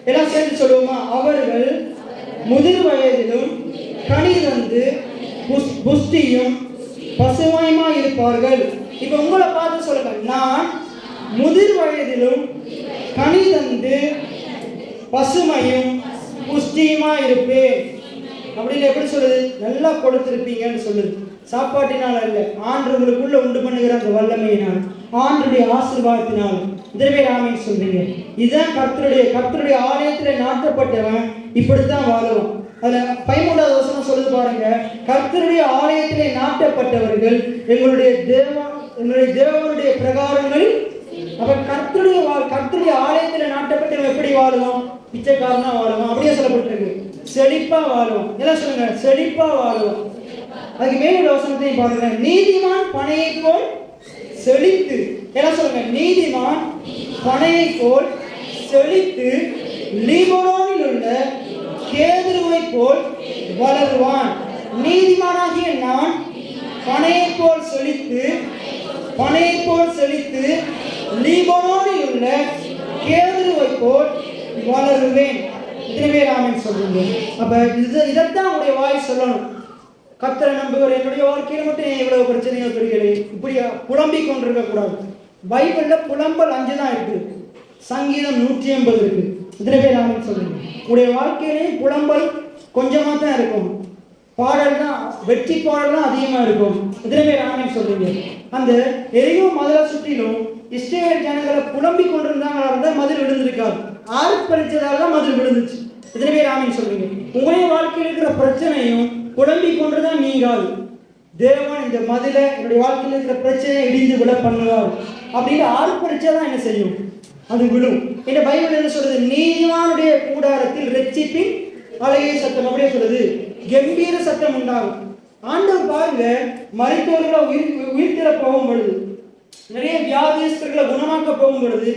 எல்லாம் சேர்ந்து சொல்லுவோமா? அவர்கள் முதிர் வயதிலும் கனி தந்து புஷ்டியும் பசுமையுமா இருப்பார்கள். இப்ப உங்களை பார்த்து சொல்லுங்க, நான் முதிர் வயதிலும் கனி தந்து பசுமையும் புஷ்டியுமா இருப்பேன் அப்படின்னு எப்படி சொல்லுது? நல்லா கொடுத்திருப்பீங்கன்னு சொல்லுது. சாப்பாட்டினால் அல்ல, ஆண்டவர்களுக்குள்ள உண்டு பண்ணுகிற அந்த வல்லமையினால், ஆண்டுடைய ஆசீர்வாதத்தினால். இதுவே ஆமென் சொல்றீங்க. இதுதான் கர்த்தருடைய ஆலயத்தில் நாட்டப்பட்டவன் இப்படித்தான் வாழுவான். அதுல 13வது வசனம் சொல்லுது பாருங்க, கர்த்தருடைய ஆலயத்திலே நாட்டப்பட்டவர்கள் எங்களுடைய தேவனுடைய பிரகாரங்களில். அப்ப கர்த்தருடைய ஆலயத்தில் நாட்டப்பட்டவன் எப்படி வாழுவோம்? பிச்சைக்காரனா வாழுவோம். அப்படியே சொல்லப்பட்டிருக்கு. செழிப்பா வாழுவோம். எல்லாம் சொல்லுங்க, செழிப்பா வாழுவோம். அதுக்கு மேலுள்ள வசனத்தையும் பாருங்க, நீதிமான் பனையை போல் செழித்து. எல்லாம் சொல்லுங்க, நீதிமான் பனையை போல் செழித்து லீபனோனில் உள்ள கேதுருவை போல் வளருவான். நீதிமானாகிய நான் பனையை போல் செழித்து லீபனோனில் உள்ள கேதுருவை போல் வளருவேன். இதுவே ஆமென் சொல்லுங்க. அப்ப இதைத்தான் உங்களுடைய வாய் சொல்லணும். கர்த்தரை நம்புகிற என்னுடைய வாழ்க்கையில மட்டும் இவ்வளவு பிரச்சனைகள் பெறுகிறே, இப்படி புலம்பிக் கொண்டிருக்க கூடாது. பைபிள்ல புலம்பல் 5 தான் இருக்கு, சங்கீதம் 180 இருக்கு. இதுவே ஆமென் சொல்லுங்க. உங்களுடைய வாழ்க்கையிலேயும் புலம்பல் கொஞ்சமா தான் இருக்கும், பாடல் தான், வெற்றி பாடல் தான் அதிகமா இருக்கும். இதுவே ஆமென் சொல்லுங்க. அந்த எரியோ மதுரை சுற்றிலும் இஸ்ரவேல் ஜனங்களை புலம்பிக் கொண்டிருந்தாங்க, மதில் விழுந்திருக்காது. ஆர்ப்பரிச்சதால தான் மதில் விழுந்துச்சு. இதுவே ஆமென் சொல்லுங்க. உங்களுடைய வாழ்க்கையில் இருக்கிற பிரச்சனையும் புலம்பிக் கொண்டுதான் நீங்காது. தேவன் இந்த மதில என்னுடைய வாழ்க்கையில் இருக்கிற பிரச்சனையை இடிந்து விட பண்ணுவார் அப்படின்னு ஆர்ப்பரிச்சாதான் என்ன செய்யும்? அது விழும். இந்த பைபிள் என்ன சொல்றது? நீதிமானுடைய கூடாரத்தில் இரட்சிப்பின் அலையை சத்தம் அப்படியே சொல்றது, கம்பீர சத்தம் உண்டாகும். ஆண்டவர் பாருங்க, மரித்தோர்களை உயிர்த்திர போகும் பொழுது, நிறைய வியாதியஸ்தர்களை குணமாக்க போகும் பொழுது,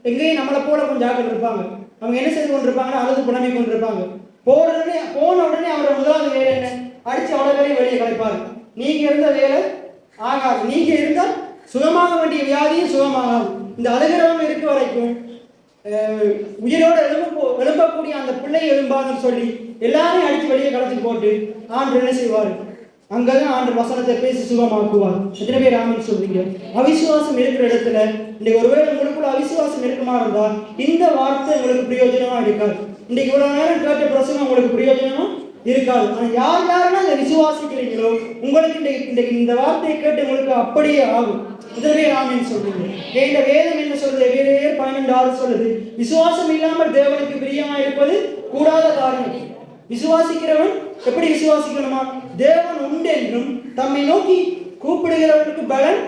எங்கேயும் நம்மளை போல கொஞ்சம் ஆக்கள் இருப்பாங்க. அவங்க என்ன செய்து கொண்டிருப்பாங்கன்னா, அழுது புலம்பிக் கொண்டிருப்பாங்க. போன உடனே அவரோட முதலாவது வேலை என்ன? அடிச்சு அவ்வளவு வேலையை வெளியே கலைப்பாரு. நீங்க இருந்த வேலை ஆகாது. நீங்க இருந்தால் சுகமாக வேண்டிய வியாதியும் சுகமாகாது. இந்த அழுகிறவங்க இருக்க வரைக்கும் உயிரோடு எழும்பக்கூடிய அந்த பிள்ளை எழும்பாதுன்னு சொல்லி எல்லாரையும் அடிச்சு வெளியே கலைச்சு போட்டு ஆண்டு என்ன செய்வாரு? அங்கதான் ஆண்டு வசனத்தை பேசி சுகமாக்குவார். எத்தனை பேர் ஆமென் சொல்றீங்க? அவிசுவாசம் இருக்கிற இடத்துல இன்னைக்கு ஒருவேளை உங்களுக்குள்ள அவிசுவாசம் இருக்குமா இருந்தா இந்த வார்த்தை உங்களுக்கு பிரயோஜனமா இருக்காது. இன்னைக்கு இவ்வளவு நேரம் கேட்ட பிரசங்கம் உங்களுக்கு பிரயோஜனமா இருக்காது. ஆனா யாரெல்லாம் இந்த விசுவாசிக்கிறீங்களோ உங்களுக்கு இன்றைக்கு இந்த வார்த்தையை கேட்டு உங்களுக்கு அப்படியே ஆகும். இதவே ஆமென் சொல்றீங்க. இந்த வேதம் என்ன சொல்றது? எபிரேயர் 12:6 சொல்லுது, விசுவாசம் இல்லாமல் தேவனுக்கு பிரியமா இருப்பது கூடாத காரியம். விசுவாசிக்கிறவன் எப்படி விசுவாசிக்கணுமா? தேவன் உண்டு என்றும் தம்மை நோக்கி கூப்பிடுகிறவர்களுக்கு பலன்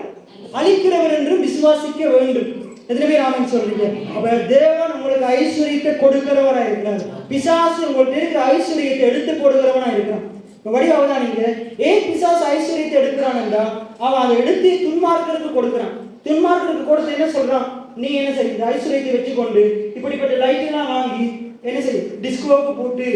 அளிக்கிறவர் என்றும் விசுவாசிக்க வேண்டும். எத்தனை பேர் ஆமென் சொல்றீங்க? அப்ப தேவன் உங்களுக்கு ஐஸ்வர்யத்தை கொடுக்கிறவரா இருக்கிறார். பிசாசு உங்களுக்கு இருக்கிற ஐஸ்வர்யத்தை எடுத்து போடுகிறவனா இருக்கிறான். வடிவாக நீங்க ஏன் பிசாசு ஐஸ்வர்யத்தை எடுக்கிறான் என்றால், அவன் அதை எடுத்து துன்மார்க்கருக்கு கொடுக்கிறான். துன்மார்க்கருக்கு கொடுத்து என்ன சொல்றான்? நீ என்ன செய்ய, இந்த ஐஸ்வர்யத்தை வச்சுக்கொண்டு இப்படிப்பட்ட லைட்டெல்லாம் வாங்கி என்ன செய்ய, டிஸ்கோவுக்கு போட்டு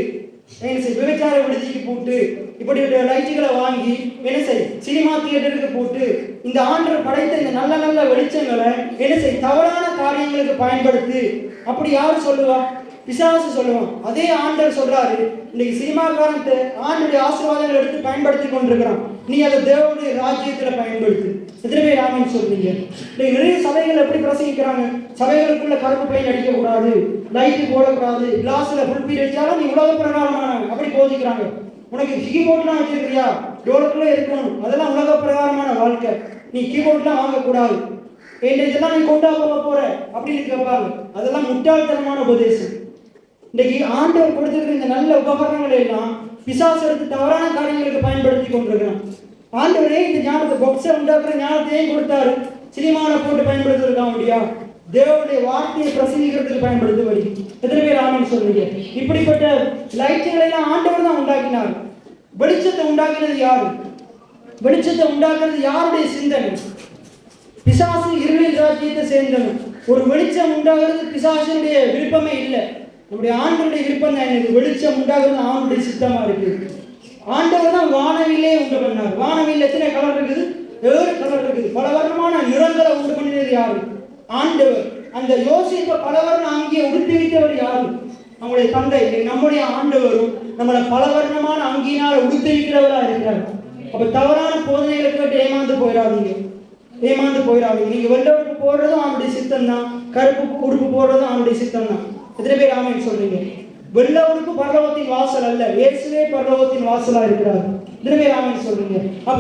என்ன செய்ய, விபச்சார விடுதிக்கு போட்டு இப்படிப்பட்ட லைட்டுகளை வாங்கி என்ன செய்ய, சினிமா தியேட்டருக்கு போட்டு இந்த ஆண்டவர் படைத்த இந்த நல்ல நல்ல வெளிச்சங்களை என்ன செய்ய, தவறான காரியங்களுக்கு பயன்படுத்து. அப்படி யாரு சொல்லுவா? பிசாசு சொல்லுவான். அதே ஆண்டவர் சொல்றாரு, இன்னைக்கு சினிமாக்காரத்தை ஆண்டுடைய ஆசீர்வாதங்களை எடுத்து பயன்படுத்தி கொண்டிருக்கிறான், நீ அதை தேவனுடைய ராஜ்யத்துல பயன்படுத்து. எத்தனை பேர் ஆமென் சொல்றீங்க? இன்னைக்கு நிறைய சபைகள் எப்படி பிரசங்கிக்கிறாங்க? சபைகளுக்குள்ள கருப்பு பிளேன் அடிக்க கூடாது, லைட்டு போடக்கூடாது, கிளாஸ்ல ஃபுல் பீட் அடிச்சாலும் நீ உலக பிரகாரமான அப்படி போதிக்கிறாங்க. உனக்கு கீபோர்ட்லாம் வச்சிருக்கிறியா? டோலுக்குள்ள இருக்கணும், அதெல்லாம் உலக பிரகாரமான வாழ்க்கை. நீ கீபோர்ட்லாம் வாங்கக்கூடாது, இதெல்லாம் நீ கொண்டா போற அப்படின்னு கேட்பாங்க. அதெல்லாம் முட்டாள்தனமான உபதேசம். இன்னைக்கு ஆண்டவர் கொடுத்திருக்கிற இந்த நல்ல உபகரணங்களை எல்லாம் பிசாசு எடுத்து தவறான காரியங்களுக்கு பயன்படுத்தி கொண்டிருக்கிறான். ஆண்டவரே இந்த ஞானத்தை பொக்ஸை உண்டாக்குற ஞானத்தையும் கொடுத்தாரு, சினிமாவை போட்டு பயன்படுத்திருக்க முடியா? தேவனுடைய வார்த்தையை பிரசங்கிக்கிறதுக்கு பயன்படுத்தும்படி. எத்தனை பேர் ஆமென் சொல்றீங்க? இப்படிப்பட்ட லைட்டுகளை எல்லாம் ஆண்டவர் தான் உண்டாக்கினார். வெளிச்சத்தை உண்டாக்கினது யாரு? வெளிச்சத்தை உண்டாக்குறது யாருடைய சிந்தனை? பிசாசு இருளின் ராஜ்யத்தை சேர்ந்தவன். ஒரு வெளிச்சம் உண்டாகிறது பிசாசுடைய விருப்பமே இல்லை, நம்முடைய ஆண்டவருடைய விருப்பம் தான். எனக்கு வெளிச்சம் உண்டாகிறது ஆண்டுடைய சித்தமா இருக்கு. ஆண்டவர் தான் வானவில்லே உண்டு பண்ணார். வானவில் எத்தனை கலர் இருக்குது? 7 கலர் இருக்குது. பல வர்ணமான நிறங்களை உண்டு பண்ணினது யாரு? ஆண்டவர். அந்த யோசேப்பை பல வர்ண அங்கியை உடுத்தி வைத்தவர் யாரு? நம்முடைய தந்தை. நம்முடைய ஆண்டவரும் நம்மளை பல வர்ணமான அங்கியினால் உடுத்தி வைக்கிறவராக இருக்கிறார். அப்ப தவறான போதனைகளை கேட்டு ஏமாந்து போயிடாதீங்க. நீங்க வெள்ளை உடுப்பு போடுறதும் அவனுடைய சித்தம் தான், கருப்பு உடுப்பு போடுறதும் அவனுடைய சித்தம் தான். எத்தனை பேர் ஆமென் சொல்றீங்க? வெள்ளை உடுப்பு பரலோகத்தின் வாசல் அல்ல, இயேசுவே பரலோகத்தின் வாசலா இருக்கிறார். எத்தனை பேர் ஆமென் சொல்றீங்க? அப்ப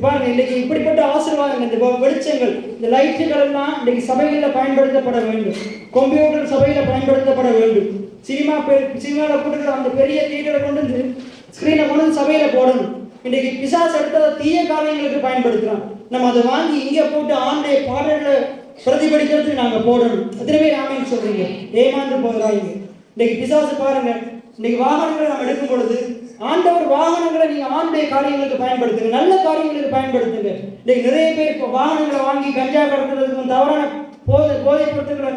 பாருங்க, இன்னைக்கு இப்படிப்பட்ட ஆசீர்வாதங்கள், இந்த வெளிச்சங்கள், இந்த லைட்டுகள் எல்லாம் இன்னைக்கு சபைகளில் பயன்படுத்தப்பட வேண்டும். கம்ப்யூட்டர் சபையில பயன்படுத்தப்பட வேண்டும். சினிமாவில் கொடுக்குற அந்த பெரிய தியேட்டரை கொண்டு வந்து ஸ்கிரீனை கொண்டு வந்து சபையில போடணும். இன்னைக்கு பிசாசு எடுத்ததை தீய காரியங்களுக்கு பயன்படுத்துறான். நம்ம அதை வாங்கி இங்கே போட்டு ஆண்டை பாடல்களை பிரதிபலிக்கிறதுக்கு நாங்கள் போடணும். எத்தனை பேர் ஆமென் சொல்றீங்க? ஏமாந்து போகிறாங்க. இன்னைக்கு பிசாசு பாருங்க, இன்னைக்கு வாகனங்களை நம்ம எடுக்கும் பொழுது ஆண்டவர் வாகனங்களை நீங்க ஆண்டை காரியங்களுக்கு பயன்படுத்துங்க, நல்ல காரியங்களுக்கு பயன்படுத்துங்க. இன்னைக்கு நிறைய பேர் இப்போ வாகனங்களை வாங்கி கஞ்சா கடத்துறதுக்கும் தவறான போதை பொருட்களை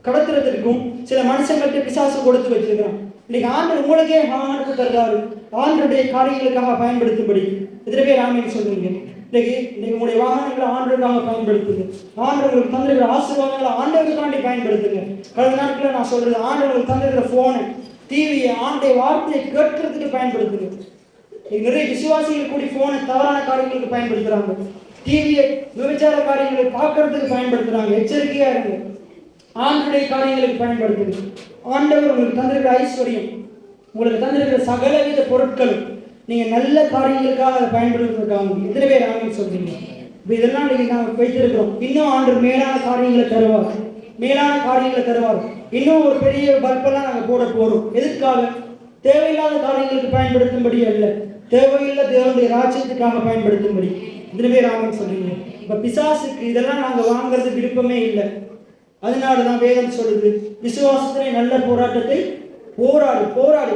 கடத்துறதுக்கும் சில மனுஷங்கள்ட்ட பிசாசு கொடுத்து வச்சிருக்கிறான். இன்னைக்கு ஆண்டவர் உங்களுக்கே வாகனத்தை தர்றாரு, ஆண்டருடைய காரியங்களுக்காக பயன்படுத்தும்படி. எத்தனை பேர் ஆமென் சொல்றீங்க? இன்னைக்கு உங்களுடைய வாகனங்களை ஆண்டவருக்காக பயன்படுத்துங்க. ஆண்டவர்களுக்கு தந்திருக்கிற ஆசீர்வாதங்களை ஆண்டவருக்காண்டி பயன்படுத்துங்க. கடந்த நாட்களில் நான் சொல்றது, ஆண்டவர்களுக்கு தந்திருக்கிற போனை, டிவியை, ஆண்டை வார்த்தையை கேட்கறதுக்கு பயன்படுத்துங்க. நிறைய விசுவாசிகள் கூடி போனை தவறான காரியங்களுக்கு பயன்படுத்துறாங்க. டிவியை விபச்சார காரியங்களை பார்க்கறதுக்கு பயன்படுத்துறாங்க. எச்சரிக்கையா இருங்க. ஆண்டவருடைய காரியங்களுக்கு பயன்படுத்துங்க. ஆண்டவர் உங்களுக்கு தந்திருக்கிற ஐஸ்வர்யம், உங்களுக்கு தந்திருக்கிற சகலவித பொருட்களும் நீங்க நல்ல காரியங்களுக்காக அதை பயன்படுத்துறதுக்காக. எத்தனை பேர் ஆமென் சொல்றீங்க? இப்போ இதெல்லாம் இன்னைக்கு நாங்கள் வைத்திருக்கிறோம். இன்னும் ஆண்டவர் மேலான காரியங்களை தருவார். இன்னும் ஒரு பெரிய பல்பெல்லாம் நாங்கள் போட போறோம். எதுக்காக? தேவையில்லாத காரியங்களுக்கு பயன்படுத்தும்படி அல்ல, தேவையில்லை தேவனுடைய ராஜ்யத்துக்காக பயன்படுத்தும்படி. எத்தனை பேர் ஆமென் சொல்றீங்க? இப்போ பிசாசுக்கு இதெல்லாம் நாங்கள் வாங்குறது விருப்பமே இல்லை. அதனாலதான் வேதம் சொல்லுது, விசுவாசத்திலே நல்ல போராட்டத்தை போராடு.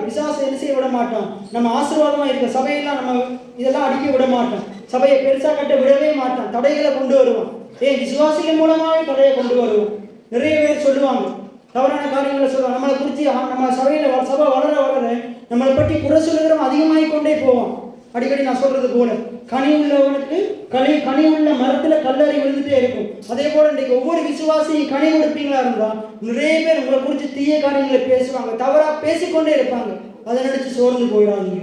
பிசாசு என்ன செய்ய விட மாட்டான். நம்ம ஆசீர்வாதமா இருக்க சபையெல்லாம் நம்ம இதெல்லாம் அடிக்க விட மாட்டான். சபையை பெருசா கட்ட விடவே மாட்டான். தடைகளை கொண்டு வருவான். விசுவாசிகள் மூலமாவே தடையை கொண்டு வருவான். நிறைய பேர் சொல்லுவாங்க, தவறான காரியங்களை சொல்லுவாங்க. நம்மளை குறித்து நம்ம சபை வளர நம்மளை பற்றி குறை சொல்லுகிறவன் அதிகமாகிக் கொண்டே போவான். அடிக்கடி நான் சொல்றது போல, கனி உள்ளவனுக்கு கனி உள்ள மரத்துல கல்லறி விழுந்துட்டே இருக்கும். அதே போல இன்றைக்கு ஒவ்வொரு விசுவாசியும் கனி கொடுப்பீங்களா இருந்தா நிறைய பேர் உங்களை குறித்து தீய காரியங்களை பேசுவாங்க, தவறா பேசிக்கொண்டே இருப்பாங்க. அதை நினைச்சு சோர்ந்து போயிடாதீங்க.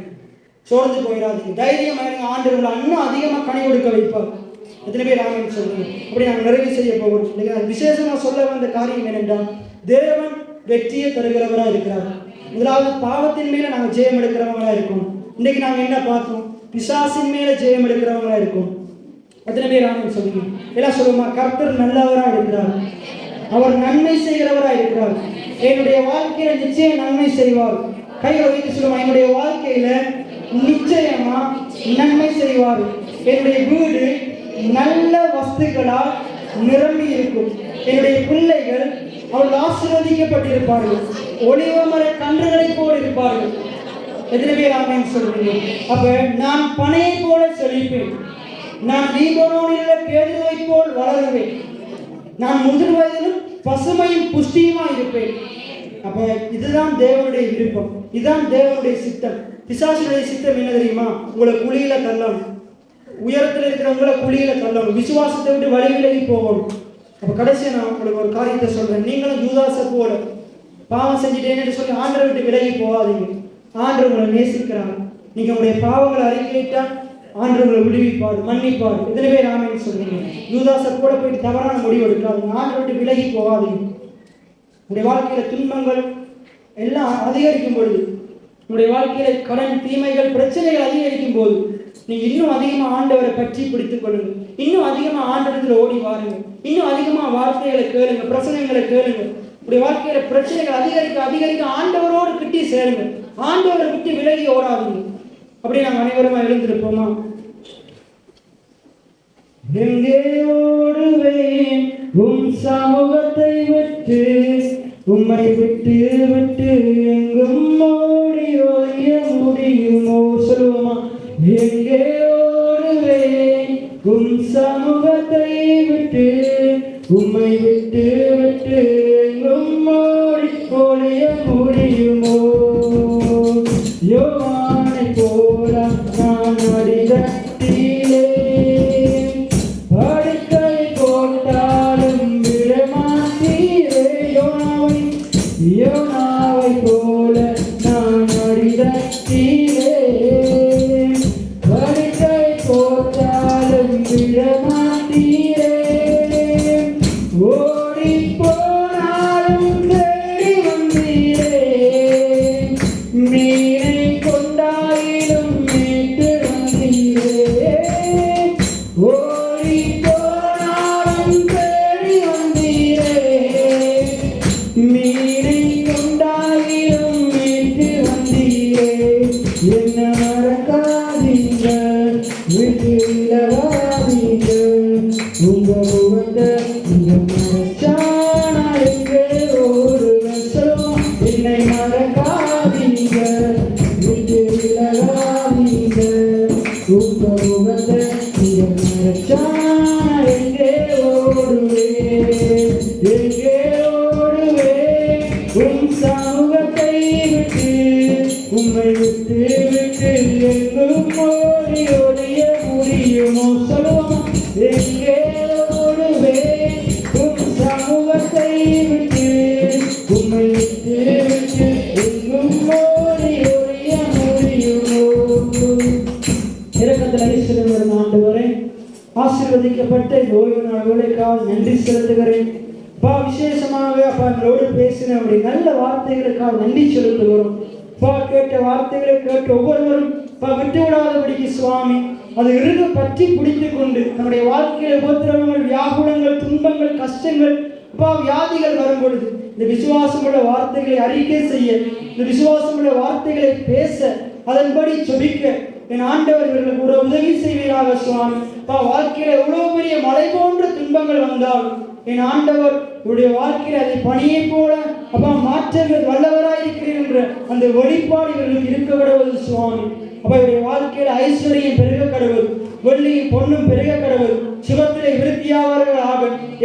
தைரியமா இருங்க. ஆண்டவர்களை இன்னும் அதிகமா கனி கொடுக்க வைப்பார். எத்தனை பேர் ஆமென் சொல்லுங்க? அப்படி நாங்கள் நிறைவு செய்ய போகிறோம். இன்னைக்கு விசேஷமா சொல்ல வந்த காரியம் என்னென்றால், தேவன் வெற்றியை தருகிறவரா இருக்கிறார். முதலாவது பாவத்தின் மேல நாங்கள் ஜெயம் எடுக்கிறவங்களா இருக்கோம். இன்னைக்கு நாங்கள் என்ன பார்த்தோம்? பிசாசின் மேல ஜெயம் எடுக்கிறவங்களா இருக்கும். எத்தனை பேர் ஆமென் சொல்லுங்க? எல்லாம் சொல்லுமா? கர்த்தர் நல்லவரா இருக்கிறார், அவர் நன்மை செய்கிறவரா இருக்கிறார். என்னுடைய வாழ்க்கையில நிச்சயம் நன்மை செய்வார். கைகளை வைத்து சொல்லுமா? என்னுடைய வாழ்க்கையில நிச்சயமா நன்மை செய்வார். என்னுடைய வீடு நல்ல வஸ்துக்களால் நிரம்பி இருக்கும். என்னுடைய பிள்ளைகள் அவர்கள் ஆசீர்வதிக்கப்பட்டிருப்பார்கள், ஒளிவமர கன்றுகளை போல் இருப்பார்கள். எத்தனை பேர் ஆமென் சொல்றீங்க? அப்ப நான் பனையை போல செழிப்பேன், நான் லீபனோனில் கேதுருவை போல் வளருவேன், நான் முதிர் வயதிலும் பசுமையும் புஷ்டியுமா இருப்பேன். அப்ப இதுதான் தேவனுடைய விருப்பம், இதுதான் தேவனுடைய சித்தம். பிசாசுடைய சித்தம் என்ன தெரியுமா? உங்களை குழியில தள்ளணும், உயரத்தில் இருக்கிறவங்களை குழியில தள்ளணும், விசுவாசத்தை விட்டு வழி விலகி போகணும். அப்ப கடைசியா நான் உங்களுக்கு ஒரு காரியத்தை சொல்றேன். நீங்களும் யூதாசை போல பாவம் செஞ்சுட்டேன்னு சொல்லி ஆண்டரை விட்டு விலகி போகாதீங்க. ஆண்டவர் உங்களை நேசிக்கிறாங்க. நீங்க உங்களுடைய பாவங்களை அறிக்கையிட்டா ஆண்டவர் உங்களை விடுவிப்பார், மன்னிப்பார். எத்தனை பேர் ஆமென் சொல்றீங்க? யூதாசை கூட போயிட்டு தவறான முடிவு எடுக்காதீங்க. ஆண்டரை விட்டு விலகி போகாதீங்க. உங்களுடைய வாழ்க்கையில துன்பங்கள் எல்லாம் அதிகரிக்கும் பொழுது, உங்களுடைய வாழ்க்கையில கடன், தீமைகள், பிரச்சனைகள் அதிகரிக்கும் போது நீங்க இன்னும் அதிகமா ஆண்டவரை பற்றி பிடித்துக் கொள்ளுங்க. இன்னும் அதிகமா ஆண்டவரத்துல ஓடி வாருங்க. இன்னும் அதிகமா வார்த்தைகளை கேளுங்க, பிரசனங்களை கேளுங்க. உங்களுடைய வாழ்க்கையில பிரச்சனைகள் அதிகரிக்க ஆண்டவரோடு கிட்டி சேருங்க. ஆண்டவரை விட்டு விலகி ஓடாதீங்க. அப்படி நாங்கள் அனைவருமா எழுந்திருப்போமா? எங்கே ஓடுவேன் உம் சமூகத்தை விட்டு, உம்மை விட்டு எங்கும் ஓடி ஒழிய முடியுமோ? சொல்லுவோமா? எங்கே ஓடுவேன் உம் சமூகத்தை விட்டு, உம்மை விட்டு எங்கும் ஓடி ஒழிய முடியுமோ? யோவானை ஆசீர்வதிக்கப்பட்ட இந்த ஓய்வு நாள் வேலைக்காக நன்றி செலுத்துகிறேன். அப்பா விசேஷமாக அப்பா எங்களோடு பேசின அப்படி நல்ல வார்த்தைகளுக்காக நன்றி செலுத்துகிறோம். அப்பா கேட்ட வார்த்தைகளை கேட்ட ஒவ்வொருவரும் விட்டு விடாதபடிக்கு சுவாமி அது இறுக பற்றி பிடித்துக் கொண்டு நம்முடைய வாழ்க்கையில உபத்திரவங்கள், வியாகுலங்கள், துன்பங்கள், கஷ்டங்கள், அப்பா வியாதிகள் வரும் பொழுது இந்த விசுவாசமுள்ள வார்த்தைகளை அறிக்கை செய்ய, இந்த விசுவாசமுள்ள வார்த்தைகளை பேச, அதன்படி ஜெபிக்க என் ஆண்டவர் இவர்களுக்கு ஒரு உதவி செய்வீராக சுவாமி. வாழ்க்கையில எவ்வளவு பெரிய மலை போன்ற துன்பங்கள் வந்தால் என் ஆண்டவர் இவருடைய வாழ்க்கையில அதை பணியை போல மாற்றங்கள் வல்லவராயிருக்கிறேன் என்ற அந்த வெளிப்பாடு இவர்களுக்கு இருக்க கடவுள் சுவாமி. இவருடைய வாழ்க்கையில ஐஸ்வர்யம் பெருக கடவுள், வெள்ளியும் பொண்ணும் பெருக கடவுள், சுகத்திலே விருத்தியாவர்களாக,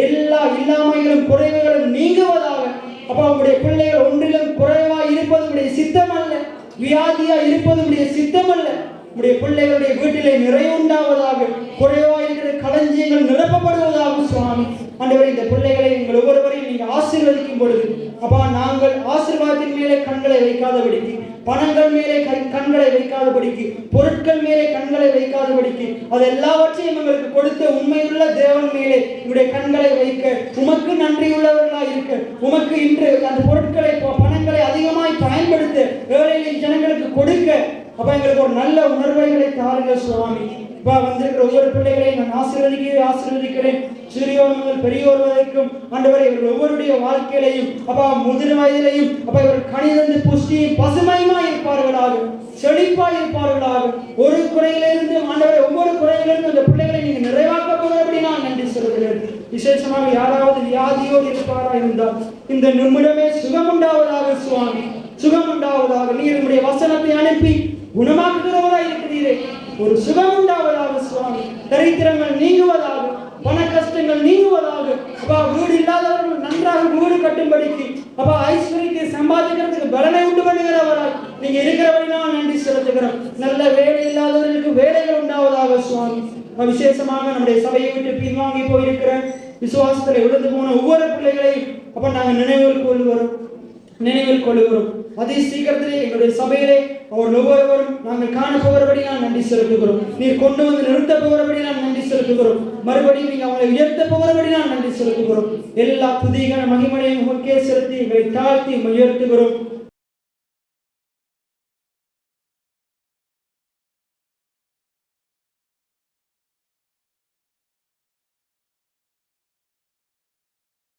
எல்லா இல்லாமைகளும் குறைவுகளும் நீங்குவதாக. உங்களுடைய பிள்ளைகள் ஒன்றிலும் குறைவாய் இருப்பது உடைய சித்தம் அல்ல, வியாதியா இருப்பது உடைய சித்தம் அல்ல. உடைய பிள்ளைகளுடைய வீட்டிலே நிறைவுண்டாவதாக, குறைவாக இருக்கிற களஞ்சியங்கள் நிரப்பப்படுவதாக சுவாமி. ஆண்டவரே இந்த பிள்ளைகளை எங்கள் ஒவ்வொருவரையும் நீங்க ஆசீர்வதிக்கும் பொழுது நாங்கள் ஆசீர்வாதத்தின் மேலே கண்களை வைக்காதபடிக்கு, பணங்கள் மேலே கண்களை வைக்காதபடிக்கு, பொருட்கள் மேலே கண்களை வைக்காதபடிக்கு, அது எல்லாவற்றையும் எங்களுக்கு கொடுத்த உண்மையுள்ள தேவன் மேலே உங்களுடைய கண்களை வைக்க, உமக்கு நன்றியுள்ளவர்களாக இருக்க, உமக்கு இன்று அந்த பொருட்களை பணங்களை அதிகமாய் பயன்படுத்த, ஏழைகளின் ஜனங்களுக்கு கொடுக்க எங்களுக்கு ஒரு நல்ல உணர்வுகளை தாருங்கள் சுவாமி. வந்திருக்கிற ஒவ்வொரு பிள்ளைகளையும் நான் ஆசீர்வதிக்கிறேன். சிறியோர் முதல் பெரியோர் வரைக்கும் ஆண்டவரே இவர்கள் ஒவ்வொருடைய வாழ்க்கையிலையும் முதிர் வயதிலையும் இவர்கள் கனிதந்து புஷ்டியும் பசுமையுமா இருப்பார்களாக, செழிப்பா இருப்பார்களாக. ஒரு குறையிலிருந்து ஆண்டவரை ஒவ்வொரு குறையிலிருந்து அந்த பிள்ளைகளை நீங்க நிறைவாக்க போகிறபடி நான் நன்றி சொல்கிறேன். விசேஷமாக யாராவது வியாதியோடு இருப்பாரா இருந்தால் இந்த நிமிடமே சுகமுண்டாவதாக சுவாமி, சுகமுண்டாவதாக. நீர் உடைய வசனத்தை அனுப்பி குணமாக்குகிறவராய் இருக்கிறீரே, ஒரு சுகமுண்டாவதாக சுவாமி. தரித்திரங்கள் நீங்குவதாக, பண கஷ்டங்கள் நீங்குவதாக. வீடு இல்லாதவர்கள் நன்றாக வீடு கட்டும்படிக்கு, ஐஸ்வர்யத்தை சம்பாதிக்கிறதுக்கு பலனை உண்டு பண்ணுகிறவராய் நீங்க இருக்கிறவரை நான் நன்றி செலுத்துகிறோம். நல்ல வேலை இல்லாதவர்களுக்கு வேலைகள் உண்டாவதாக சுவாமி. விசேஷமாக நம்முடைய சபையை விட்டு பின்வாங்கி போயிருக்கிற விசுவாசத்தில் விழுந்து போன ஒவ்வொரு பிள்ளைகளையும் நாங்கள் நினைவில் கொள்ளுகிறோம். அதே சீக்கிரத்திலே எங்களுடைய சபையிலே அவர் ஒவ்வொருவரும் நாங்கள் காண போகிறபடி நான் நன்றி செலுத்துகிறோம். நீர் கொண்டு வந்து நிறுத்த போகிறபடி நான் நன்றி செலுத்துகிறோம். மறுபடியும் நீங்க அவங்களை உயர்த்த போகிறபடி நான் நன்றி செலுத்துகிறோம். எல்லா துதிகான மகிமையையும் உமக்கே செலுத்தி எங்களை தாழ்த்தி உயர்த்துகிறோம்.